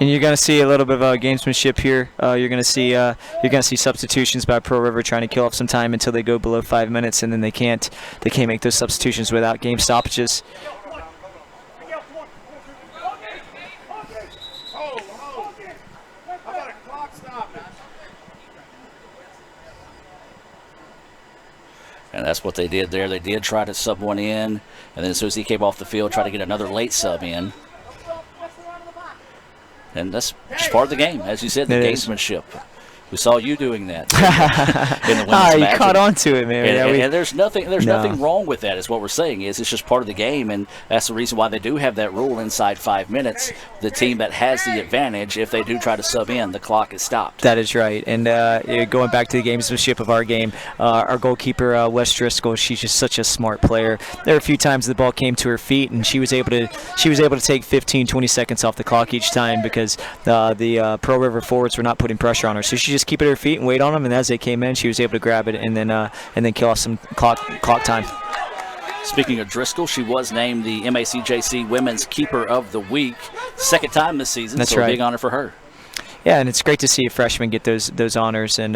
Speaker 3: And you're going to see a little bit of gamesmanship here. You're going to see substitutions by Pearl River trying to kill off some time until they go below 5 minutes, and then they can't make those substitutions without game stoppages.
Speaker 10: And that's what they did there. They did try to sub one in, and then as soon as he came off the field, try to get another late sub in. And that's just part of the game. As you said, the gamesmanship. We saw you doing that in the women's match.
Speaker 3: You caught on to it, man.
Speaker 10: And there's nothing wrong with that, is what we're saying. It's just part of the game, and that's the reason why they do have that rule inside 5 minutes. The team that has the advantage, if they do try to sub in, the clock is stopped.
Speaker 3: That is right. And going back to the gamesmanship of our game, our goalkeeper, Wes Driscoll, she's just such a smart player. There were a few times the ball came to her feet, and she was able to take 15, 20 seconds off the clock each time because the Pearl River forwards were not putting pressure on her. So she just keep it at her feet and wait on them, and as they came in, she was able to grab it and then kill off some clock time.
Speaker 10: Speaking of Driscoll, she was named the MACJC Women's Keeper of the Week, second time this season.
Speaker 3: That's
Speaker 10: so
Speaker 3: right.
Speaker 10: A big honor for her.
Speaker 3: Yeah, and it's great to see a freshman get those honors. And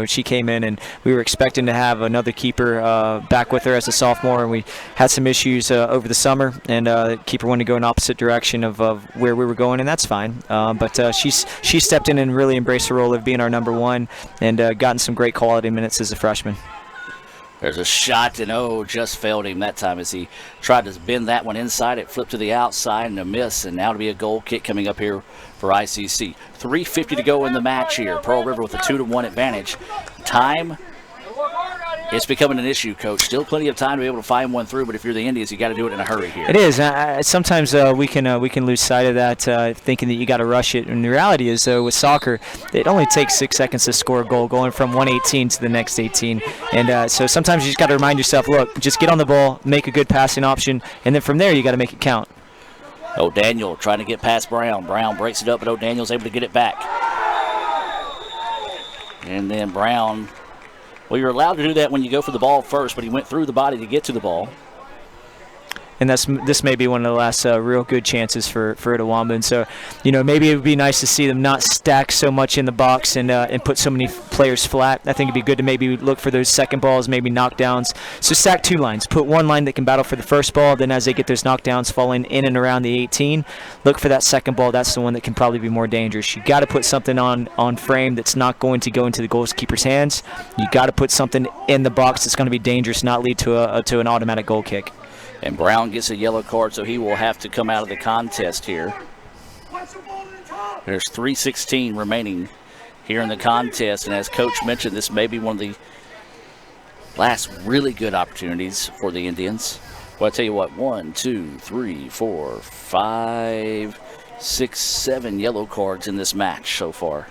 Speaker 3: she came in, and we were expecting to have another keeper back with her as a sophomore, and we had some issues over the summer, and keeper wanted to go in opposite direction of where we were going, and that's fine. But she stepped in and really embraced the role of being our number one, and gotten some great quality minutes as a freshman.
Speaker 10: There's a shot, and just failed him that time as he tried to bend that one inside. It flipped to the outside and a miss, and now to be a goal kick coming up here for ICC. 3:50 to go in the match here. Pearl River with a 2-1 advantage. Time, it's becoming an issue, Coach. Still plenty of time to be able to find one through, but if you're the Indians, you got to do it in a hurry here.
Speaker 3: It is. Sometimes we can lose sight of that, thinking that you got to rush it. And the reality is, though, with soccer, it only takes 6 seconds to score a goal, going from 118 to the next 18. And so sometimes you just got to remind yourself, look, just get on the ball, make a good passing option, and then from there you got to make it count.
Speaker 10: O'Daniel trying to get past Brown. Brown breaks it up, but O'Daniel's able to get it back. And then Brown, well, you're allowed to do that when you go for the ball first, but he went through the body to get to the ball.
Speaker 3: And this may be one of the last real good chances for Itawamba. And so, maybe it would be nice to see them not stack so much in the box and put so many players flat. I think it'd be good to maybe look for those second balls, maybe knockdowns. So stack 2 lines. Put one line that can battle for the first ball. Then as they get those knockdowns falling in and around the 18, look for that second ball. That's the one that can probably be more dangerous. You got to put something on frame that's not going to go into the goalkeeper's hands. You got to put something in the box that's going to be dangerous, not lead to an automatic goal kick.
Speaker 10: And Brown gets a yellow card, so he will have to come out of the contest here. There's 3:16 remaining here in the contest, and as Coach mentioned, this may be one of the last really good opportunities for the Indians. Well, I tell you what, 1, 2, 3, 4, 5, 6, 7 yellow cards in this match so far.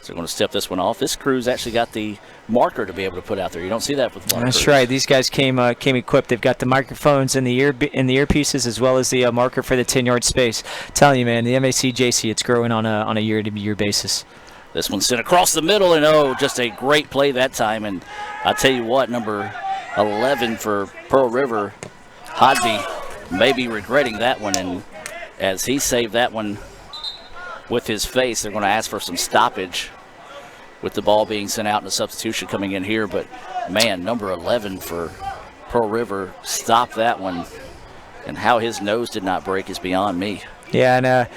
Speaker 10: So they're going to step this one off. This crew's actually got the marker to be able to put out there. You don't see that with a lot of
Speaker 3: That's
Speaker 10: crews.
Speaker 3: right. These guys came equipped. They've got the microphones in the earpieces as well as the marker for the 10-yard space. I'm telling you, man, the MACJC, it's growing on a year-to-year basis.
Speaker 10: This one's sent across the middle, and just a great play that time. And I tell you what, number 11 for Pearl River, Hodby, may be regretting that one. And as he saved that one with his face, they're going to ask for some stoppage with the ball being sent out and a substitution coming in here. But, man, number 11 for Pearl River stopped that one. And how his nose did not break is beyond me.
Speaker 3: Yeah, and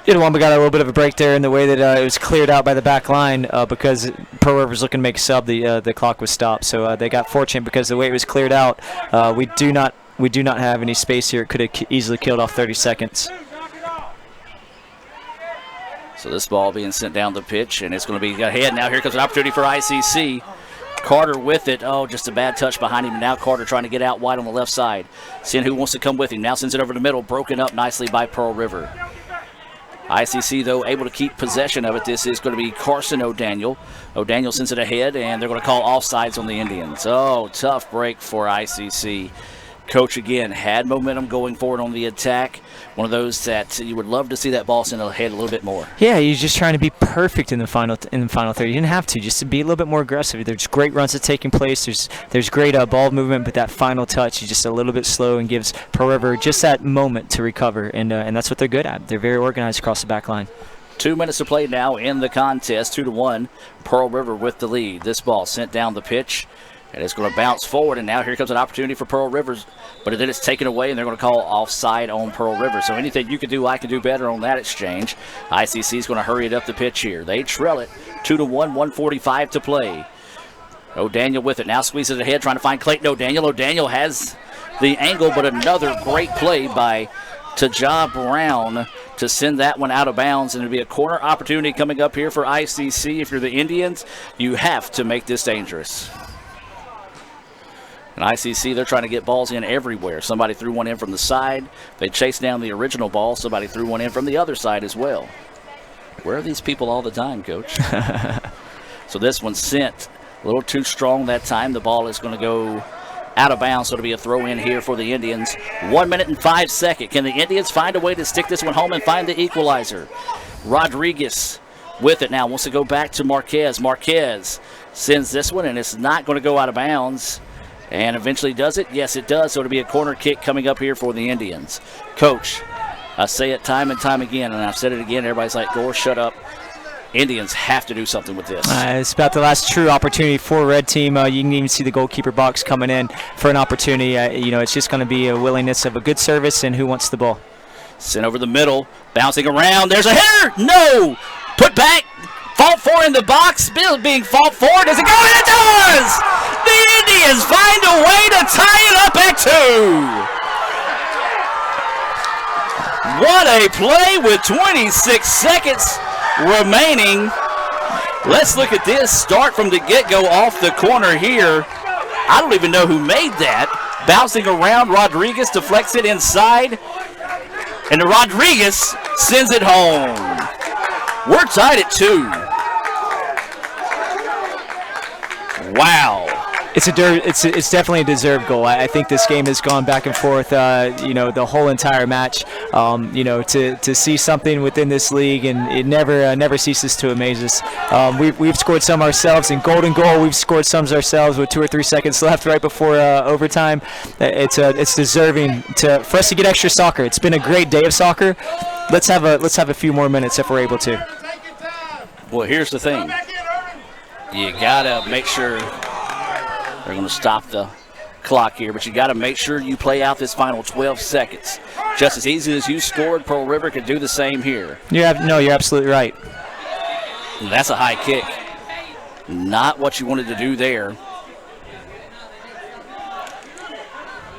Speaker 3: Itawamba got a little bit of a break there in the way that it was cleared out by the back line because Pearl River's looking to make a sub. The clock was stopped. So they got fortunate because the way it was cleared out, we do not have any space here. It could have easily killed off 30 seconds.
Speaker 10: So this ball being sent down the pitch, and it's going to be ahead. Now here comes an opportunity for ICC. Carter with it. Just a bad touch behind him. Now Carter trying to get out wide on the left side. Seeing who wants to come with him. Now sends it over the middle. Broken up nicely by Pearl River. ICC, though, able to keep possession of it. This is going to be Carson O'Daniel. O'Daniel sends it ahead, and they're going to call offsides on the Indians. Tough break for ICC. Coach, again, had momentum going forward on the attack. One of those that you would love to see that ball sent ahead a little bit more.
Speaker 3: Yeah, he's just trying to be perfect in the final third. You didn't have to, just to be a little bit more aggressive. There's great runs that are taking place. There's great ball movement, but that final touch is just a little bit slow and gives Pearl River just that moment to recover, and that's what they're good at. They're very organized across the back line.
Speaker 10: 2 minutes to play now in the contest. 2-1. Pearl River with the lead. This ball sent down the pitch. And it's going to bounce forward, and now here comes an opportunity for Pearl Rivers. But then it's taken away, and they're going to call offside on Pearl River. So anything you can do, I can do better on that exchange. ICC is going to hurry it up the pitch here. They trail it 2-1, 1:45 to play. O'Daniel with it. Now squeezes it ahead, trying to find Clayton O'Daniel. O'Daniel has the angle, but another great play by to Ja Brown to send that one out of bounds, and it'll be a corner opportunity coming up here for ICC. If you're the Indians, you have to make this dangerous. And ICC, they're trying to get balls in everywhere. Somebody threw one in from the side. They chased down the original ball. Somebody threw one in from the other side as well. Where are these people all the time, Coach? So this one's sent a little too strong that time. The ball is going to go out of bounds, so it'll be a throw in here for the Indians. 1 minute and 5 seconds. Can the Indians find a way to stick this one home and find the equalizer? Rodriguez with it now. Wants to go back to Marquez. Marquez sends this one, and it's not going to go out of bounds. And eventually does it? Yes, it does. So it'll be a corner kick coming up here for the Indians. Coach, I say it time and time again, and I've said it again. Everybody's like, Gore, shut up. Indians have to do something with this.
Speaker 3: It's about the last true opportunity for Red Team. You can even see the goalkeeper box coming in for an opportunity. It's just going to be a willingness of a good service and who wants the ball.
Speaker 10: Sent over the middle, bouncing around. There's a header. No. Put back. Fought for in the box. Bill being fought for. Does it go? And it does. The Indians find a way to tie it up at 2. What a play with 26 seconds remaining. Let's look at this. Start from the get-go off the corner here. I don't even know who made that. Bouncing around, Rodriguez deflects it inside, and Rodriguez sends it home. We're tied at 2. Wow.
Speaker 3: It's definitely a deserved goal. I think this game has gone back and forth, the whole entire match. To see something within this league, and it never ceases to amaze us. We've scored some ourselves in golden goal. We've scored some ourselves with 2 or 3 seconds left right before overtime. It's deserving for us to get extra soccer. It's been a great day of soccer. Let's have a few more minutes if we're able to.
Speaker 10: Well, here's the thing. You gotta make sure. They're going to stop the clock here, but you got to make sure you play out this final 12 seconds. Just as easy as you scored, Pearl River could do the same here.
Speaker 3: You're absolutely right.
Speaker 10: That's a high kick. Not what you wanted to do there.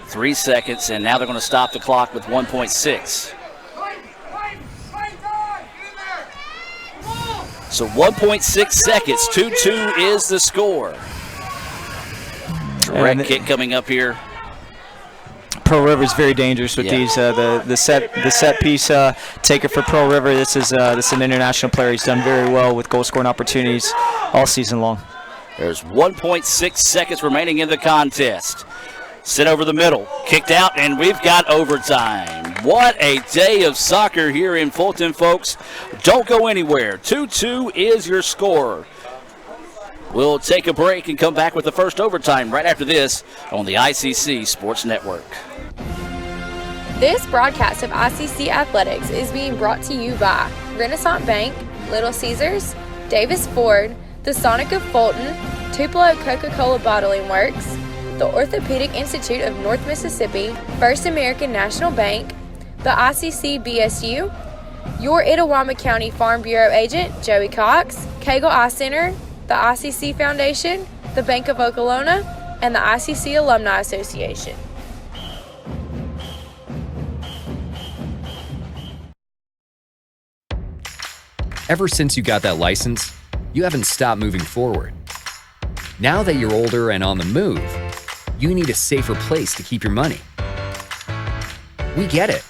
Speaker 10: 3 seconds, and now they're going to stop the clock with 1.6. So 1.6 seconds, 2-2 is the score. Direct kick coming up here.
Speaker 3: Pearl River is very dangerous with these. The set piece taker for Pearl River. This is an international player. He's done very well with goal scoring opportunities all season long.
Speaker 10: There's 1.6 seconds remaining in the contest. Sent over the middle, kicked out, and we've got overtime. What a day of soccer here in Fulton, folks. Don't go anywhere. 2-2 is your score. We'll take a break and come back with the first overtime right after this on the ICC Sports Network.
Speaker 1: This broadcast of ICC Athletics is being brought to you by Renaissance Bank, Little Caesars, Davis Ford, the Sonic of Fulton, Tupelo Coca-Cola Bottling Works, the Orthopedic Institute of North Mississippi, First American National Bank, the ICC BSU, your Itawamba County Farm Bureau agent, Joey Cox, Cagle Eye Center, the ICC Foundation, the Bank of Okolona, and the ICC Alumni Association.
Speaker 11: Ever since you got that license, you haven't stopped moving forward. Now that you're older and on the move, you need a safer place to keep your money. We get it.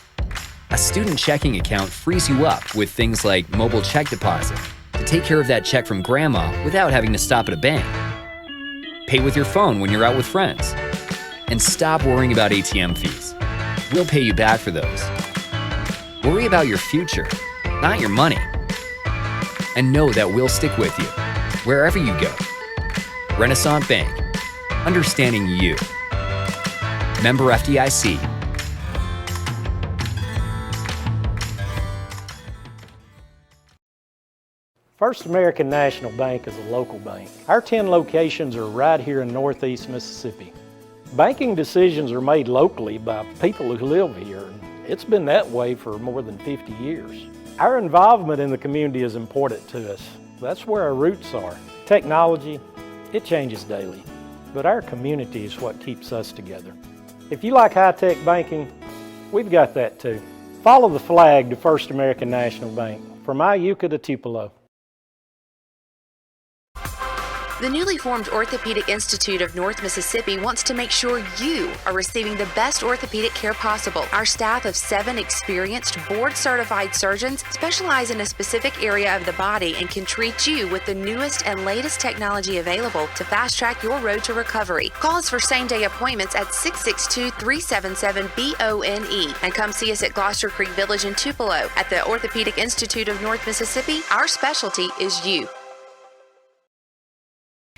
Speaker 11: A student checking account frees you up with things like mobile check deposit, to take care of that check from grandma without having to stop at a bank. Pay with your phone when you're out with friends. And stop worrying about ATM fees. We'll pay you back for those. Worry about your future, not your money. And know that we'll stick with you, wherever you go. Renaissance Bank. Understanding you. Member FDIC.
Speaker 8: First American National Bank is a local bank. Our 10 locations are right here in Northeast Mississippi. Banking decisions are made locally by people who live here. It's been that way for more than 50 years. Our involvement in the community is important to us. That's where our roots are. Technology, it changes daily, but our community is what keeps us together. If you like high-tech banking, we've got that too. Follow the flag to First American National Bank. From Iuka to Tupelo.
Speaker 22: The newly formed Orthopedic Institute of North Mississippi wants to make sure you are receiving the best orthopedic care possible. Our staff of 7 experienced, board-certified surgeons specialize in a specific area of the body and can treat you with the newest and latest technology available to fast-track your road to recovery. Call us for same-day appointments at 662-377-BONE and come see us at Gloucester Creek Village in Tupelo. At the Orthopedic Institute of North Mississippi, our specialty is you.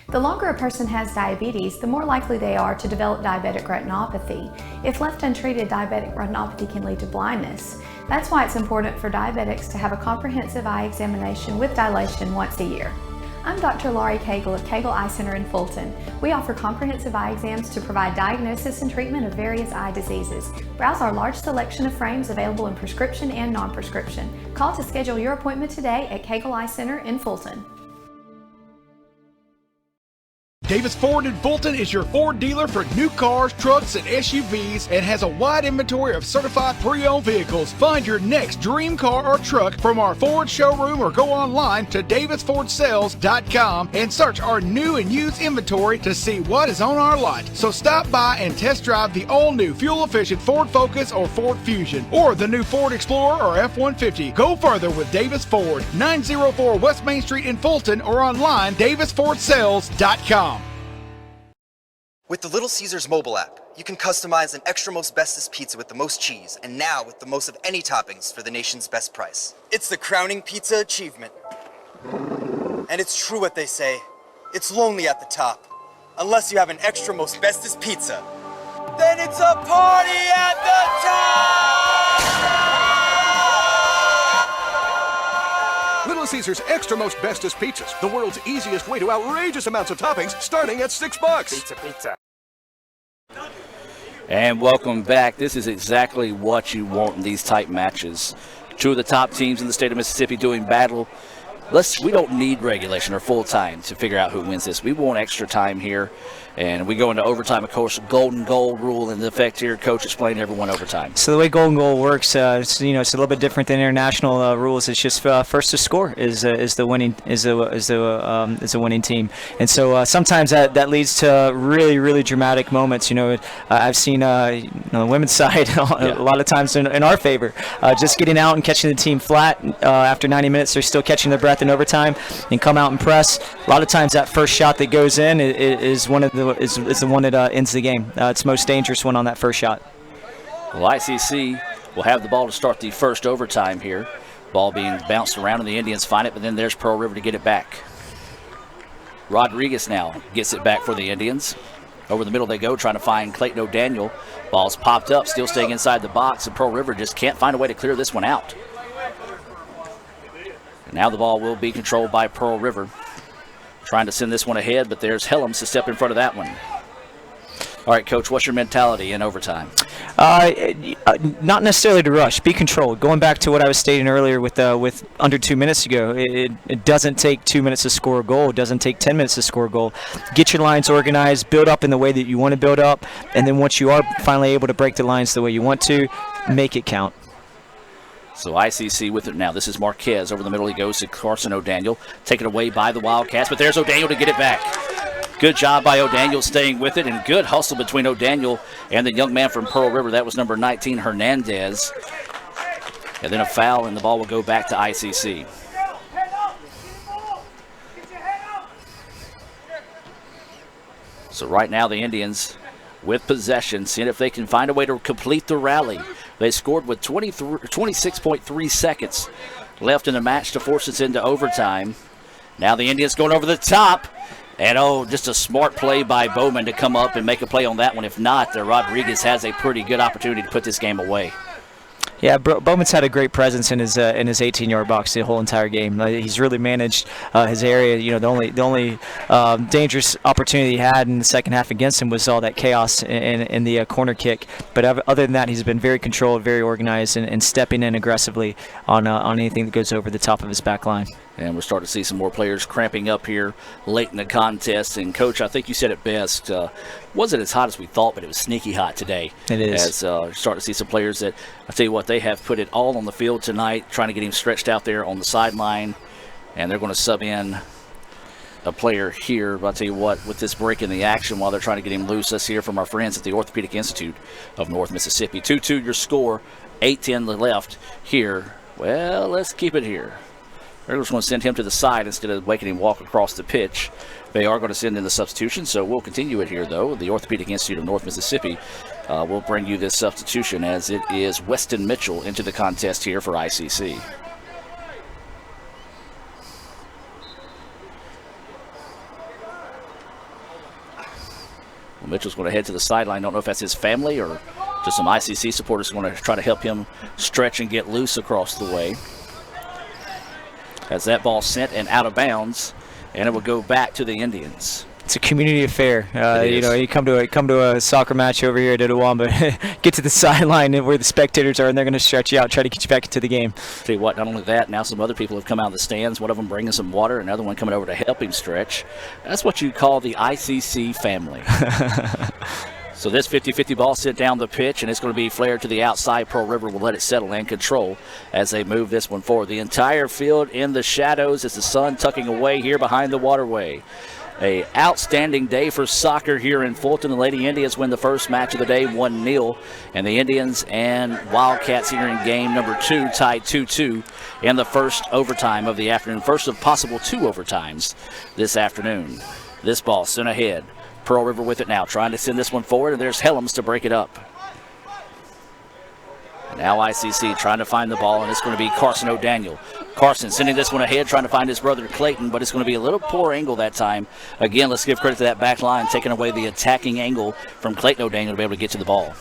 Speaker 12: The longer a person has diabetes, the more likely they are to develop diabetic retinopathy. If left untreated, diabetic retinopathy can lead to blindness. That's why it's important for diabetics to have a comprehensive eye examination with dilation once a year. I'm Dr. Laurie Cagle of Cagle Eye Center in Fulton. We offer comprehensive eye exams to provide diagnosis and treatment of various eye diseases. Browse our large selection of frames available in prescription and non-prescription. Call to schedule your appointment today at Cagle Eye Center in Fulton.
Speaker 9: Davis Ford in Fulton is your Ford dealer for new cars, trucks, and SUVs and has a wide inventory of certified pre-owned vehicles. Find your next dream car or truck from our Ford showroom or go online to davisfordsales.com and search our new and used inventory to see what is on our lot. So stop by and test drive the all-new fuel-efficient Ford Focus or Ford Fusion or the new Ford Explorer or F-150. Go further with Davis Ford, 904 West Main Street in Fulton or online davisfordsales.com.
Speaker 13: With the Little Caesars mobile app, you can customize an extra most bestest pizza with the most cheese, and now with the most of any toppings for the nation's best price. It's the crowning pizza achievement. And it's true what they say, it's lonely at the top. Unless you have an extra most bestest pizza, then it's a party at the top!
Speaker 5: Little Caesars Extra Most Bestest Pizzas, the world's easiest way to outrageous amounts of toppings, starting at $6.
Speaker 23: Pizza.
Speaker 10: And welcome back. This is exactly what you want in these type matches. 2 of the top teams in the state of Mississippi doing battle. We don't need regulation or full time to figure out who wins this. We want extra time here. And we go into overtime, of course, golden goal rule in effect here. Coach explained to everyone overtime.
Speaker 3: So the way golden goal works, it's a little bit different than international rules. It's just first to score is the winning winning team. And so sometimes that leads to really, really dramatic moments. I've seen the women's side a lot of times in our favor, just getting out and catching the team flat after 90 minutes. They're still catching their breath in overtime and come out and press. A lot of times that first shot that goes in is one of the is the one that ends the game. It's the most dangerous one on that first shot.
Speaker 10: Well, ICC will have the ball to start the first overtime here. Ball being bounced around and the Indians find it, but then there's Pearl River to get it back. Rodriguez now gets it back for the Indians. Over the middle they go, trying to find Clayton O'Daniel. Ball's popped up, still staying inside the box, and Pearl River just can't find a way to clear this one out. And now the ball will be controlled by Pearl River. Trying to send this one ahead, but there's Helms to step in front of that one. All right, Coach, what's your mentality in overtime?
Speaker 3: Not necessarily to rush. Be controlled. Going back to what I was stating earlier with under 2 minutes ago, it doesn't take 2 minutes to score a goal. It doesn't take 10 minutes to score a goal. Get your lines organized, build up in the way that you want to build up, and then once you are finally able to break the lines the way you want to, make it count.
Speaker 10: So ICC with it now. This is Marquez. Over the middle he goes to Carson O'Daniel. Taken away by the Wildcats, but there's O'Daniel to get it back. Good job by O'Daniel staying with it, and good hustle between O'Daniel and the young man from Pearl River. That was number 19, Hernandez. And then a foul, and the ball will go back to ICC. So right now the Indians with possession, seeing if they can find a way to complete the rally. They scored with 26.3 seconds left in the match to force us into overtime. Now the Indians going over the top. And, just a smart play by Bowman to come up and make a play on that one. If not, Rodriguez has a pretty good opportunity to put this game away.
Speaker 3: Yeah, Bowman's had a great presence in his 18-yard box the whole entire game. He's really managed his area. The only dangerous opportunity he had in the second half against him was all that chaos in the corner kick. But other than that, he's been very controlled, very organized, and stepping in aggressively on anything that goes over the top of his back line.
Speaker 10: And we're starting to see some more players cramping up here late in the contest. And, Coach, I think you said it best. Wasn't as hot as we thought, but it was sneaky hot today.
Speaker 3: It is.
Speaker 10: As starting to see some players that, I tell you what, but they have put it all on the field tonight, trying to get him stretched out there on the sideline. And they're going to sub in a player here. But I'll tell you what, with this break in the action while they're trying to get him loose, let's hear from our friends at the Orthopedic Institute of North Mississippi. 2-2 your score, 8:10 left here. Well, let's keep it here. They're just going to send him to the side instead of making him walk across the pitch. They are going to send in the substitution, so we'll continue it here, though. The Orthopedic Institute of North Mississippi will bring you this substitution as it is Weston Mitchell into the contest here for ICC. Well, Mitchell's going to head to the sideline. Don't know if that's his family or just some ICC supporters going to try to help him stretch and get loose across the way. As that ball sent and out of bounds, and it will go back to the Indians.
Speaker 3: It's a community affair. You know, you come to a soccer match over here at Itawamba, get to the sideline where the spectators are, and they're going to stretch you out, try to get you back into the game.
Speaker 10: Tell you what, not only that, now some other people have come out of the stands. One of them bringing some water, another one coming over to help him stretch. That's what you call the ICC family. So this 50-50 ball sent down the pitch, and it's going to be flared to the outside. Pearl River will let it settle and control as they move this one forward. The entire field in the shadows as the sun tucking away here behind the waterway. A outstanding day for soccer here in Fulton. The Lady Indians win the first match of the day 1-0, and the Indians and Wildcats here in game number 2 tied 2-2 in the first overtime of the afternoon. First of possible 2 overtimes this afternoon. This ball sent ahead. Pearl River with it now, trying to send this one forward, and there's Helms to break it up. Now ICC trying to find the ball, and it's going to be Carson O'Daniel. Carson sending this one ahead, trying to find his brother Clayton, but it's going to be a little poor angle that time. Again, let's give credit to that back line, taking away the attacking angle from Clayton O'Daniel to be able to get to the ball.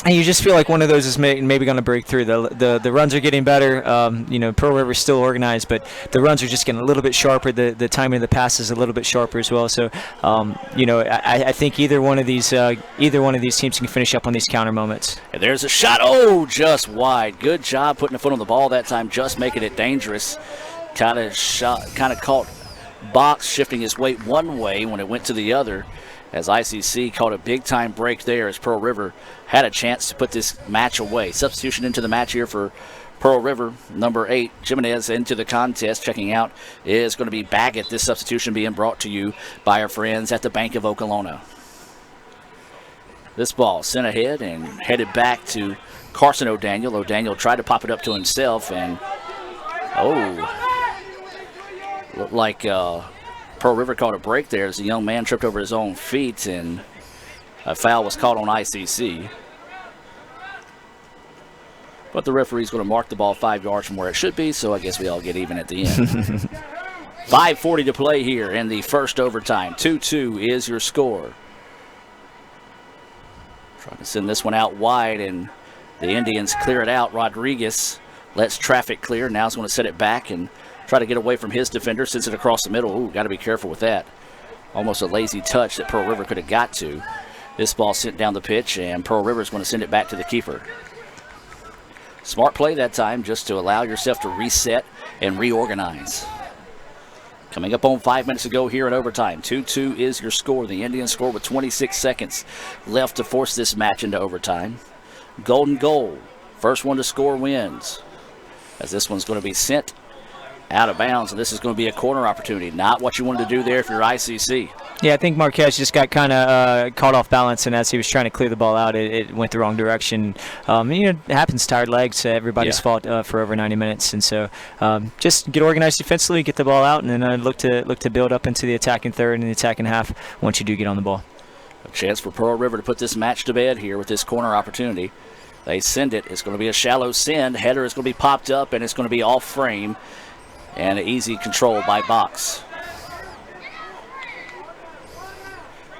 Speaker 3: And you just feel like one of those is maybe going to break through. The runs are getting better. You know, Pearl River's still organized, but the runs are just getting a little bit sharper. The timing of the pass is a little bit sharper as well. So, you know, I think either one of these teams can finish up on these counter moments.
Speaker 10: And there's a shot. Oh, just wide. Good job putting a foot on the ball that time, just making it dangerous. Kind of caught Box shifting his weight one way when it went to the other. As ICC caught a big-time break there as Pearl River had a chance to put this match away. Substitution into the match here for Pearl River. Number 8, Jimenez into the contest. Checking out is going to be Baggett. This substitution being brought to you by our friends at the Bank of Okolona. This ball sent ahead and headed back to Carson O'Daniel. O'Daniel tried to pop it up to himself, and looked like Pearl River caught a break there as the young man tripped over his own feet, and a foul was called on ICC. But the referee's going to mark the ball 5 yards from where it should be, so I guess we all get even at the end. 5:40 to play here in the first overtime. 2-2 is your score. Trying to send this one out wide, and the Indians clear it out. Rodriguez lets traffic clear. Now he's going to set it back and try to get away from his defender, sends it across the middle. Ooh, got to be careful with that. Almost a lazy touch that Pearl River could have got to. This ball sent down the pitch, and Pearl River is going to send it back to the keeper. Smart play that time, just to allow yourself to reset and reorganize. Coming up on 5 minutes ago here in overtime. 2-2 is your score. The Indians score with 26 seconds left to force this match into overtime. Golden goal. First one to score wins. As this one's going to be sent out of bounds, and this is going to be a corner opportunity. Not what you wanted to do there if you're ICC.
Speaker 3: Yeah, I think Marquez just got kind of caught off balance, and as he was trying to clear the ball out, it went the wrong direction. You know, it happens, tired legs, everybody's fault for over 90 minutes, and so just get organized defensively, get the ball out, and then look to build up into the attacking third and the attacking half once you do get on the ball.
Speaker 10: A chance for Pearl River to put this match to bed here with this corner opportunity. They send it. It's going to be a shallow send. Header is going to be popped up, and it's going to be off frame. And an easy control by Box.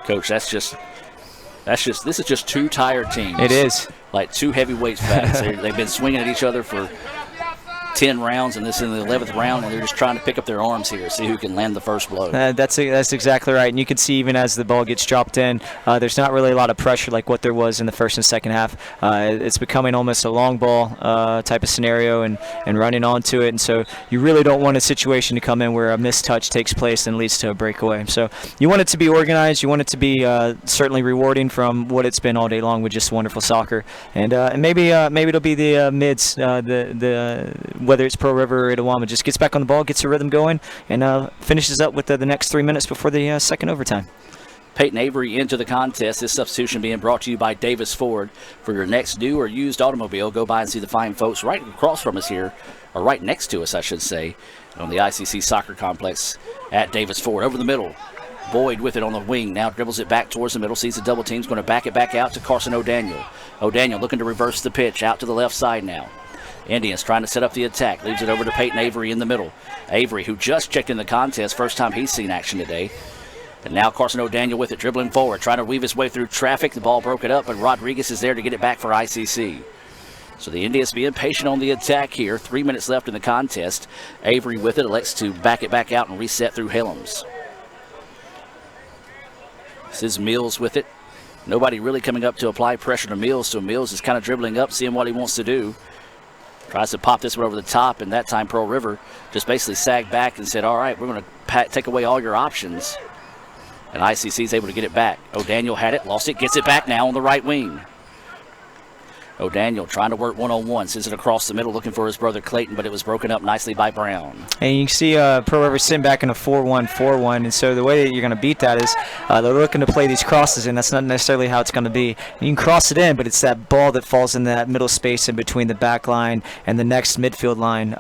Speaker 10: Coach, this is just 2 tired teams.
Speaker 3: It is.
Speaker 10: Like 2 heavyweight bats. They've been swinging at each other for 10 rounds, and this is in the 11th round, and they're just trying to pick up their arms here, see who can land the first blow.
Speaker 3: That's exactly right. And you can see even as the ball gets dropped in, there's not really a lot of pressure like what there was in the first and second half. It's becoming almost a long ball type of scenario and running onto it. And so you really don't want a situation to come in where a missed touch takes place and leads to a breakaway. So you want it to be organized. You want it to be certainly rewarding from what it's been all day long with just wonderful soccer. And maybe it'll be the mids, whether it's Pearl River or Itawamba, just gets back on the ball, gets a rhythm going, and finishes up with the next 3 minutes before the second overtime.
Speaker 10: Peyton Avery into the contest. This substitution being brought to you by Davis Ford. For your next new or used automobile, go by and see the fine folks right across from us here, or right next to us, I should say, on the ICC Soccer Complex at Davis Ford. Over the middle, Boyd with it on the wing. Now dribbles it back towards the middle, sees the double team's going to back it back out to Carson O'Daniel. O'Daniel looking to reverse the pitch out to the left side now. Indians trying to set up the attack. Leaves it over to Peyton Avery in the middle. Avery, who just checked in the contest, first time he's seen action today. And now Carson O'Daniel with it, dribbling forward, trying to weave his way through traffic. The ball broke it up, and Rodriguez is there to get it back for ICC. So the Indians being patient on the attack here. 3 minutes left in the contest. Avery with it, elects to back it back out and reset through Helms. This is Mills with it. Nobody really coming up to apply pressure to Mills, so Mills is kind of dribbling up, seeing what he wants to do. Tries to pop this one over the top, and that time Pearl River just basically sagged back and said, all right, we're going to take away all your options. And ICC is able to get it back. O'Daniel had it, lost it, gets it back now on the right wing. O'Daniel trying to work one-on-one, sends it across the middle looking for his brother Clayton, but it was broken up nicely by Brown.
Speaker 3: And you can see Pearl River sitting back in a 4-1-4-1, and so the way that you're going to beat that is they're looking to play these crosses in. That's not necessarily how it's going to be. You can cross it in, but it's that ball that falls in that middle space in between the back line and the next midfield line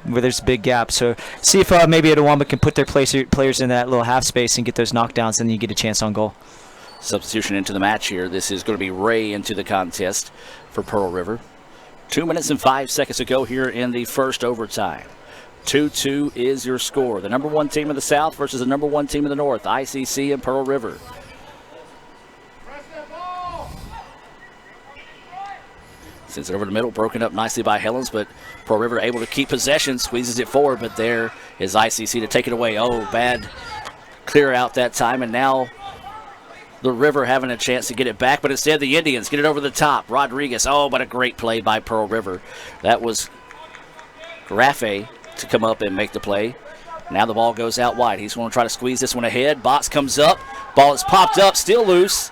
Speaker 3: where there's a big gap. So see if maybe Itawamba can put their players in that little half space and get those knockdowns, and then you get a chance on goal.
Speaker 10: Substitution into the match here. This is going to be Ray into the contest for Pearl River. 2 minutes and 5 seconds to go here in the first overtime. 2-2 is your score. The number one team in the South versus the number one team in the North, ICC and Pearl River. Sends it over the middle, broken up nicely by Helens, but Pearl River able to keep possession, squeezes it forward, but there is ICC to take it away. Oh, bad clear out that time, and now the River having a chance to get it back, but instead the Indians get it over the top. Rodriguez, oh, but a great play by Pearl River. That was Graffe to come up and make the play. Now the ball goes out wide. He's going to try to squeeze this one ahead. Box comes up. Ball is popped up, still loose.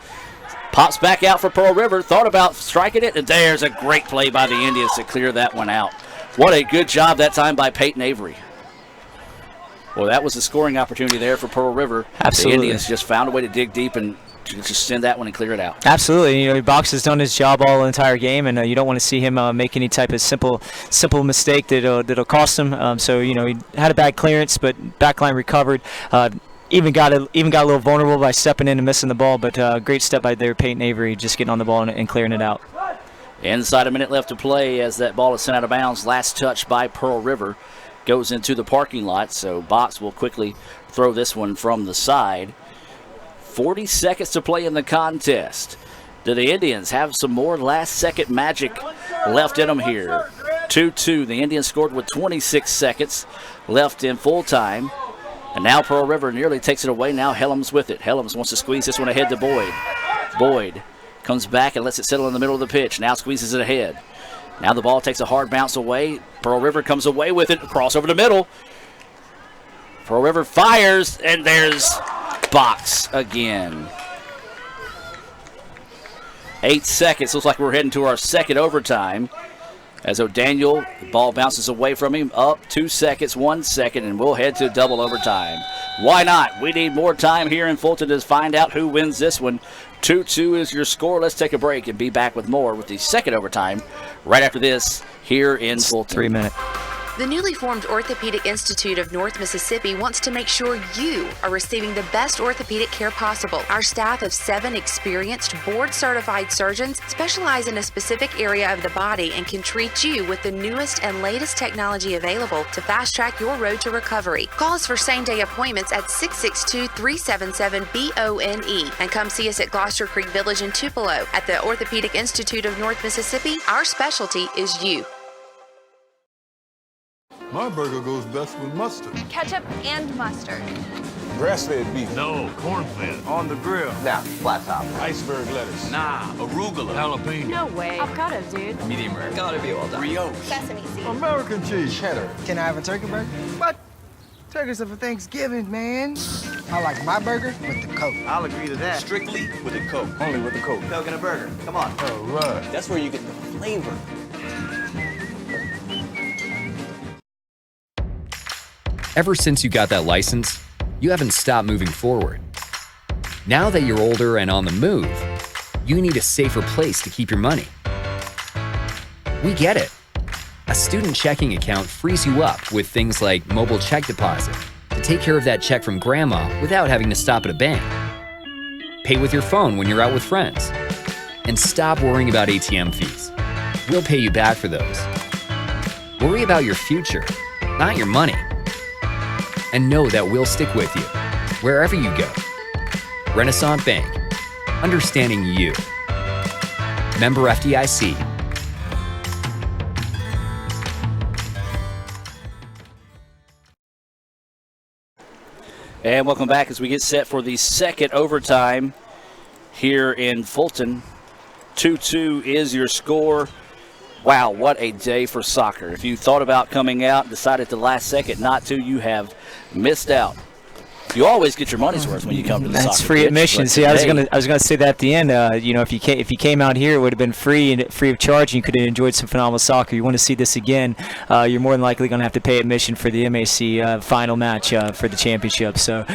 Speaker 10: Pops back out for Pearl River. Thought about striking it, and there's a great play by the Indians to clear that one out. What a good job that time by Peyton Avery. Well, that was a scoring opportunity there for Pearl River.
Speaker 3: Absolutely.
Speaker 10: The Indians just found a way to dig deep and just send that one and clear it out.
Speaker 3: Absolutely. You know, Box has done his job all the entire game, and you don't want to see him make any type of simple mistake that'll cost him. So, you know, he had a bad clearance, but backline recovered. Even got a little vulnerable by stepping in and missing the ball, but great step by there, Peyton Avery, just getting on the ball and clearing it out.
Speaker 10: Inside a minute left to play as that ball is sent out of bounds. Last touch by Pearl River goes into the parking lot, so Box will quickly throw this one from the side. 40 seconds to play in the contest. Do the Indians have some more last-second magic left in them here? 2-2. The Indians scored with 26 seconds left in full time. And now Pearl River nearly takes it away. Now Helms with it. Helms wants to squeeze this one ahead to Boyd. Boyd comes back and lets it settle in the middle of the pitch. Now squeezes it ahead. Now the ball takes a hard bounce away. Pearl River comes away with it. Cross over the middle. Pearl River fires, and there's Box again. 8 seconds. Looks like we're heading to our second overtime. As O'Daniel, the ball bounces away from him. Up 2 seconds, 1 second, and we'll head to double overtime. Why not? We need more time here in Fulton to find out who wins this one. 2-2 is your score. Let's take a break and be back with more with the second overtime right after this here in Fulton.
Speaker 3: 3 minutes.
Speaker 22: The newly formed Orthopedic Institute of North Mississippi wants to make sure you are receiving the best orthopedic care possible. Our staff of 7 experienced, board-certified surgeons specialize in a specific area of the body and can treat you with the newest and latest technology available to fast-track your road to recovery. Call us for same-day appointments at 662-377-BONE and come see us at Gloucester Creek Village in Tupelo. At the Orthopedic Institute of North Mississippi, our specialty is you.
Speaker 16: My burger goes best with mustard.
Speaker 17: Ketchup and mustard.
Speaker 16: Grass-fed beef. No, corn-fed. On the grill.
Speaker 23: Now, flat top.
Speaker 16: Iceberg lettuce.
Speaker 23: Nah, arugula.
Speaker 16: Jalapeno.
Speaker 17: No way. Avocado, dude.
Speaker 23: Medium rare. Gotta be well done. Brioche.
Speaker 17: Sesame seeds.
Speaker 16: American cheese.
Speaker 23: Cheddar.
Speaker 24: Can I have a turkey burger? What? Turkeys are for Thanksgiving, man. I like my burger with the Coke.
Speaker 23: I'll agree to that. Strictly with a Coke. Only with a Coke. Coke and a burger. Come on.
Speaker 16: All right.
Speaker 23: That's where you get the flavor.
Speaker 11: Ever since you got that license, you haven't stopped moving forward. Now that you're older and on the move, you need a safer place to keep your money. We get it. A student checking account frees you up with things like mobile check deposit to take care of that check from grandma without having to stop at a bank. Pay with your phone when you're out with friends. And stop worrying about ATM fees. We'll pay you back for those. Worry about your future, not your money. And know that we'll stick with you, wherever you go. Renaissance Bank, understanding you. Member FDIC.
Speaker 10: And welcome back as we get set for the second overtime here in Fulton. 2-2 is your score. Wow, what a day for soccer. If you thought about coming out and decided at the last second not to, you have missed out. You always get your money's worth when you come to the soccer.
Speaker 3: That's free
Speaker 10: pitch,
Speaker 3: admission. See, I was gonna say that at the end. If you came out here, it would have been free of charge, and you could have enjoyed some phenomenal soccer. You want to see this again? You're more than likely gonna have to pay admission for the MAC final match for the championship. So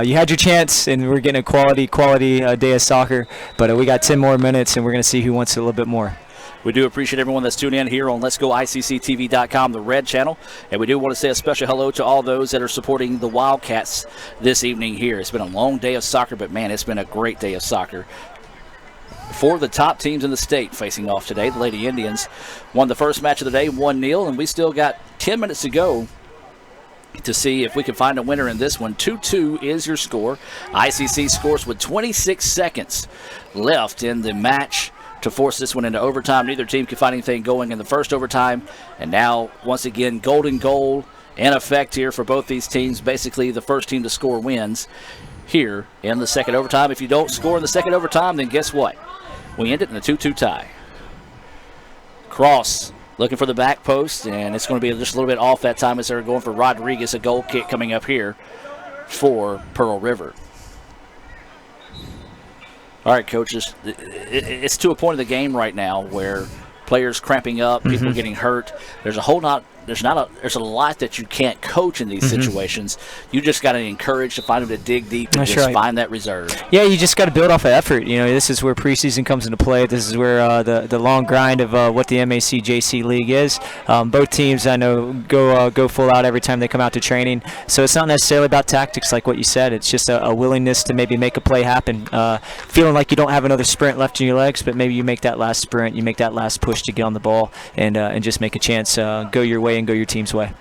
Speaker 3: you had your chance, and we're getting a quality day of soccer. But we got 10 more minutes, and we're gonna see who wants it a little bit more.
Speaker 10: We do appreciate everyone that's tuned in here on Let'sGoICCTV.com, the Red Channel. And we do want to say a special hello to all those that are supporting the Wildcats this evening here. It's been a long day of soccer, but, man, it's been a great day of soccer. For the top teams in the state facing off today, the Lady Indians won the first match of the day, 1-0, and we still got 10 minutes to go to see if we can find a winner in this one. 2-2 is your score. ICC scores with 26 seconds left in the match to force this one into overtime. Neither team could find anything going in the first overtime. And now, once again, golden goal in effect here for both these teams. Basically, the first team to score wins here in the second overtime. If you don't score in the second overtime, then guess what? We end it in a 2-2 tie. Cross looking for the back post, and it's going to be just a little bit off that time as they're going for Rodriguez. A goal kick coming up here for Pearl River. All right, coaches, it's to a point of the game right now where players cramping up, people getting hurt. There's a lot that you can't coach in these situations. You just got to encourage to find them to dig deep and find that reserve.
Speaker 3: Yeah, you just got to build off of effort. This is where preseason comes into play. This is where the long grind of what the MAC JC League is. Both teams, I know, go full out every time they come out to training. So it's not necessarily about tactics like what you said. It's just a willingness to maybe make a play happen. Feeling like you don't have another sprint left in your legs, but maybe you make that last sprint, you make that last push to get on the ball and just make a chance go your way and go your team's way.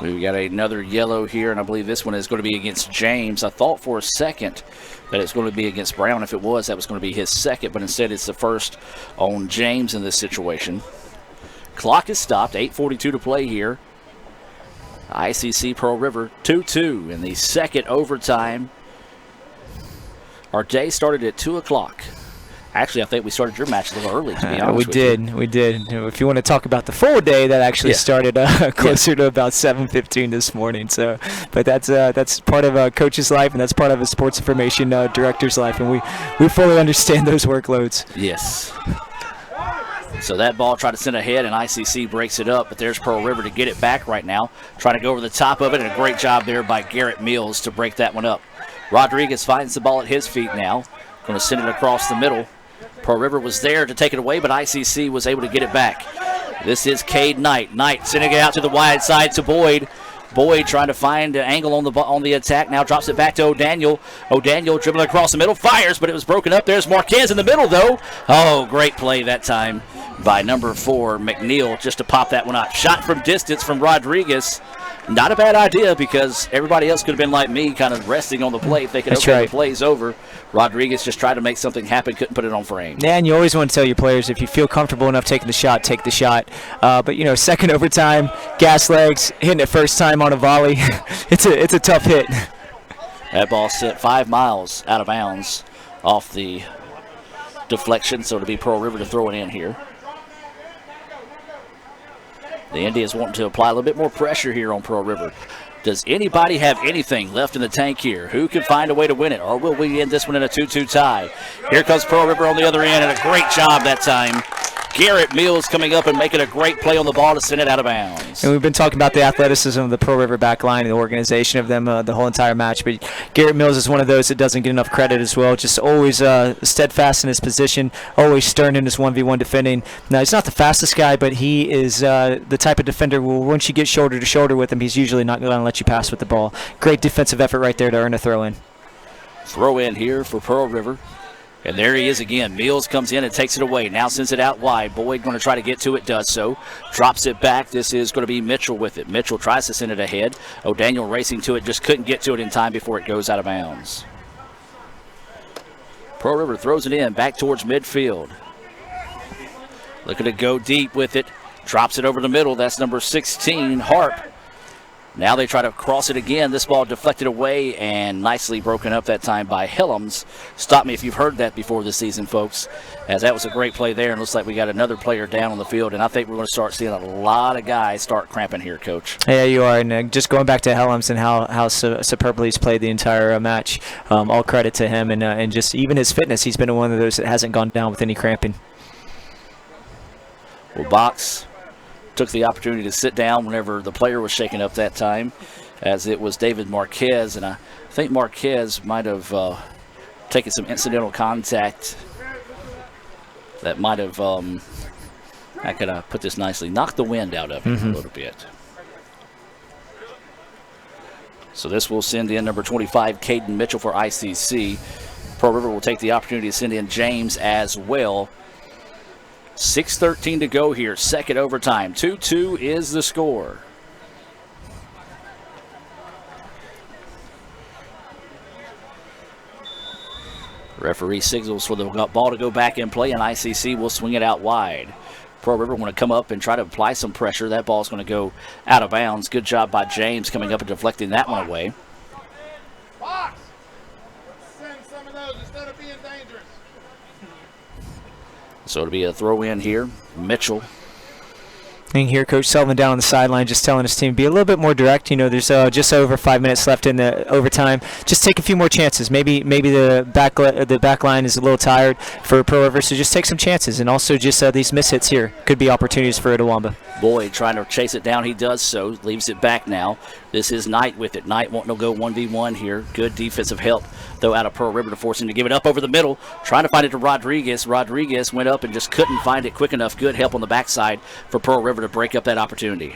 Speaker 10: We've got another yellow here, and I believe this one is going to be against James. I thought for a second that it's going to be against Brown. If it was, that was going to be his second, but instead it's the first on James in this situation. Clock is stopped, 8:42 to play here. ICC Pearl River 2-2 in the second overtime. Our day started at 2 o'clock. Actually, I think we started your match a little early, to be honest with you.
Speaker 3: We did. If you want to talk about the full day, that actually started closer to about 7:15 this morning. So, but that's part of a coach's life, and that's part of a sports information director's life, and we fully understand those workloads.
Speaker 10: Yes. So that ball tried to send ahead, and ICC breaks it up, but there's Pearl River to get it back right now. Trying to go over the top of it, and a great job there by Garrett Mills to break that one up. Rodriguez finds the ball at his feet now. Going to send it across the middle. Pearl River was there to take it away, but ICC was able to get it back. This is Cade Knight. Knight sending it out to the wide side to Boyd. Boyd trying to find an angle on the attack. Now drops it back to O'Daniel. O'Daniel dribbling across the middle. Fires, but it was broken up. There's Marquez in the middle, though. Oh, great play that time by number 4, McNeil, just to pop that one up. Shot from distance from Rodriguez. Not a bad idea because everybody else could have been like me, kind of resting on the play if they could have the plays over. Rodriguez just tried to make something happen, couldn't put it on frame.
Speaker 3: Yeah, and you always want to tell your players, if you feel comfortable enough taking the shot, take the shot. But, second overtime, gas legs, hitting it first time on a volley. It's a tough hit.
Speaker 10: That ball sent 5 miles out of bounds off the deflection, so it'll be Pearl River to throw it in here. The Indians wanting to apply a little bit more pressure here on Pearl River. Does anybody have anything left in the tank here? Who can find a way to win it? Or will we end this one in a 2-2 tie? Here comes Pearl River on the other end, and a great job that time. Garrett Mills coming up and making a great play on the ball to send it out of bounds.
Speaker 3: And we've been talking about the athleticism of the Pearl River back line and the organization of them the whole entire match. But Garrett Mills is one of those that doesn't get enough credit as well. Just always steadfast in his position, always stern in his 1v1 defending. Now, he's not the fastest guy, but he is the type of defender where once you get shoulder to shoulder with him, he's usually not going to let you pass with the ball. Great defensive effort right there to earn a throw-in.
Speaker 10: Throw in here for Pearl River. And there he is again. Mills comes in and takes it away. Now sends it out wide. Boyd going to try to get to it, does so. Drops it back. This is going to be Mitchell with it. Mitchell tries to send it ahead. O'Daniel racing to it, just couldn't get to it in time before it goes out of bounds. Pearl River throws it in back towards midfield. Looking to go deep with it. Drops it over the middle. That's number 16, Harp. Now they try to cross it again. This ball deflected away and nicely broken up that time by Helms. Stop me if you've heard that before this season, folks, as that was a great play there. And looks like we got another player down on the field. And I think we're going to start seeing a lot of guys start cramping here, Coach.
Speaker 3: Yeah, you are. And just going back to Helms and how superbly he's played the entire match, all credit to him. And just even his fitness, he's been one of those that hasn't gone down with any cramping.
Speaker 10: Well, Box took the opportunity to sit down whenever the player was shaken up that time, as it was David Marquez, and I think Marquez might have taken some incidental contact that might have, how can I put this nicely, knocked the wind out of him a little bit. So this will send in number 25, Caden Mitchell for ICC. Pearl River will take the opportunity to send in James as well. 6:13 to go here, second overtime. 2-2 is the score. Referee signals for the ball to go back in play, and ICC will swing it out wide. Pearl River want to come up and try to apply some pressure. That ball's going to go out of bounds. Good job by James coming up and deflecting that one away.
Speaker 18: Box! Send some of those instead of being dangerous.
Speaker 10: So it'll be a throw in here. Mitchell.
Speaker 3: And here, Coach Sullivan down on the sideline just telling his team, be a little bit more direct. There's just over 5 minutes left in the overtime. Just take a few more chances. Maybe the back line is a little tired for Pearl River, so just take some chances. And also just these mishits here could be opportunities for Itawamba.
Speaker 10: Boyd trying to chase it down. He does so. Leaves it back now. This is Knight with it. Knight wanting to go 1v1 here. Good defensive help, though, out of Pearl River to force him to give it up over the middle. Trying to find it to Rodriguez. Rodriguez went up and just couldn't find it quick enough. Good help on the backside for Pearl River to break up that opportunity.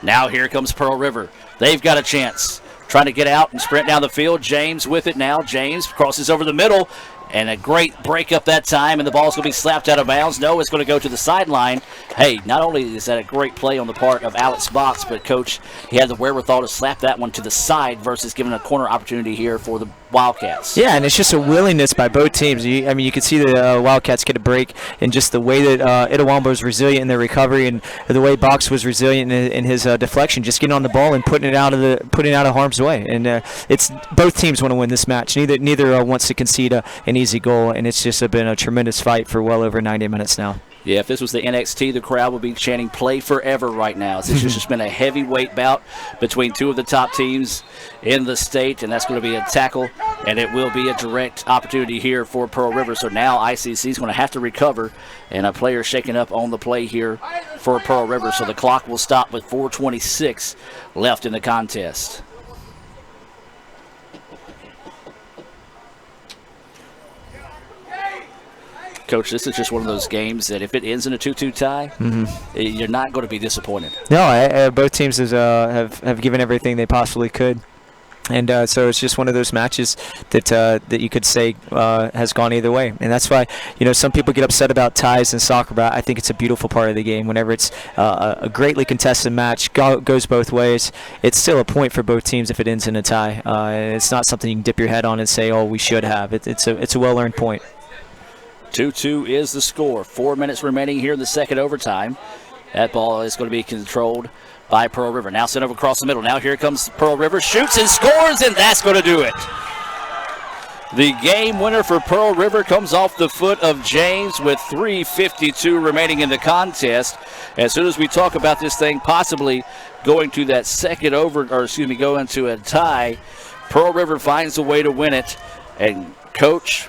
Speaker 10: Now here comes Pearl River. They've got a chance. Trying to get out and sprint down the field. James with it now. James crosses over the middle. And a great break up that time, and the ball's going to be slapped out of bounds. No, it's going to go to the sideline. Hey, not only is that a great play on the part of Alex Box, but Coach, he had the wherewithal to slap that one to the side versus giving a corner opportunity here for the Wildcats.
Speaker 3: Yeah, and it's just a willingness by both teams. You could see the Wildcats get a break, and just the way that Itawamba was resilient in their recovery, and the way Box was resilient in his deflection, just getting on the ball and putting it out of harm's way. And it's both teams want to win this match. Neither wants to concede an easy goal, and it's just been a tremendous fight for well over 90 minutes now.
Speaker 10: Yeah, if this was the NXT, the crowd would be chanting "Play Forever" right now. It's just been a heavyweight bout between two of the top teams in the state, and that's going to be a tackle, and it will be a direct opportunity here for Pearl River. So now ICC is going to have to recover, and a player shaking up on the play here for Pearl River. So the clock will stop with 4:26 left in the contest. Coach, this is just one of those games that if it ends in a 2-2 tie, you're not going to be disappointed.
Speaker 3: No, both teams have given everything they possibly could. And so it's just one of those matches that you could say has gone either way. And that's why, some people get upset about ties in soccer, but I think it's a beautiful part of the game. Whenever it's a greatly contested match, goes both ways, it's still a point for both teams if it ends in a tie. It's not something you can dip your head on and say, oh, we should have. It's a well-earned point.
Speaker 10: 2-2 is the score. 4 minutes remaining here in the second overtime. That ball is going to be controlled by Pearl River. Now sent over across the middle. Now here comes Pearl River. Shoots and scores, and that's going to do it. The game winner for Pearl River comes off the foot of James with 3:52 remaining in the contest. As soon as we talk about this thing possibly going to that going to a tie, Pearl River finds a way to win it. And, Coach,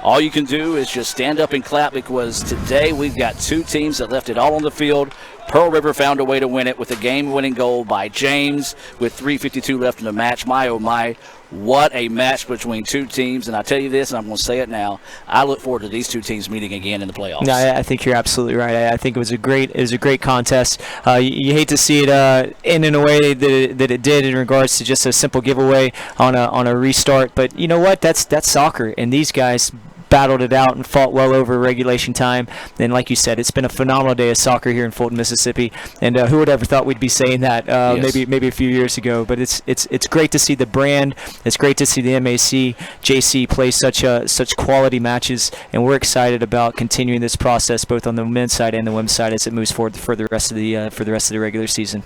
Speaker 10: all you can do is just stand up and clap, because today we've got two teams that left it all on the field. Pearl River found a way to win it with a game-winning goal by James with 3:52 left in the match. My, oh my, what a match between two teams. And I tell you this, and I'm going to say it now, I look forward to these two teams meeting again in the playoffs.
Speaker 3: No, I think you're absolutely right. I think it was a great contest. You hate to see it end in a way that it did in regards to just a simple giveaway on a restart. But you know what? That's soccer, and these guys battled it out and fought well over regulation time. And like you said, it's been a phenomenal day of soccer here in Fulton, Mississippi. And who would ever thought we'd be saying that
Speaker 10: Yes.
Speaker 3: maybe a few years ago? But it's great to see the brand. It's great to see the MAC JC play such quality matches, and we're excited about continuing this process both on the men's side and the women's side as it moves forward for the rest of the regular season.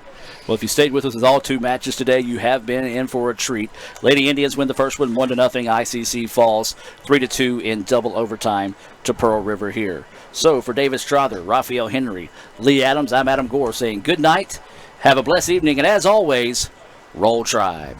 Speaker 10: Well, if you stayed with us with all two matches today, you have been in for a treat. Lady Indians win the first one 1-0. ICC falls 3-2 in double overtime to Pearl River here. So for David Strother, Raphael Henry, Lee Adams, I'm Adam Gore saying good night, have a blessed evening, and as always, Roll Tribe.